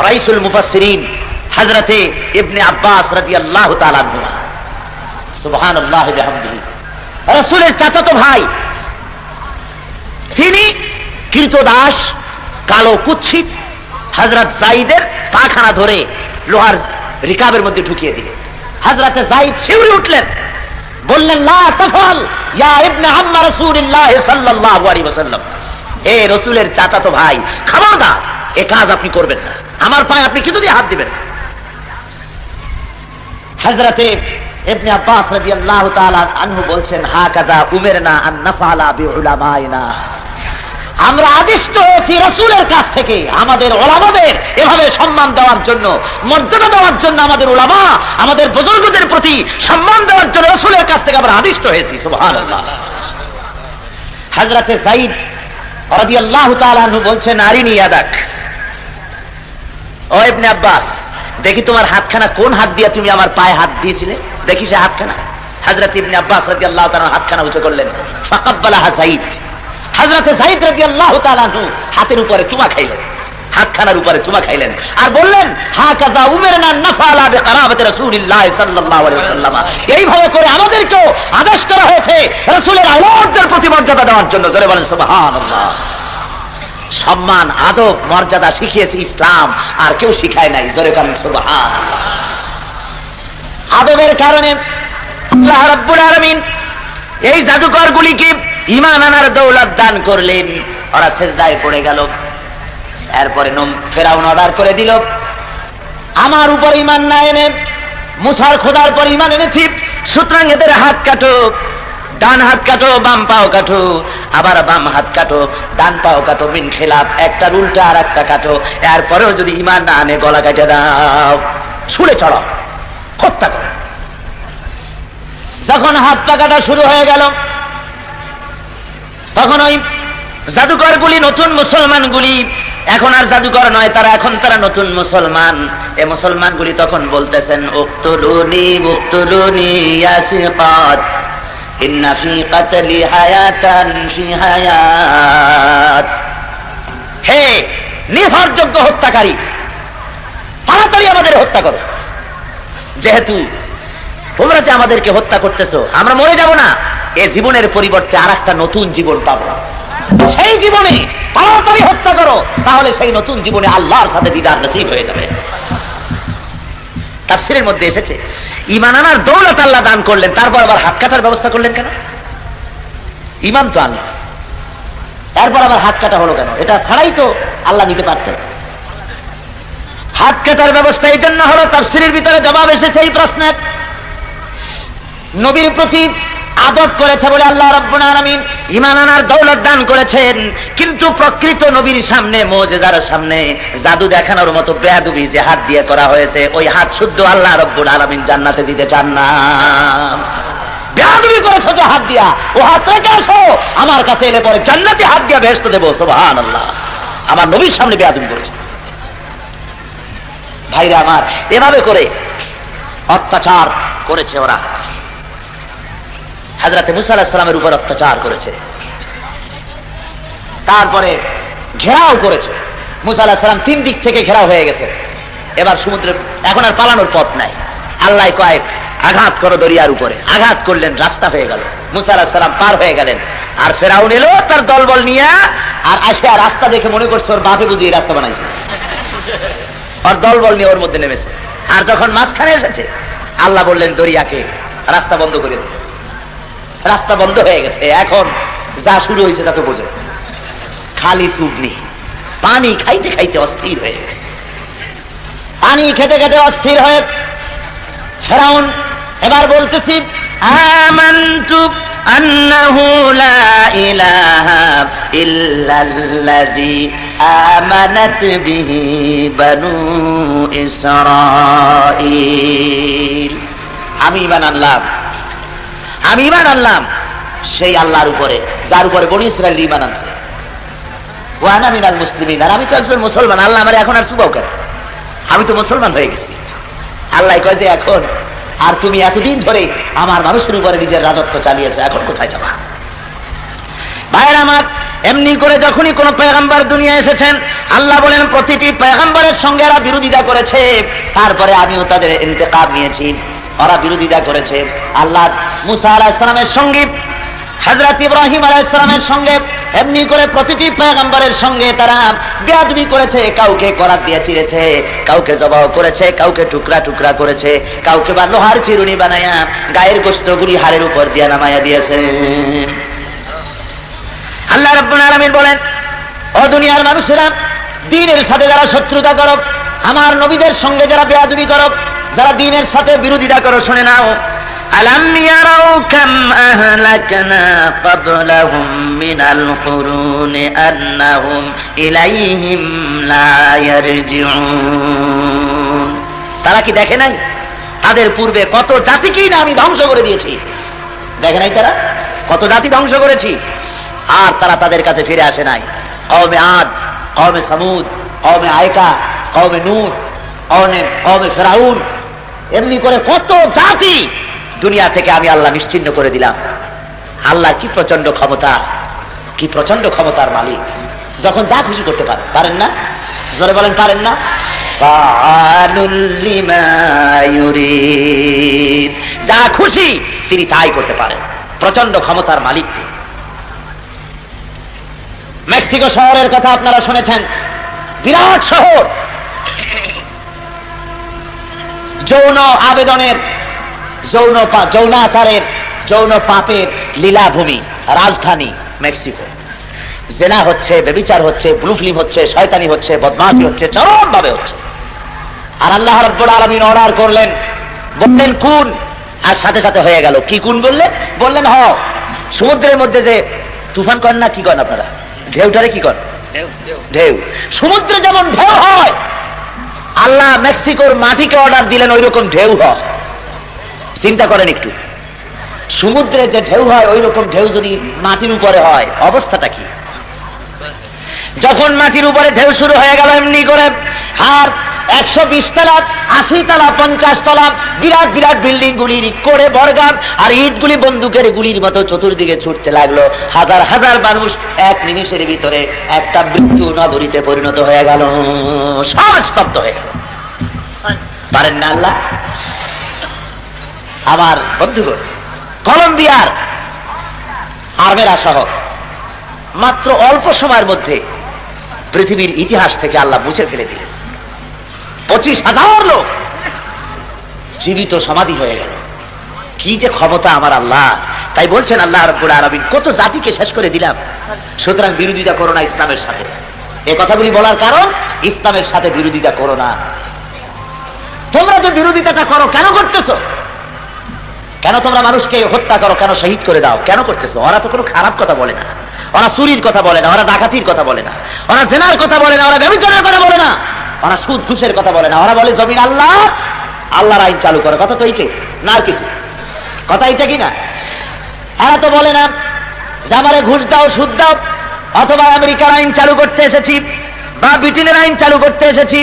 রাইসুল মুফাসসিরিন হযরতে ইবনে আব্বাস রাদিয়াল্লাহু তাআলা আনহু। সুবহানাল্লাহ ওয়া বিহামদিহি। রাসূলের চাচাতো ভাই, তিনি কৃতদাস, কালো কুৎসিত হযরত যায়েদের পাখানা ধরে লোহার রিকাবের মধ্যে ঢুকিয়ে দিলেন। হযরতে যায়েদ শিউরে উঠলেন, বললেন, লা তাফাল ইয়া ইবনে আম্মা রাসূলিল্লাহ সাল্লাল্লাহু আলাইহি ওয়াসাল্লাম, হে রাসূলের চাচাতো ভাই, খবরদার এই কাজ আপনি করবেন না, আমার পায়ে আপনি কিছু দিয়ে হাত দিবেন না। হযরতে ইবনে আব্বাস রাদিয়াল্লাহু তাআলা আনহু বলছেন, হাকাযা উমিরনা আন নাফআলা বিউলামাইনা, আমরা আদিষ্ট হয়েছি রাসূলের কাছ থেকে আমাদের উলামাদের এভাবে সম্মান দেওয়ার জন্য, মর্যাদা দেওয়ার জন্য, আমাদের উলামা, আমাদের বুজুর্গদের প্রতি সম্মান দেওয়ার জন্য রাসূলের কাছ থেকে আমরা আদিষ্ট হয়েছি। সুবহানাল্লাহ। হযরতে যায়েদ রাদিয়াল্লাহু তাআলা আনহু বলছেন, আরিনি ইয়াদাক, ও ইবনে আব্বাস, দেখি তোমার হাতখানা, কোন হাত দিয়ে তুমি আমার পায়ে হাত দিয়েছিলে, দেখি সে হাতখানা। হযরত ইবনে আব্বাস রাদিয়াল্লাহু তাআলা হাতখানা উঁচু করলেন, ফাকাব্বালাহা যায়েদ। হযরত যায়েদ রাদিয়াল্লাহু তাআলা আনহু হাতের উপরে চুমা খাইলেন, হাতখানার উপরে চুমা খাইলেন, আর বললেন, হাকাযা উমিরনা নাফআলা বিকরাবাতি রাসূলিল্লাহ সাল্লাল্লাহু আলাইহি ওয়াসাল্লাম, এইভাবে করে আমাদেরকেও আদেশ করা হয়েছে রাসূলের আওলাদদের প্রতি মর্যাদা দেওয়ার জন্য। জোরে বলেন সুবহানাল্লাহ। সম্মান, আদব, মর্যাদা শিখিয়েছে ইসলাম, আর কেউ শিখায় নাই। জোরে কারণ সুবহানাল্লাহ। আদবের কারণে আল্লাহ রাব্বুল আলামিন এই জাদুকরগুলিকে ঈমান আনার দৌলত দান করলেন। ওরা সিজদায় পড়ে গেল। এরপরে ফেরাউন অর্ডার করে দিল, আমার উপর ঈমান না এনে মুসার খোদার পর ঈমান এনেছি, সুতরাং এদের হাত কাটো, ডান হাত কাটো, বাম পাও কাটো, আবার বাম হাত কাটো, ডান পাও কাটো, বিন খেলাফ, একটা উল্টা আর একটা কাটো। এরপরেও যদি ঈমান না আনে গলা কেটে দাও, ছুঁড়ে চড়াও, হত্যা করো। যখন হাত পা কাটা শুরু হয়ে গেল, তখন ওই জাদুকরগুলি, নতুন মুসলমানগুলি, এখন আর জাদুকর নয় তারা, এখন তারা নতুন মুসলমান। এই মুসলমানগুলি তখন বলতেছেন, উক্তুলুনি উক্তুলুনি ইয়া সিকাত, ইন্না ফি কাতলি হায়াতান ফি হায়াত। হে নির্ভরযোগ্য হত্যাকারী, তাড়াতাড়ি আমাদের হত্যা করো। যেহেতু তোমরা যে আমাদেরকে হত্যা করতেছো, আমরা মরে যাব না, এই জীবনের পরিবর্তে আর একটা নতুন জীবন পাবো। সেই জীবনে তাড়াতাড়ি হত্যা করো, তাহলে সেই নতুন জীবনে আল্লাহর সাথে দিদার নসিব হয়ে যাবে। তাফসীরের মধ্যে এসেছে, ঈমান আনার দৌলত আল্লাহ দান করলেন, তারপর আবার হাত কাটার ব্যবস্থা করলেন কেন? ঈমান তো আনলেন, তারপর আবার হাত কাটা হলো কেন? এটা ছাড়াই তো আল্লাহ নিতে পারতেন। হাত কাটার ব্যবস্থা এই জন্য হলো, তাফসীরের ভিতরে জবাব এসেছে এই প্রশ্নের। নবীর প্রতি আদব করেছে বলে আল্লাহ রাব্বুল আলামিন ঈমান আনার দৌলত দান করেছেন, কিন্তু প্রকৃত নবীর সামনে, মুজিজার সামনে জাদু দেখানোর মতো বেয়াদবি যে হাত দিয়ে করা হয়েছে, ওই হাত শুদ্ধ আল্লাহ রাব্বুল আলামিন জান্নাতে দিতে চান না। বেয়াদবি করেছো যে হাত দিয়া, ও হাত রেখে আসো, আমার কাছে এলে পরে জান্নাতে হাত দিয়া বেহেশত দেবো। সুবহানাল্লাহ। আমার নবীর সামনে বেয়াদবি করেছে। ভাইরা আমার, এভাবে করে অত্যাচার করেছে ওরা। হযরত মুসা আলাইহিস সালামের উপর অত্যাচার করেছে, তারপরে ঘেরাও করেছে। মুসা আলাইহিস সালাম 3 দিক থেকে ঘেরাও হয়ে গেছে। এবার সমুদ্রে এখন আর পালানোর পথ নাই। আল্লাহ কয়, আঘাত করো দরিয়ার উপরে। আঘাত করলেন, রাস্তা হয়ে গেল। মুসা আলাইহিস সালাম পার হয়ে গেলেন। আর ফেরাউন এলো তার দলবল নিয়ে, আর আসে রাস্তা দেখে মনে করছে ওর বাপে বুঝি রাস্তা বানাইছে, আর দলবল নিয়ে ওর মধ্যে নেমেছে। আর যখন মাঝখানে এসেছে, আল্লাহ বললেন দরিয়াকে রাস্তা বন্ধ করে দে। রাস্তা বন্ধ হয়ে গেছে। এখন যা শুরু হয়েছে তাকে বোঝে, খালি চুবনি, পানি খাইতে খাইতে অস্থির হয়ে গেছে। পানি খেতে খেতে অস্থির হয়ে ফেরাউন এবার বলতেছি, আমানতু আন্নাহু লা ইলাহা ইল্লাল্লাযী আমানাত বিহি বানু ইসরাঈল। আমি ঈমান আনলাম, আমি ঈমান আনলাম সেই আল্লাহর উপরে, যার উপরে বনি ইসরাঈল ঈমান আনছে। ওয়া আনা মিনাল মুসলিমিন, আর আমি তো একজন মুসলমান। আল্লাহ আমারে এখন আর চুবাও কেন? আমি তো মুসলমান হয়ে গেছি। আল্লাহ কয় যে এখন আর তুমি এতদিন ধরে আমার মানুষের উপরে নিজের রাজত্ব চালিয়েছো, এখন কোথায় যাবা? ভাইরা আমার, এমনি করে যখনই কোন পয়গম্বর দুনিয়া এসেছেন, আল্লাহ বলেন প্রতিটি পয়গম্বরের সঙ্গে এরা বিরোধিতা করেছে, তারপরে আমিও তাদের ইন্তেকাম নিয়েছি। ওরা বিরোধিতা করেছে আল্লাহ মুসা আলাইহিস সালামের সঙ্গে, হযরত ইব্রাহিম আলাইহিস সালামের সঙ্গে, এমনি করে প্রতিটি পয়গম্বরের সঙ্গে তারা বেয়াদবি করেছে। কাউকে করাত দিয়ে চিরেছে, কাউকে জবাহ করেছে, কাউকে টুকরা টুকরা করেছে, কাউকে বা লোহার চিরুনি বানায়া গায়ের গোশতগুলি হাড়ের উপর দিয়ে নামায়া দিয়েছে। আল্লাহ রাব্বুল আলামিন বলেন, ও দুনিয়ার মানুষেরা, দ্বীনের সাথে যারা শত্রুতা করো, আমার নবীদের সঙ্গে যারা বেয়াদবি করো, যারা দ্বীনের সাথে বিরোধিতা করো, শুনে নাও। আলাম ইয়ারাউ কাম আহলাকনা ক্বাবলাহুম মিনাল কুরুনি আন্নাহুম ইলাইহিম লা ইয়ারজিউন। তারা কি দেখে নাই তাদের পূর্বে কত জাতিকেই না আমি ধ্বংস করে দিয়েছি? দেখে নাই তারা কত জাতি ধ্বংস করেছি, আর তারা তাদের কাছে ফিরে আসে নাই। কওমে আদ, কওমে সামুদ, কওমে আয়কা, কওমে নূহ, কওমে ফিরাউন, এমনি করে কত জাতি দুনিয়া থেকে আমি আল্লাহ নিশ্চিহ্ন করে দিলাম। আল্লাহ কি প্রচন্ড ক্ষমতা, কি প্রচন্ড ক্ষমতার মালিক, যখন যা খুশি করতে পারেন না? জোরে বলেন, পারেন না? ফাআলুল লিমা ইউরিদ, যা খুশি তিনি তাই করতে পারেন। প্রচন্ড ক্ষমতার মালিক। মেক্সিকো শহরের কথা আপনারা শুনেছেন, বিরাট শহর, যৌন আবেদনের, যৌনাচারের, যৌন পাপের লীলাভূমি, রাজধানী মেক্সিকো। জেনা হচ্ছে, ব্যভিচার হচ্ছে, ব্লু ফিল্ম হচ্ছে, শয়তানি হচ্ছে, বদমাশি হচ্ছে, চরম ভাবে হচ্ছে। আর আল্লাহ রাব্বুল আলামিন অর্ডার করলেন, বললেন কুন, আর সাথে সাথে হয়ে গেল। কি কুন বললেন? বললেন হ। সমুদ্রের মধ্যে যে তুফান করেন না, কি করেন আপনারা? ঢেউটারে কি করেন? ঢেউ। সমুদ্রে যেমন ঢেউ হয়, আল্লাহ মেক্সিকোর মাটিকে অর্ডার দিলেন ওই রকম ঢেউ হয়। চিন্তা করেন একটু, সমুদ্রে যে ঢেউ হয় ওই রকম ঢেউ যদি মাটির উপরে হয়, অবস্থাটা কি? যখন মাটির উপরে ঢেউ শুরু হয়ে গেল এমনি করে, আর 120 তলা, 80 তলা, 50 তলা বিরাট বিরাট বিল্ডিং গুলির করে বর্গার, আর ইটগুলি বন্দুকের গুলির মতো চতুর্দিকে ছুটতে লাগলো। হাজার হাজার মানুষ এক নিমিষের ভিতরে একটা মৃত্যু নগরীতে পরিণত হয়ে গেল, সব স্তব্ধ হয়ে গেল। পারেন না আল্লাহ? আমার বন্ধুগণ, কলম্বিয়ার আর্মেরা সহ মাত্র অল্প সময়ের মধ্যে পৃথিবীর ইতিহাস থেকে আল্লাহ মুছে ফেলে দিলেন। 25,000 লোক জীবিত সমাধি হয়ে গেল। কি যে ক্ষমতা আমার আল্লাহ! তাই বলছেন আল্লাহ রাব্বুল আলামিন, কত জাতিকে শেষ করে দিলাম। সুতরাং বিরোধিতা করো না ইসলামের সাথে। এই কথাগুলি বলার কারণ, ইসলামের সাথে বিরোধিতা করো না। তোমরা যে বিরোধিতাটা করো, কেন করতেছো? কেন তোমরা মানুষকে হত্যা করো? কেন শহীদ করে দাও? কেন করতেছো? ওরা তো কোনো খারাপ কথা বলে না, ওরা চুরির কথা বলে না, ওরা ডাকাতির কথা বলে না, ওরা জেনার কথা বলে না, ওরা ব্যভিচারের কথা বলে না, ওরা সুদ ঘুষের কথা বলে না। ওরা বলে জমিন আল্লাহ, আল্লাহর আইন চালু করো। কথা তো এইটাই না, আর কিছু কথা এইটা কিনা? এরা তো বলে না যে আমারে ঘুষ দাও, সুদ দাও, অথবা আমেরিকার আইন চালু করতে এসেছি, বা ব্রিটেনের আইন চালু করতে এসেছি,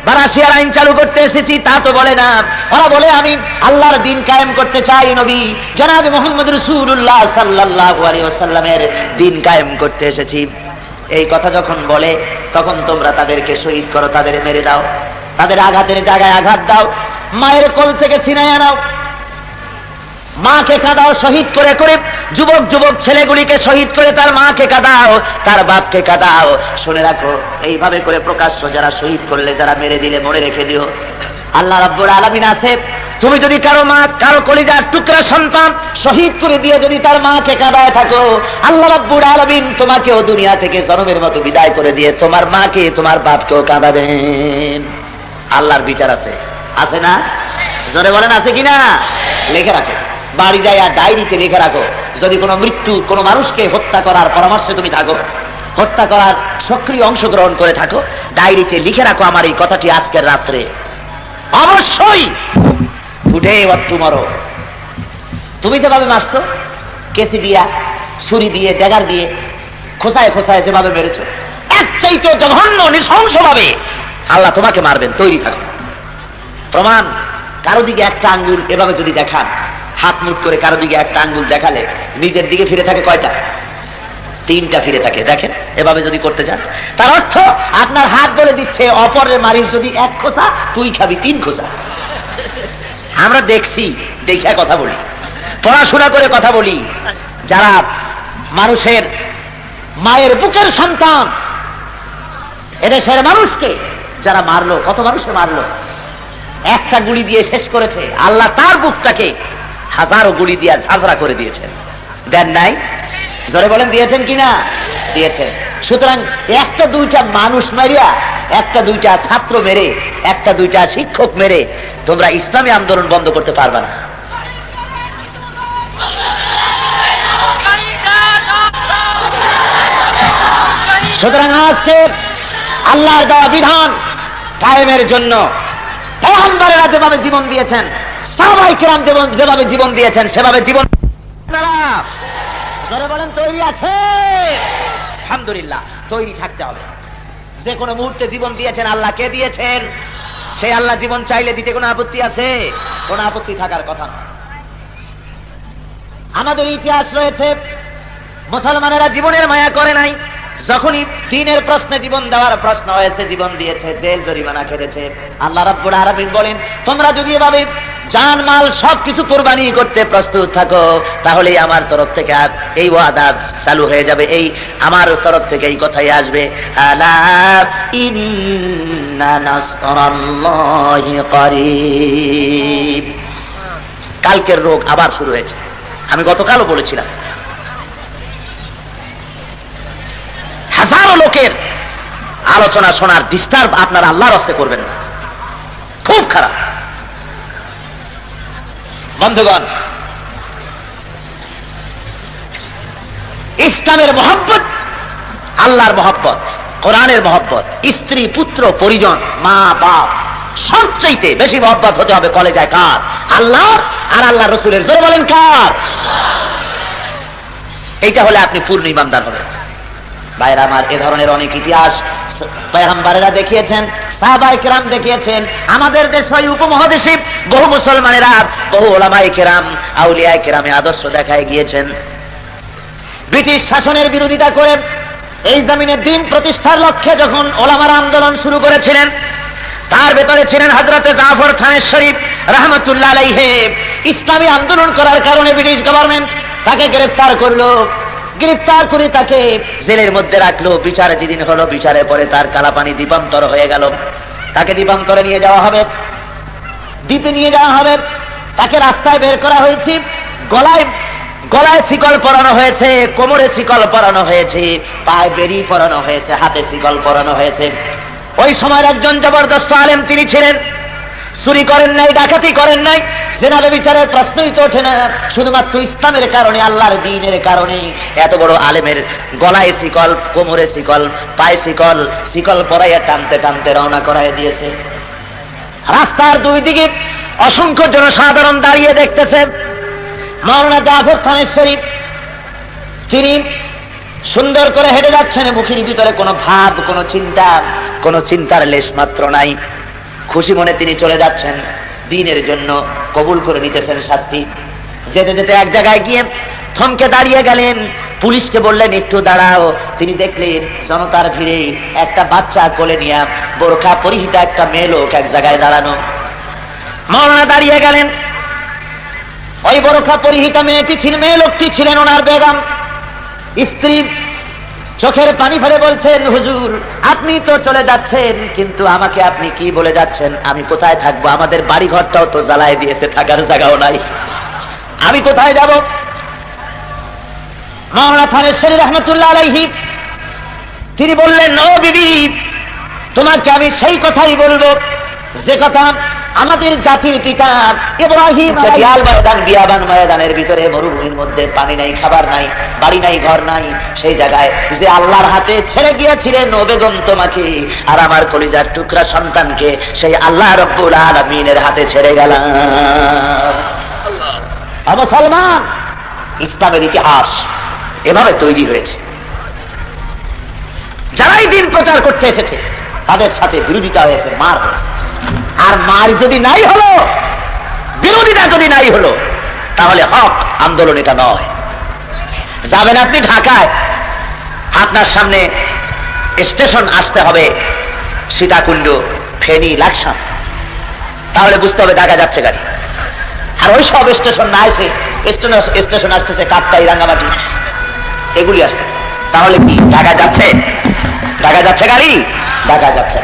বা রাশিয়ার আইন চালু করতে এসেছি, তা তো বলে না। ওরা বলে আমি আল্লাহর দিন কায়েম করতে চাই, নবী জনাব মুহাম্মদ রাসূলুল্লাহ সাল্লাল্লাহু আলাইহি ওয়াসাল্লামের দিন কায়েম করতে এসেছি। এই কথা যখন বলে, তখন তোমরা তাদেরকে শহীদ করো, তাদের মেরে দাও, তাদের আঘাতের জায়গায় আঘাত দাও, মায়ের কোল থেকে ছিনাইয়া নাও, মাকে কাঁদাও শহীদ করে করে, যুবক যুবক ছেলেগুলিকে শহীদ করে তার মাকে কাঁদাও, তার বাপকে কাঁদাও। শুনে রাখো, এইভাবে করে প্রকাশ্য যারা শহীদ করলে, যারা মেরে দিলে, মনে রেখে দিও আল্লাহ রাব্বুল আলামিন আছে। তুমি যদি কারো মা, কারো কলিজার টুকরা সন্তান শহীদ করে দিয়ে যদি তার মাকে কাঁদায় থাকো, আল্লাহ রাব্বুল আলামিন তোমাকেও দুনিয়া থেকে জনমের মতো বিদায় করে দিয়ে তোমার মাকে, তোমার বাপকেও কাঁদাবেন। আল্লাহর বিচার আছে, আছে না? জোরে বলেন আছে কিনা? লিখে রাখো, বাড়ি যায় আর ডায়েরিতে লিখে রাখো। যদি কোনো মৃত্যু, কোনো মানুষকে হত্যা করার পরামর্শে তুমি থাকো, হত্যা করার সক্রিয় অংশগ্রহণ করে থাকো, ডায়েরিতে লিখে রাখো আমার এই কথাটি আজকের রাত্রে অবশ্যই উঠে একটু মরো। তুমি যেভাবে মারছো, কেসি দিয়া, ছুরি দিয়ে, ড্যাগার দিয়ে, খোসায় খোসায় যেভাবে মেরেছো, এক চাইতে জঘন্য নৃশংস ভাবে আল্লাহ তোমাকে মারবেন। তৈরি থাকো। প্রমাণ, কারো দিকে একটা আঙ্গুল এভাবে যদি দেখান, হাত মুট করে কারো দিকে একটা আঙ্গুল দেখালে নিজের দিকে ফিরে থাকে কয়টা? 3টা ফিরে থাকে। দেখেন, এভাবে যদি করতে চান, তার অর্থ আপনার হাত বলে দিচ্ছে অপরের মারিস যদি 1 খোসা, তুই খাবি 3 খোসা। আমরা দেখছি, দেখে কথা বলি, পড়াশোনা করে কথা বলি। যারা মানুষের মায়ের বুকের সন্তান, এদেশের মানুষকে যারা মারলো, কত মানুষে মারলো, একটা গুলি দিয়ে শেষ করেছে। আল্লাহ তার বুকটাকে হাজারো গুলি দিয়ে ঝাঁঝরা করে দিয়েছেন। দেন নাই? জোরে বলেন দিয়েছেন কিনা? দিয়েছেন। সুতরাং একটা দুইটা মানুষ মারিয়া, একটা দুইটা ছাত্র মেরে, একটা দুইটা শিক্ষক মেরে তোমরা ইসলামী আন্দোলন বন্ধ করতে পারবে না। সুতরাং আজকে আল্লাহর দেওয়া বিধান কায়েমের জন্য পয়গম্বরেরা যেভাবে জীবন দিয়েছেন, সাহাবায়ে কিরাম যেভাবে জীবন দিয়েছেন, সেভাবে জীবন জোরে বলেন তৈরি আছে? আলহামদুলিল্লাহ, তৈরি থাকতে হবে। যে কোনো মুহূর্তে জীবন দিয়েছেন আল্লাহ। কে দিয়েছেন? সেই আল্লাহ। জীবন চাইলে দিতে কোনো আপত্তি আছে? কোনো আপত্তি থাকার কথা না। আমাদের ইতিহাস রয়েছে, মুসলমানেরা জীবনের মায়া করে নাই। যখনই দ্বীনের প্রশ্নে জীবন দেওয়ার প্রশ্ন হয়েছে, জীবন দিয়েছে, জেল জরিমানা খেটেছে। আল্লাহ রাব্বুল আলামিন বলেন, তোমরা যদি এভাবে জান মাল সবকিছু কোরবানি করতে প্রস্তুত থাকো, তাহলেই আমার তরফ থেকে আর এই ওয়াদা চালু হয়ে যাবে, এই আমার তরফ থেকে এই কথাই আসবে, আলা ইন্না নাসরাল্লাহি করিব। কালকের রোগ আবার শুরু হয়েছে। আমি গতকালও বলেছিলাম, হাজারো লোকের আলোচনা শোনার ডিস্টার্ব আপনারা আল্লাহর হস্তে করবেন না, খুব খারাপ। বন্ধুগণ, ইসলামের মহব্বত, আল্লাহর মহব্বত, কোরআনের মহব্বত, স্ত্রী পুত্র পরিজন মা বাপ সবচাইতে বেশি মহব্বত হতে হবে কলেজায় কার? আল্লাহর আর আল্লাহ রসুলের। জোরে বলেন কার? এইটা হলে আপনি পূর্ণ ইমানদার হবেন। ভাইরা আমার, এ ধরনের অনেক ইতিহাস পয়গম্বরেরা দেখিয়েছেন, সাহাবায়ে কেরাম দেখিয়েছেন। আমাদের দেশ ওই উপমহাদেশে বহু মুসলমানেরা, বহু উলামায়ে কেরাম, আউলিয়ায়ে কেরামে আদর্শ দেখায় গিয়েছেন। ব্রিটিশ শাসনের বিরোধিতা করে এই জমিনে দ্বীন প্রতিষ্ঠার লক্ষ্যে যখন ওলামারা আন্দোলন শুরু করেছিলেন, তার ভেতরে ছিলেন হযরতে জাফর থানেশ্বরী রাহমাতুল্লাহ আলাইহি। ইসলামী আন্দোলন করার কারণে ব্রিটিশ গভর্নমেন্ট তাকে গ্রেফতার করলো, গ্রেফতার করে তাকে জেলের মধ্যে রাখলো। বিচারে যেদিন হলো, বিচারের পরে তার কালাপানি দ্বীপান্তর হয়ে গেল। তাকে দ্বীপান্তরে নিয়ে যাওয়া হবে, দ্বীপে নিয়ে যাওয়া হবে। তাকে রাস্তায় বের করা হয়েছে, গলায় গলায় শিকল পরানো হয়েছে, কোমরে শিকল পরানো হয়েছে, পায়ে বেরি পরানো হয়েছে, হাতে শিকল পরানো হয়েছে। ওই সময় একজন জবরদস্ত আলেম তিনি ছিলেন, চুরি করেন নাই, ডাকাতি করেন নাই, জেনা বিচারের প্রশ্নই তো ওঠে না। শুধুমাত্র ইসলামের কারণে, আল্লাহর দ্বীনের কারণে এত বড় আলেমের গলায় শিকল, কোমরে শিকল, পায়ে শিকল, শিকল পরাইয়া টানতে টানতে রওনা করাই দিয়েছে। রাস্তার দুই দিকে অসংখ্য জনসাধারণ দাঁড়িয়ে দেখতেছে। মাওলানা জাফর থানেশ্বরী তিনি সুন্দর করে হেঁটে যাচ্ছেন, মুখের ভিতরে কোনো ভাব, কোনো চিন্তা, কোনো চিন্তার লেশ মাত্র নাই। খুশি মনে তিনি চলে যাচ্ছেন, দ্বীনের জন্য কবুল করে নিতেছেন শাস্তি। যেতে যেতে এক জায়গায় গিয়ে থমকে দাঁড়িয়ে গেলেন, পুলিশকে বললেন একটু দাঁড়াও। তিনি দেখলেন জনতার ভিড়ে একটা বাচ্চা কোলে নিয়ে বোরকা পরিহিতা একটা মেয়ে লোক এক জায়গায় দাঁড়ানো। মাওলানা দাঁড়িয়ে গেলেন। ওই বোরকা পরিহিতা মেয়েটি ছিলেন, মেয়ে লোকটি ছিলেন ওনার বেগম স্ত্রী। চোখের পানি ফেলে বলছেন, হুজুর আপনি তো চলে যাচ্ছেন, কিন্তু আমাকে আপনি কি বলে যাচ্ছেন? আমি কোথায় থাকবো? আমাদের বাড়ি ঘরটাও তো জ্বালায় দিয়েছে, থাকার জায়গাও নাই, আমি কোথায় যাব? মাওলানা থানেশ্বরী রাহমাতুল্লাহ আলাইহি তিনি বললেন, ও বিবি, তোমাকে আমি সেই কথাই বলবো যে কথা আমাদের জাতির পিতা ইব্রাহিম বিয়াবান ময়দানের ভিতরে, মরুভূমির মধ্যে পানি নাই, খাবার নাই, বাড়ি নাই, ঘর নাই, সেই জায়গায় যে আল্লাহর হাতে ছেড়ে গিয়েছিলেন ও বেগম তোমাকে আর আমার কলিজার টুকরা সন্তানকে, সেই আল্লাহ রব্বুল আলামিনের হাতে ছেড়ে গেলাম। মুসলমান, ইসলামের ইতিহাস এভাবে তৈরি হয়েছে। যারাই দিন প্রচার করতে এসেছে তাদের সাথে বিরোধিতা হয়েছে, মার হয়েছে। আর মার যদি নাই হলো, বিরোধিতা যদি নাই হলো, তাহলে হক আন্দোলন এটা নয়। যাবেন আপনি ঢাকায়, আপনার সামনে স্টেশন আসতে হবে সীতাকুণ্ড, ফেনী, লাকসাম, তাহলে বুঝতে হবে ঢাকা যাচ্ছে গাড়ি। আর ওই সব স্টেশন না এসে স্টেশন আসতেছে কাপ্তাই, রাঙ্গামাটি, এগুলি আসতেছে, তাহলে কি ঢাকা যাচ্ছে? ঢাকা যাচ্ছে গাড়ি? ঢাকা যাচ্ছে।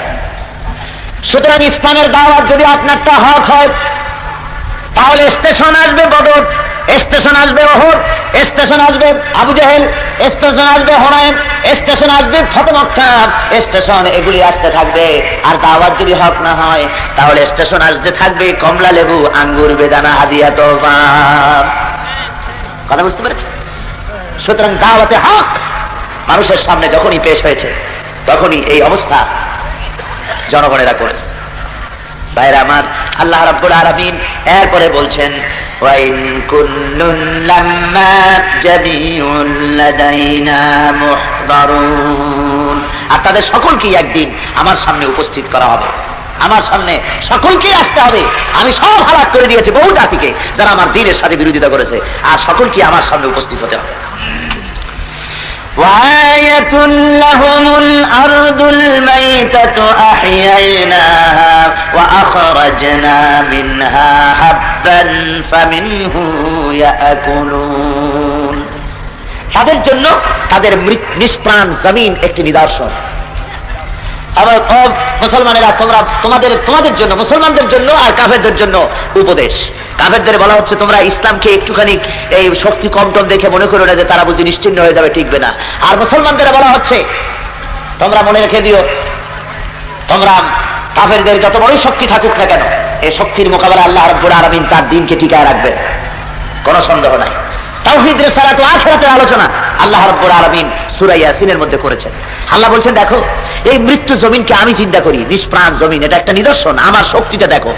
সুতরাং ইসলামের দাওয়াত যদি আপনারটা হক হয়, তাহলে স্টেশন আসবে বদর, স্টেশন আসবে ওহদ, স্টেশন আসবে আবু জেহেল, স্টেশন আসবে হুনাইন, স্টেশন আসবে ফতহ মক্কা, স্টেশন এগুলি আসতে থাকবে। আর দাওয়াত যদি হক না হয়, তাহলে স্টেশন আসতে থাকবে কমলা লেবু, আঙ্গুর, বেদানা, হাদিয়া, তোফা। কথা বুঝতে পেরেছেন? সুতরাং দাওয়াতে হক মানুষের সামনে যখনই পেশ হয়েছে, তখনই এই অবস্থা জনগণেরা করেছে। ভাইরা আমার, আল্লাহ রাব্বুল আলামিন এরপরে বলছেন, ওয়াইন কুল্লুন লাম্মা জামিউন লাদাইনা মুহদারুন, আর তাদের সকলকেই একদিন আমার সামনে উপস্থিত করা হবে, আমার সামনে সকলকেই আসতে হবে। আমি সব হালাক করে দিয়েছি বহু জাতিকে যারা আমার দ্বীনের সাথে বিরোধিতা করেছে, আর সকলকে আমার সামনে উপস্থিত হতে হবে। وآية لهم الأرض الميتة أحييناها وأخرجنا منها حبا فمنه يأكلون। তাদের জন্য তাদের নিষ্প্রাণ জমিন একটি নিদর্শন। আবার মুসলমানেরা তোমাদের জন্য, মুসলমানদের জন্য আর কাফেরদের জন্য উপদেশ। কাফেরদের বলা হচ্ছে তোমরা ইসলামকে একটুখানি এই শক্তি কম টম দেখে মনে করো না যে তারা বুঝি নিশ্চিন্ন হয়ে যাবে, টিকবে না। আর মুসলমানদের বলা হচ্ছে তোমরা মনে রেখে দিও, তোমরা কাফেরদের যত বড় শক্তি থাকুক না কেন, এই শক্তির মোকাবেলা আল্লাহ রাব্বুল আলামিন তার দ্বীনকে টিকায় রাখবেন, কোনো সন্দেহ নাই। তাওহীদ রিসালাত ও আখিরাতের আলোচনা আল্লাহ রাব্বুল আলামিন সূরা ইয়াসিনের মধ্যে করেছেন। আল্লাহ বলছেন দেখো এই মৃত্যু জমিনকে আমি চিন্তা করি, নিষ্প্রাণ জমিন, এটা একটা নিদর্শন, আমার শক্তিটা দেখো।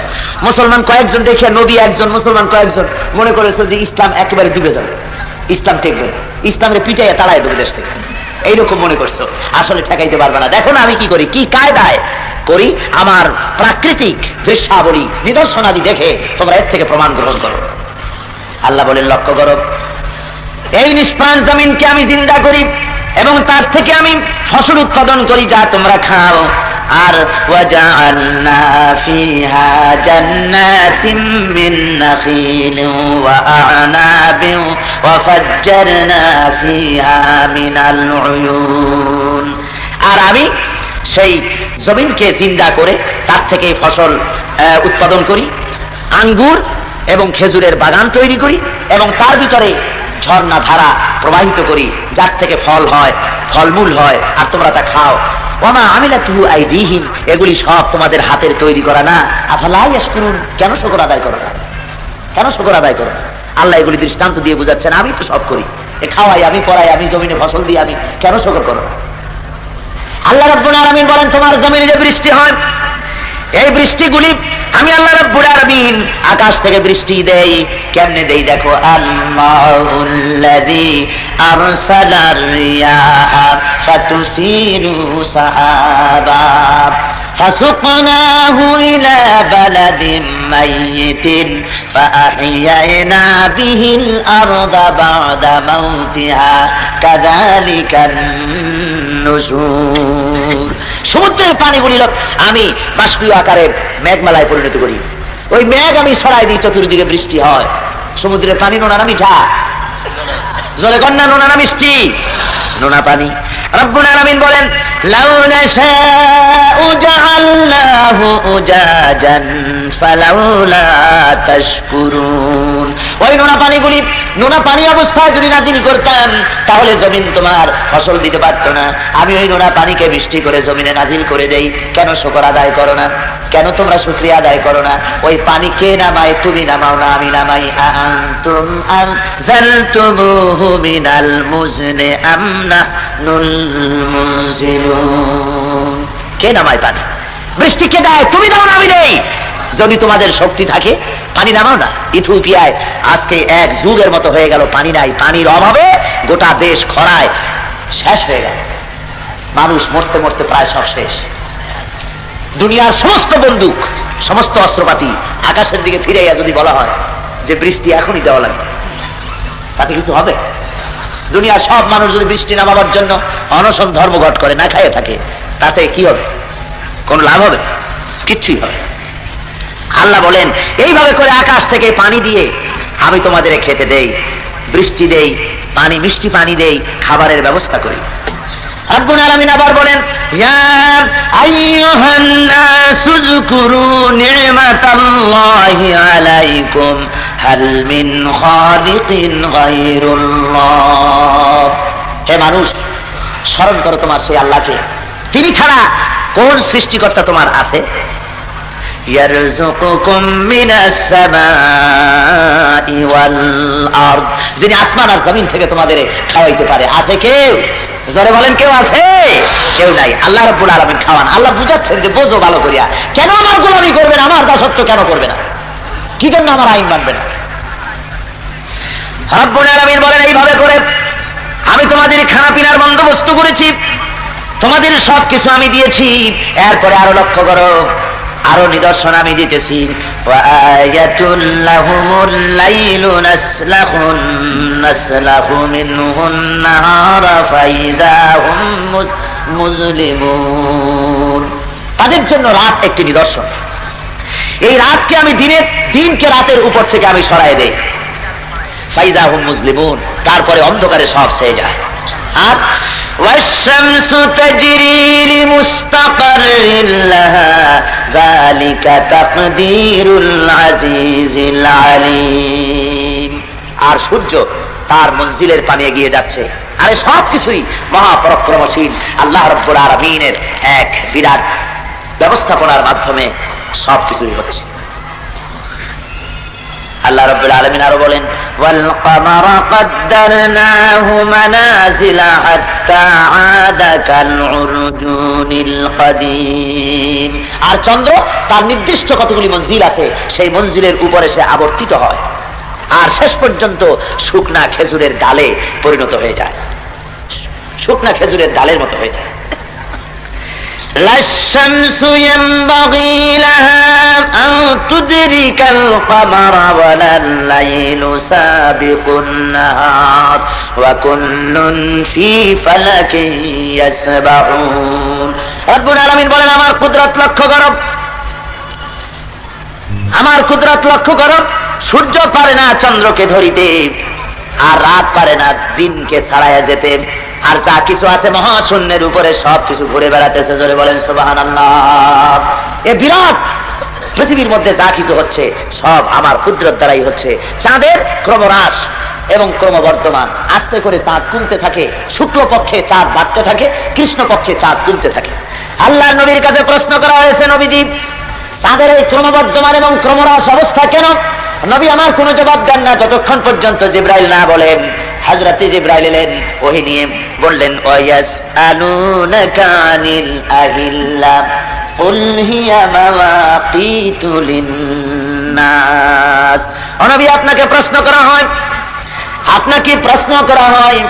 মুসলমান কয়েকজন দেখে, নবী একজন, মুসলমান কয়েকজন মনে করেছে যে ইসলাম একেবারে ডুবে যাবে, ইসলাম টেকবে না, ইসলামের পিটাইয়া তাড়ায় দেবে দেশ থেকে, এইরকম মনে করছো। আসলে ঠেকাইতে পারবে না। দেখো না আমি কি করি, কি কায়দায় করি, আমার প্রাকৃতিক দৃশ্যাবলী নিদর্শনাদি দেখে তোমরা এর থেকে প্রমাণ গ্রহণ করো। আল্লাহ বলেন লক্ষ্য করো, এই নিষ্প্রাণ জমিনকে আমি জিন্দা করি এবং তার থেকে আমি ফসল উৎপাদন করি যা তোমরা খাও। আর ওয়াজআলনা ফিহা জান্নাতিন মিন নাখিলিন ওয়া আ'নাবিন ওয়া ফাজ্জারনা ফিহা মিনাল উয়ুন। আর আমি সেই জমিনকে জিন্দা করে তার থেকে ফসল উৎপাদন করি, আঙ্গুর এবং খেজুরের বাগান তৈরি করি এবং তার ভিতরে ঝর্ণা ধারা প্রবাহিত করি যার থেকে ফল হয়, ফলমূল হয়, আর তোমরা তা খাও। ওমা আমিলাতুহু আইদিহিম, এগুলি সব তোমাদের হাতের তৈরি করা না। আফালা ইয়াশকুরুন, কেন শুকর আদায় করো না, কেন শুকর আদায় করো না? আল্লাহ এগুলি দৃষ্টান্ত দিয়ে বুঝাচ্ছেন আমি তো সব করি, এ খাওয়াই, আমি পড়াই, আমি জমিনে ফসল দিই, আমি কেন শুকর করো না? আল্লাহ রাব্বুল আলামিন বলেন তোমার জমিনে যে বৃষ্টি হয়, এই বৃষ্টিগুলি আমি আল্লাহ রাব্বুল আলামিন আকাশ থেকে বৃষ্টি দেই। কেমনে দেই দেখো, আল্লাহুল্লাযী আরসালার রিয়াহা ফাতুসিরু সাহাবা ফাসুকনাহু ইলা বালাদিন মাইয়িতিন ফাআহইয়ানা বিহিল আরদা বা'দা মাউতিহা কাযালিকান নুশুর। সমুদ্রের পানিগুলি আমি বাষ্পীয় আকারে মেঘমালায় পরিণত করি, ওই মেঘ আমি ছড়াই দিই, চতুর্দিকে বৃষ্টি হয়। সমুদ্রের পানি নোনা না মিঠা? জলে কন্যা নোনা না মিষ্টি? নোনা পানি। রব্বুল আলামিন বলেন লাউ নাশাউ জাআলনাহু উজাজান ফালাউলা তাশকুরুন। ওই নোনা পানিগুলি, নোনা পানি অবস্থায় যদি নাজিল করতাম তাহলে জমিন তোমার ফসল দিতে পারত না। আমি ওই নোনা পানিকে বৃষ্টি করে জমিনে নাজিল করে দেই, কেন শুকর আদায় করো না? কেন তোমরা শুকরিয়া আদায় করো না? ওই পানি কে নামায়? তুমি নামাও না, আমি নামাই। আনতুম আনজালতুমুহু মিনাল মুজনি আম নাহনুল মুনজিলুন। কে নামায় পানি? বৃষ্টি কে দেয়? তুমি দাও না, আমি দেই। যদি তোমাদের শক্তি থাকে পানি নামাও না। ইথিওপিয়ায় আজকে এক যুগের মতো হয়ে গেল পানি নাই, পানির অভাবে গোটা দেশ খরায় শেষ হয়ে গেল, মানুষ মরতে মরতে প্রায় সব শেষ। দুনিয়ার সমস্ত বন্দুক, সমস্ত অস্ত্রপাতি আকাশের দিকে ফিরাইয়া যদি বলা হয় যে বৃষ্টি এখনই দেওয়া লাগবে, তাতে কিছু হবে? দুনিয়ার সব মানুষ যদি বৃষ্টি নামাবার জন্য অনশন ধর্মঘট করে, না খাইয়ে থাকে, তাতে কি হবে? কোন লাভ হবে? কিচ্ছুই হবে। আল্লাহ বলেন এইভাবে করে আকাশ থেকে পানি দিয়ে আমি তোমাদের খেতে দেই, বৃষ্টি দেই, পানি, মিষ্টি পানি দেই, খাবারের ব্যবস্থা করি। রব্বুল আলামিন আবার বলেন ইয়া আইয়ুহান নাসু যকুরু নি'মাতাল্লাহি আলাইকুম হাল মিন খালিকিন গায়রুল্লাহ। হে মানুষ, স্মরণ করো তোমার সেই আল্লাহকে, তিনি ছাড়া কোন সৃষ্টিকর্তা তোমার আছে? ইয়ারযুকুকুম মিনাস সামাই ওয়াল আরদ, যিনি আসমান আর জমিন থেকে তোমাদের খাওয়াইতে পারে। আছে কেউ? জোরে বলেন, কেউ আছে? কেউ নাই। আল্লাহ রাব্বুল আলামিন খাওয়ান। আল্লাহ বুঝাচ্ছেন যে বোঝো ভালো করিয়া, কেন আমার গোলামি করবে না, আমার দাসত্ব কেন করবে না, কি জন্য আমার আইন মানবে না? রাব্বুল আলামিন বলেন এইভাবে করে আমি তোমাদের খানা পিনার বন্দোবস্ত করেছি, তোমাদের সবকিছু আমি দিয়েছি। এরপরে আরো লক্ষ্য করো, আরো নিদর্শন আমি দিতেছি, ওয়ায়াতুল লাহুমুল লাইলু নাসলাহু মিনহুন নাহারা ফাইযা হুম মুজলিমুন। তাদের জন্য রাত একটি নিদর্শন। এই রাতকে আমি দিনকে রাতের উপর থেকে আমি সরাই দেই, ফাইযা হুম মুজলিমুন, তারপরে অন্ধকারে সব ছেয়ে যায়। আর والشمس تجري لمستقر لها ذلك تقدير العزيز العليم। আর সূর্য তার মঞ্জিলের পানে এগিয়ে যাচ্ছে। আরে সবকিছুই মহাপরাক্রমশীল আল্লাহ রাব্বুল আলামিনের এক বিরাট ব্যবস্থাপনার মাধ্যমে সবকিছুই হচ্ছে। আল্লাহ রাব্বুল আলামিন আরো বলেন, ওয়াল কামারা কদ্দারনাহু মানাজিলা হাত্তা আদা কাল উরজুনিল কাদিম। আর চন্দ্র তার নির্দিষ্ট কতগুলি মঞ্জিল আছে, সেই মঞ্জিলের উপরে সে আবর্তিত হয় আর শেষ পর্যন্ত শুকনা খেজুরের ডালে পরিণত হয়ে যায়, শুকনা খেজুরের ডালের মতো হয়ে যায়। لا الشمس ينبغي لها أن تدرك القمر ولا الليل سابق النهار وكل في فلك يسبحون। রব্বুল আলামিন বলেন, আমার কুদরত লক্ষ্য করো, আমার কুদরত লক্ষ্য করো। সূর্য পারে না চন্দ্রকে ধরিতে, আর রাত পারে না দিনকে ছাড়াইয়া যেতে, আর যা কিছু আছে মহাশূন্যের উপরে সবকিছু ঘুরে বেড়াতেছে। জোরে বলেন সুবহানাল্লাহ। এ বিরাট পৃথিবীর মধ্যে যা কিছু হচ্ছে সব আমার কুদরত দ্বারাই হচ্ছে। চাঁদের ক্রমহ্রাস এবং ক্রমবর্ধমান, আস্তে করে চাঁদ কমতে থাকে, শুক্ল পক্ষে চাঁদ বাড়তে থাকে, কৃষ্ণ পক্ষে চাঁদ কমতে থাকে। আল্লাহর নবীর কাছে প্রশ্ন করা হয়েছে, নবীজি চাঁদের এই ক্রমবর্ধমান এবং ক্রমহ্রাস অবস্থা কেন? নবী আমার কোনো জবাব দেন না যতক্ষণ পর্যন্ত জিবরাইল না বলেন। হযরতে জিবরাইল এলেন, ওহী নিয়ে বললেন, ওয়ায়াসআলুনাকা আনিল আহিল্লা কুল হিয়া মাওয়াকিতু লিন্নাস। ও নবী, আপনাকে প্রশ্ন করা হয়, আপনাকে প্রশ্ন করা হয়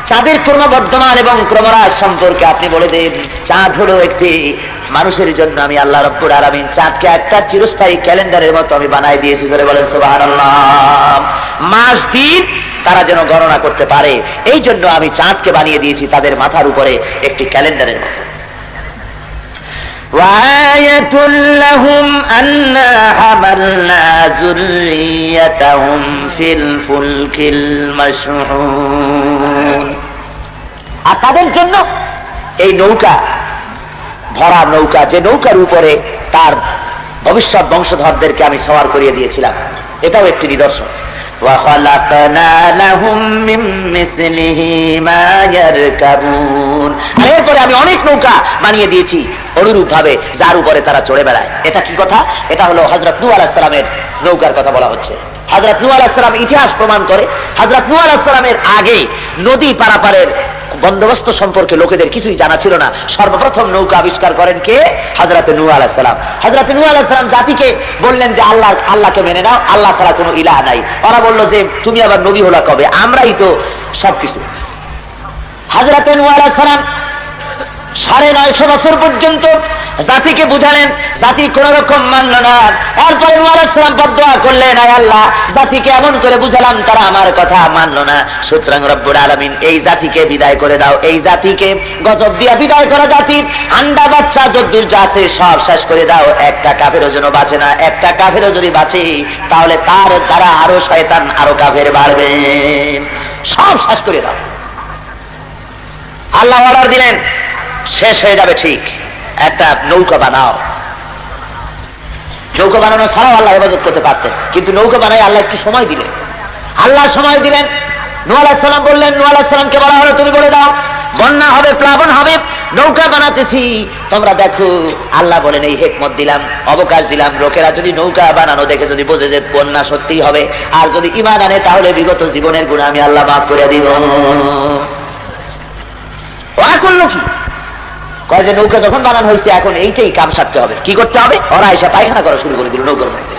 চাঁদের ক্রমবর্ধমান এবং ক্রমহ্রাস সম্পর্কে আপনি বলে দেন। চাঁদ হলো একটি মানুষের জন্য আমি আল্লাহ রাব্বুল আলামিন চাঁদকে একটা চিরস্থায়ী ক্যালেন্ডারের মতো আমি বানাই দিয়েছি। জোরে বলেন সুবহানাল্লাহ। মাস দিন তারা যেন গণনা করতে পারে, এই জন্য আমি চাঁদকে বানিয়ে দিয়েছি তাদের মাথার উপরে একটি ক্যালেন্ডারের মতো। وآية لهم أنا حملنا ذريتهم في الفلك المشحون। আর তাদের জন্য এই নৌকা, ভরা নৌকা, যে নৌকার উপরে তার ভবিষ্যৎ বংশধরদেরকে আমি সওয়ার করিয়ে দিয়েছিলাম, এটাও একটি নিদর্শন। وَخَلَقْنَا لَهُم مِّن مِّثْلِهِ مَا يَرْكَبُونَ। এরপরে আমি অনেক নৌকা বানিয়ে দিয়েছি অনুরূপ ভাবে, যার উপরে তারা চড়ে বেড়ায়। এটা কি কথা? এটা হলো হযরত নূহ আলাইহিস সালামের নৌকার কথা বলা হচ্ছে। হযরত নূহ আলাইহিস সালাম, ইতিহাস প্রমাণ করে হযরত নূহ আলাইহিস সালামের আগে নদী পারাপারের বন্দোবস্ত সম্পর্কে লোকেদের কিছুই জানা ছিল না। সর্বপ্রথম নৌকা আবিষ্কার করেন কে? হযরতে নূহ আলাইহিস সালাম। হযরতে নূহ আলাইহিস সালাম জাতিকে বললেন যে আল্লাহকে মেনে নাও, আল্লাহ ছাড়া কোনো ইলাহ নাই। ওরা বলল যে তুমি আবার নবী হলা কবে? আমরাই তো সবকিছু। হযরতে নূহ আলাইহিস সালাম 950 বছর পর্যন্ত জাতিকে বুঝালেন, জাতি কোন রকম মানল না। এরপরে নূহ আলাইহিস সালাম বদদোয়া করলেন, আয় আল্লাহ, জাতিকে এমন করে বুঝালাম তারা আমার কথা মানল না, সুতরাং রব্বুল আলামিন এই জাতিকে বিদায় করে দাও। এই জাতিকে গজব দিয়া বিদায় করা জাতি, আন্ডা বাচ্চা যদ্দুর যা আছে সব শেষ করে দাও। একটা কাফেরও যেন বাঁচে না। একটা কাফেরও যদি বাঁচে তাহলে তার দ্বারা আরো শয়তান, আরো কাফের বাড়বে। সব শেষ করে দাও। আল্লাহ অর্ডার দিলেন, শেষ হয়ে যাবে ঠিক, একটা নৌকা বানাও। নৌকা বানানো ছাড়াও আল্লাহ ইবাদত করতে পারতেন, কিন্তু নৌকা বানাই আল্লাহ একটু সময় দিলেন। আল্লাহ সময় দিলেন। নূহ আলাইহিস সালাম বললেন, নূহ আলাইহিস সালামকে বলা হলো, তুমি বলে দাও বন্যা হবে, প্লাবন হবে, নৌকা বানাতেছি, তোমরা দেখো। আল্লাহ বলেন, এই হিকমত দিলাম, অবকাশ দিলাম। লোকেরা যদি নৌকা বানানো দেখে যদি বোঝে যে বন্যা সত্যিই হবে, আর যদি ঈমান আনে তাহলে বিগত জীবনের গুনাহ আমি আল্লাহ মাফ করে দিব। ওরা করলো কি? কয় যে নৌকা যখন বানানো হয়েছে এখন এইটাই কাম সারতে হবে। কি করতে হবে? ওরা এসে পায়খানা করা শুরু করে দিল নৌকার মধ্যে।